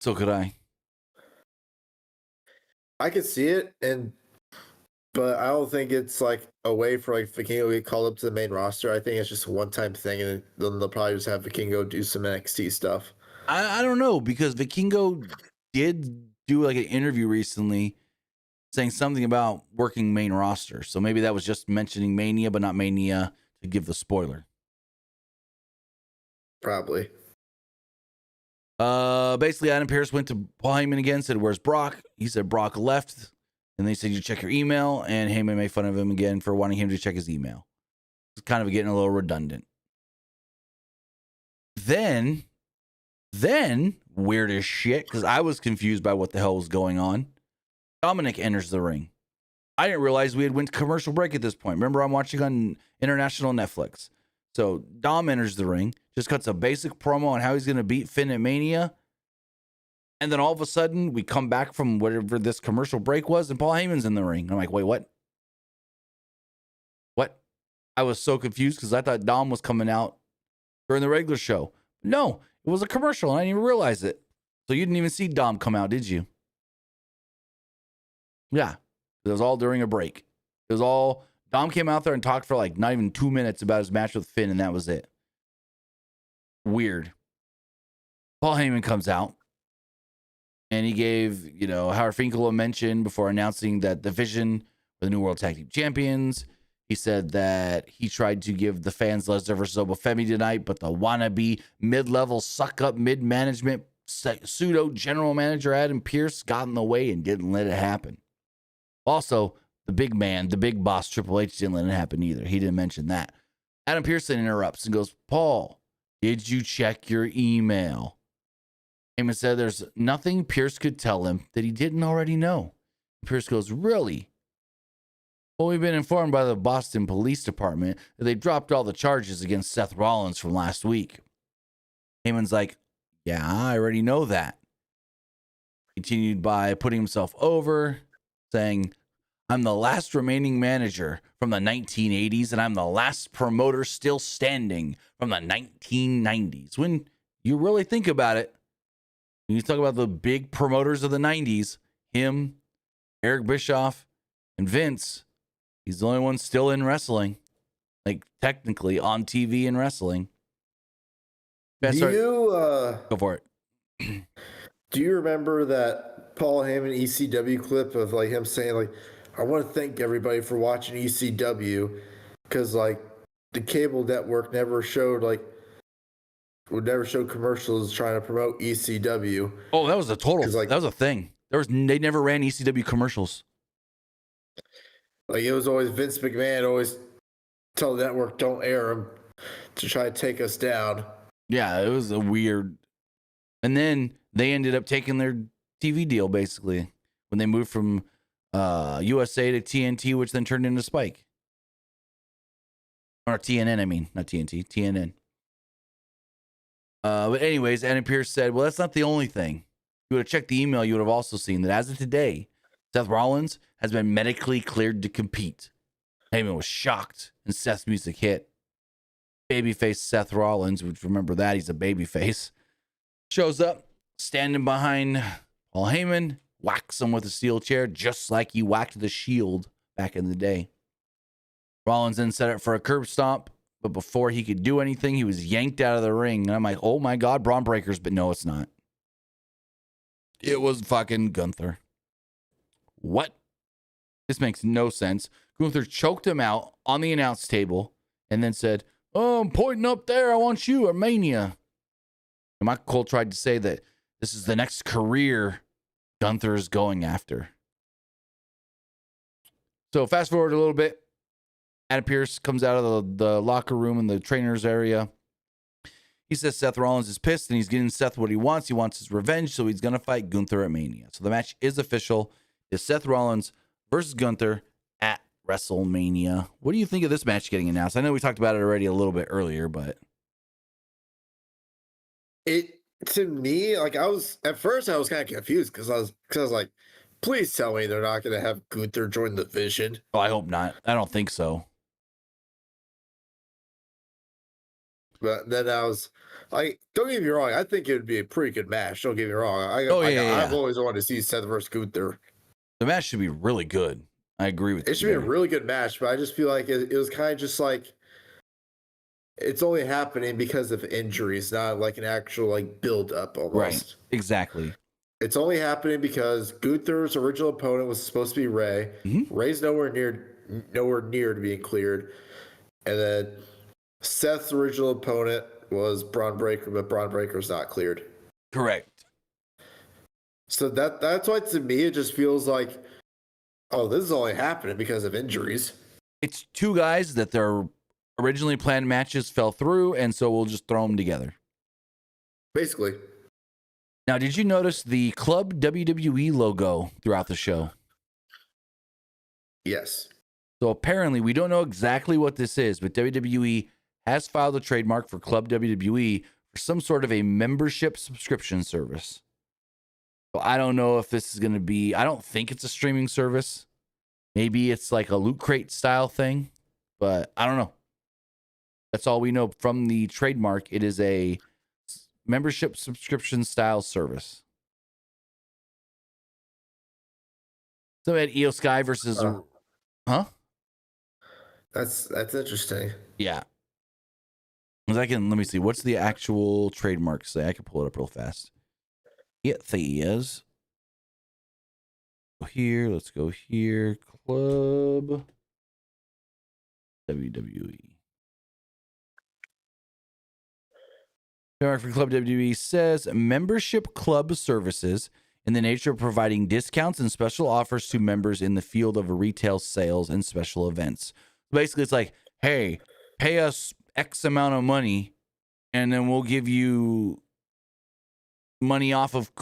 [SPEAKER 1] So could I.
[SPEAKER 2] I could see it, but I don't think it's like a way for like Vikingo to get called up to the main roster. I think it's just a one-time thing, and then they'll probably just have Vikingo do some NXT stuff.
[SPEAKER 1] I don't know, because Vikingo did do like an interview recently saying something about working main roster. So maybe that was just mentioning Mania, but not Mania to give the spoiler.
[SPEAKER 2] Probably.
[SPEAKER 1] Basically, Adam Pearce went to Paul Heyman again, said, where's Brock? He said, Brock left. And they said, you check your email. And Heyman made fun of him again for wanting him to check his email. It's kind of getting a little redundant. Then Then, weird as shit, because I was confused by what the hell was going on. Dominic enters the ring. I didn't realize we had went to commercial break at this point. Remember, I'm watching on international Netflix. So Dom enters the ring, just cuts a basic promo on how he's going to beat Finn at Mania. And then all of a sudden, we come back from whatever this commercial break was, and Paul Heyman's in the ring. I'm like, wait, what? What? I was so confused because I thought Dom was coming out during the regular show. No, it was a commercial, and I didn't even realize it. So you didn't even see Dom come out, did you? Yeah, it was all during a break. It was all, Dom came out there and talked for like not even 2 minutes about his match with Finn, and that was it. Weird. Paul Heyman comes out, and he gave, Howard Finkel a mention before announcing that the Vision were the new World Tag Team Champions. He said that he tried to give the fans Lesnar versus Femi tonight, but the wannabe mid-level suck-up mid-management pseudo general manager Adam Pearce got in the way and didn't let it happen. Also, the big man, the big boss, Triple H, didn't let it happen either. He didn't mention that. Adam Pearce interrupts and goes, Paul, did you check your email? Heyman said there's nothing Pearce could tell him that he didn't already know. Pearce goes, really? Well, we've been informed by the Boston Police Department that they dropped all the charges against Seth Rollins from last week. Heyman's like, yeah, I already know that. Continued by putting himself over, saying, I'm the last remaining manager from the 1980s, and I'm the last promoter still standing from the 1990s. When you really think about it, when you talk about the big promoters of the 90s, him, Eric Bischoff, and Vince, he's the only one still in wrestling. Like, technically, on TV and wrestling. Go for it.
[SPEAKER 2] Do you remember that Paul Heyman ECW clip of like him saying like, I want to thank everybody for watching ECW because like the cable network would never show commercials trying to promote ECW.
[SPEAKER 1] Oh, that was that was a thing. They never ran ECW commercials.
[SPEAKER 2] Like it was always Vince McMahon always tell the network don't air them to try to take us down.
[SPEAKER 1] Yeah, it was a weird. And then they ended up taking their TV deal basically when they moved from USA to TNT, which then turned into Spike. Or TNN, I mean, not TNT, TNN. But anyways, Adam Pearce said, well, that's not the only thing. You would have checked the email, you would have also seen that as of today, Seth Rollins has been medically cleared to compete. Heyman was shocked, and Seth's music hit. Babyface Seth Rollins, which remember that, he's a babyface, shows up, standing behind Paul Heyman, whacks him with a steel chair, just like he whacked the Shield back in the day. Rollins then set up for a curb stomp, but before he could do anything, he was yanked out of the ring. And I'm like, oh my God, Braun Breakers, but no, it's not. It was fucking Gunther. What? This makes no sense. Gunther choked him out on the announce table and then said, oh, I'm pointing up there. I want you at Mania. And Michael Cole tried to say that this is the next career Gunther is going after. So fast forward a little bit. Adam Pearce comes out of the locker room in the trainer's area. He says Seth Rollins is pissed and he's getting Seth what he wants. He wants his revenge, so he's going to fight Gunther at Mania. So the match is official. It's Seth Rollins versus Gunther at WrestleMania. What do you think of this match getting announced? I know we talked about it already a little bit earlier, but
[SPEAKER 2] to me, like at first I was kind of confused because I was like, please tell me they're not going to have Gunther join the Vision.
[SPEAKER 1] Oh, I hope not. I don't think so.
[SPEAKER 2] But then I was like, don't get me wrong, I think it would be a pretty good match. Don't get me wrong. I've always wanted to see Seth versus Gunther.
[SPEAKER 1] The match should be really good. I agree with you.
[SPEAKER 2] It should be a really good match, but I just feel like it was kind of just like it's only happening because of injuries, not like an actual like build up almost.
[SPEAKER 1] Right. Exactly.
[SPEAKER 2] It's only happening because Gunther's original opponent was supposed to be Ray. Mm-hmm. Ray's nowhere near to being cleared. And then Seth's original opponent was Braun Breaker, but Braun Breaker's not cleared.
[SPEAKER 1] Correct.
[SPEAKER 2] So that's why to me it just feels like, oh, this is only happening because of injuries.
[SPEAKER 1] It's two guys that their originally planned matches fell through, and so we'll just throw them together.
[SPEAKER 2] Basically.
[SPEAKER 1] Now, did you notice the Club WWE logo throughout the show?
[SPEAKER 2] Yes.
[SPEAKER 1] So apparently, we don't know exactly what this is, but WWE has filed a trademark for Club WWE for some sort of a membership subscription service. So I don't know if this is going to be, I don't think it's a streaming service. Maybe it's like a Loot Crate style thing, but I don't know. That's all we know from the trademark. It is a membership subscription style service. So we had Io Sky versus, huh?
[SPEAKER 2] That's interesting.
[SPEAKER 1] Yeah. Let me see. What's the actual trademark say? I can pull it up real fast. It says here. Let's go here. Club WWE. Trademark for Club WWE says membership club services in the nature of providing discounts and special offers to members in the field of retail sales and special events. Basically, it's like, hey, pay us X amount of money, and then we'll give you money off of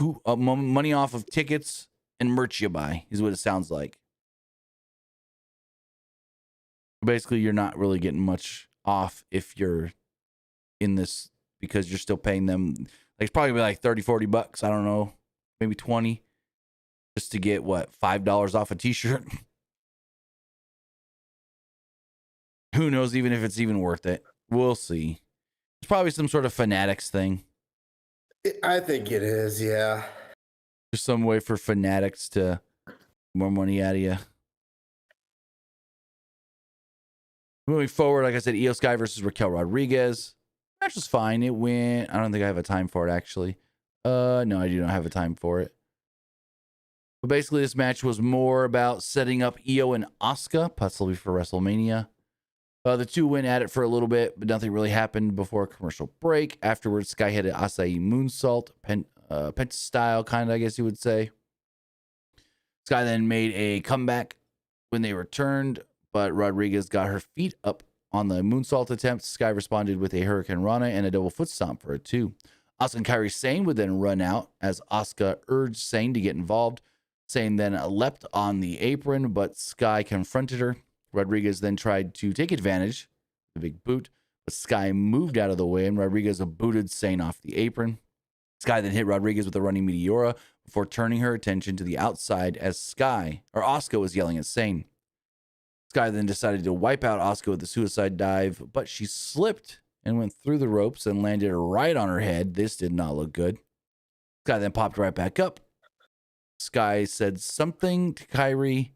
[SPEAKER 1] tickets and merch you buy. Is what it sounds like. Basically, you're not really getting much off if you're in this because you're still paying them. Like, it's probably like $30-$40. I don't know, maybe 20, just to get what, $5 off a T-shirt. Who knows even if it's even worth it. We'll see. It's probably some sort of fanatics thing.
[SPEAKER 2] I think it is, yeah.
[SPEAKER 1] Just some way for fanatics to get more money out of you. Moving forward, like I said, Io Sky versus Raquel Rodriguez. Match was fine. It went. I don't think I have a time for it, actually. No, I do not have a time for it. But basically, this match was more about setting up Io and Asuka, possibly for WrestleMania. The two went at it for a little bit, but nothing really happened before a commercial break. Afterwards, Sky hit an acai moonsault, Penta style, kind of, I guess you would say. Sky then made a comeback when they returned, but Rodriguez got her feet up on the moonsault attempt. Sky responded with a Hurricane Rana and a double foot stomp for a 2. Asuka and Kairi Sane would then run out as Asuka urged Sane to get involved. Sane then leapt on the apron, but Sky confronted her. Rodriguez then tried to take advantage, the big boot, but Sky moved out of the way and Rodriguez booted Sane off the apron. Sky then hit Rodriguez with a running Meteora before turning her attention to the outside as Asuka was yelling at Sane. Sky then decided to wipe out Asuka with the suicide dive, but she slipped and went through the ropes and landed right on her head. This did not look good. Sky then popped right back up. Sky said something to Kairi,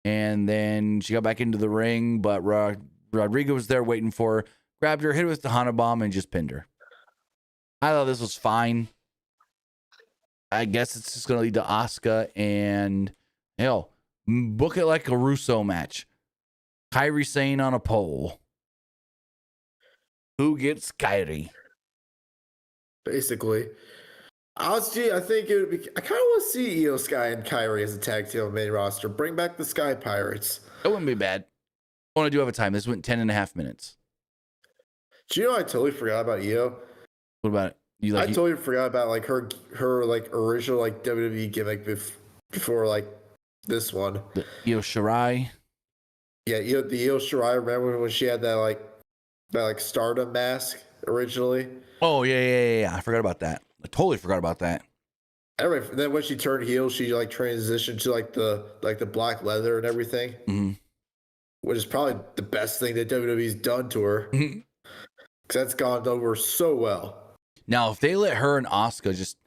[SPEAKER 1] and then she got back into the ring, but Rodriguez was there waiting for her, grabbed her, hit her with the Hana Bomb, and just pinned her. I thought this was fine. I guess it's just going to lead to Asuka, and hell, book it like a Russo match. Kairi Sane on a pole. Who gets Kairi?
[SPEAKER 2] Basically. Honestly, I think it would be. I kind of want to see Io Sky and Kairi as a tag team on the main roster. Bring back the Sky Pirates.
[SPEAKER 1] That wouldn't be bad. I want to do have a time. This went 10.5 minutes.
[SPEAKER 2] Do you know I totally forgot about Io?
[SPEAKER 1] What about it?
[SPEAKER 2] I totally forgot about like her like original like WWE gimmick before like this one.
[SPEAKER 1] The Io Shirai.
[SPEAKER 2] Yeah, the Io Shirai. Remember when she had that like Stardom mask originally?
[SPEAKER 1] Oh yeah. I forgot about that. I totally forgot about that.
[SPEAKER 2] Anyway, then when she turned heel, she like transitioned to like the black leather and everything, which is probably the best thing that WWE's done to her. Because that's gone over so well.
[SPEAKER 1] Now, if they let her and Asuka just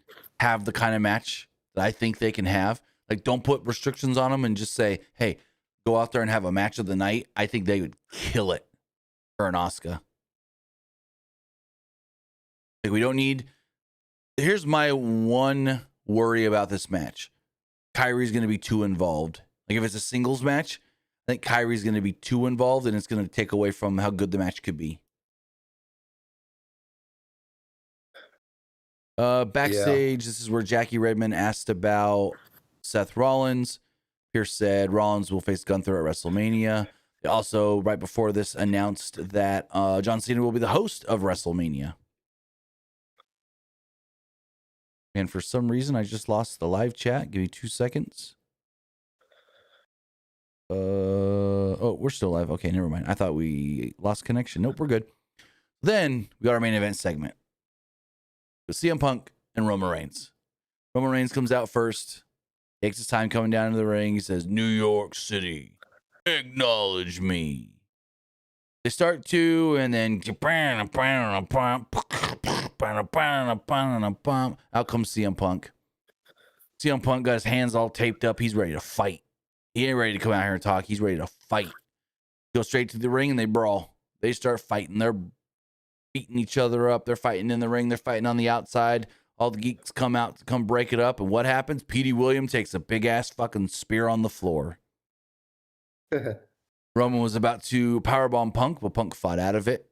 [SPEAKER 1] have the kind of match that I think they can have, like don't put restrictions on them and just say, hey, go out there and have a match of the night, I think they would kill it, her and Asuka. Like, we don't need... Here's my one worry about this match. Kairi's going to be too involved. Like, if it's a singles match, I think Kairi's going to be too involved and it's going to take away from how good the match could be. Backstage, This is where Jackie Redmond asked about Seth Rollins. Pierce said Rollins will face Gunther at WrestleMania. They also, right before this, announced that John Cena will be the host of WrestleMania. And for some reason, I just lost the live chat. Give me 2 seconds. Oh, we're still live. Okay, never mind. I thought we lost connection. Nope, we're good. Then we got our main event segment with CM Punk and Roman Reigns. Roman Reigns comes out first, takes his time coming down to the ring. He says, New York City, acknowledge me. They start to, and then out comes CM Punk. CM Punk got his hands all taped up. He's ready to fight. He ain't ready to come out here and talk. He's ready to fight. Go straight to the ring and they brawl. They start fighting. They're beating each other up. They're fighting in the ring. They're fighting on the outside. All the geeks come out to come break it up. And what happens? Petey Williams takes a big ass fucking spear on the floor. Roman was about to powerbomb Punk, but Punk fought out of it.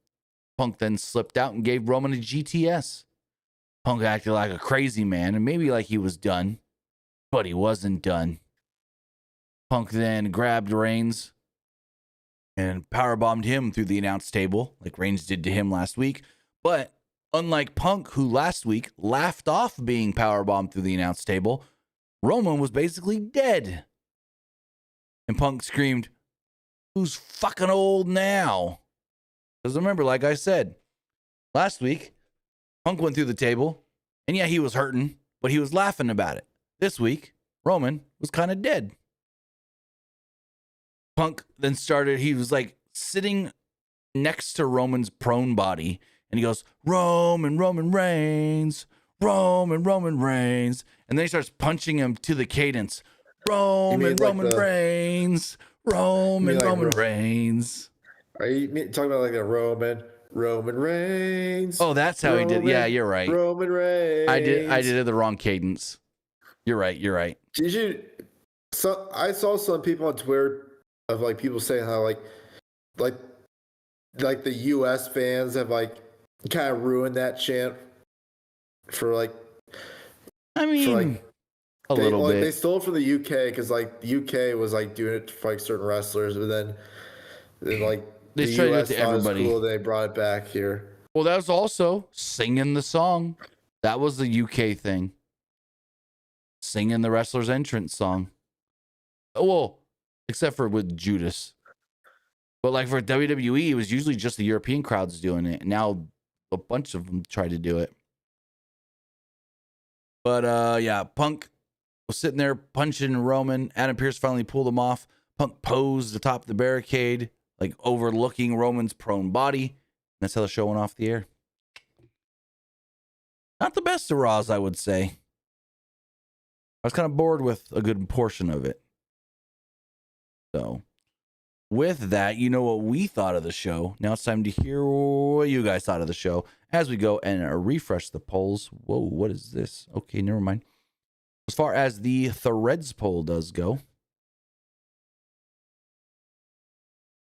[SPEAKER 1] Punk then slipped out and gave Roman a GTS. Punk acted like a crazy man and maybe like he was done, but he wasn't done. Punk then grabbed Reigns and powerbombed him through the announce table like Reigns did to him last week. But unlike Punk, who last week laughed off being powerbombed through the announce table, Roman was basically dead. And Punk screamed, "Who's fucking old now?" Because remember, like I said, last week, Punk went through the table, and yeah, he was hurting, but he was laughing about it. This week, Roman was kind of dead. Punk then started, he was like sitting next to Roman's prone body, and he goes, Roman Reigns, Roman Reigns. And then he starts punching him to the cadence. Roman Reigns, Roman Reigns.
[SPEAKER 2] Are you talking about like a Roman Reigns?
[SPEAKER 1] Oh, that's how he did. Yeah, you're right.
[SPEAKER 2] Roman Reigns.
[SPEAKER 1] I did it the wrong cadence. You're right.
[SPEAKER 2] So I saw some people on Twitter of like people saying how like the US fans have like kind of ruined that chant for like.
[SPEAKER 1] I mean, a little bit.
[SPEAKER 2] They stole it from the UK because like the UK was like doing it for like certain wrestlers, but then like
[SPEAKER 1] they
[SPEAKER 2] the
[SPEAKER 1] tried
[SPEAKER 2] US
[SPEAKER 1] to do it to everybody.
[SPEAKER 2] Cool, they brought it back here.
[SPEAKER 1] Well, that was also singing the song. That was the UK thing. Singing the wrestler's entrance song. Well, except for with Judas. But like for WWE, it was usually just the European crowds doing it. And now a bunch of them try to do it. But yeah, Punk was sitting there punching Roman. Adam Pearce finally pulled him off. Punk posed atop the barricade, like overlooking Roman's prone body. That's how the show went off the air. Not the best of Raws, I would say. I was kind of bored with a good portion of it. So, with that, you know what we thought of the show. Now it's time to hear what you guys thought of the show as we go and refresh the polls. Whoa, what is this? Okay, never mind. As far as the Threads poll does go,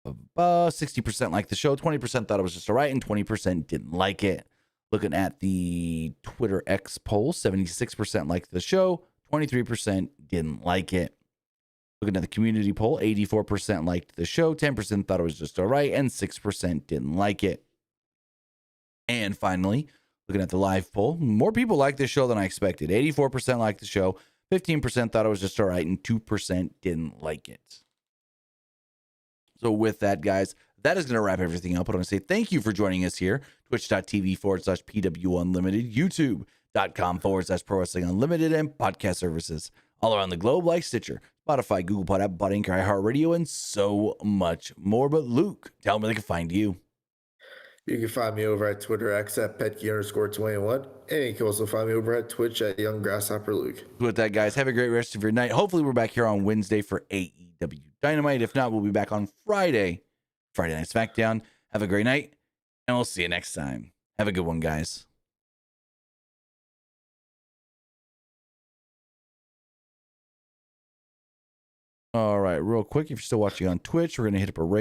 [SPEAKER 1] 60% liked the show, 20% thought it was just all right, and 20% didn't like it. Looking at the Twitter X poll, 76% liked the show, 23% didn't like it. Looking at the community poll, 84% liked the show, 10% thought it was just all right, and 6% didn't like it. And finally, looking at the live poll, more people liked this show than I expected. 84% liked the show, 15% thought it was just all right, and 2% didn't like it. So with that, guys, that is going to wrap everything up. I want to say thank you for joining us here. Twitch.tv/PWU Unlimited, YouTube.com/Pro Wrestling Unlimited, and podcast services all around the globe like Stitcher, Spotify, Google Pod, Apple Pod, Anchor, iHeartRadio, and so much more. But Luke, tell me where they can find you.
[SPEAKER 2] You can find me over at Twitter X at Petke_21. And you can also find me over at Twitch at Young Grasshopper Luke.
[SPEAKER 1] With that, guys, have a great rest of your night. Hopefully, we're back here on Wednesday for AEW Dynamite. If not, we'll be back on Friday Night SmackDown. Have a great night, and we'll see you next time. Have a good one, guys. All right, real quick, if you're still watching on Twitch, we're going to hit up a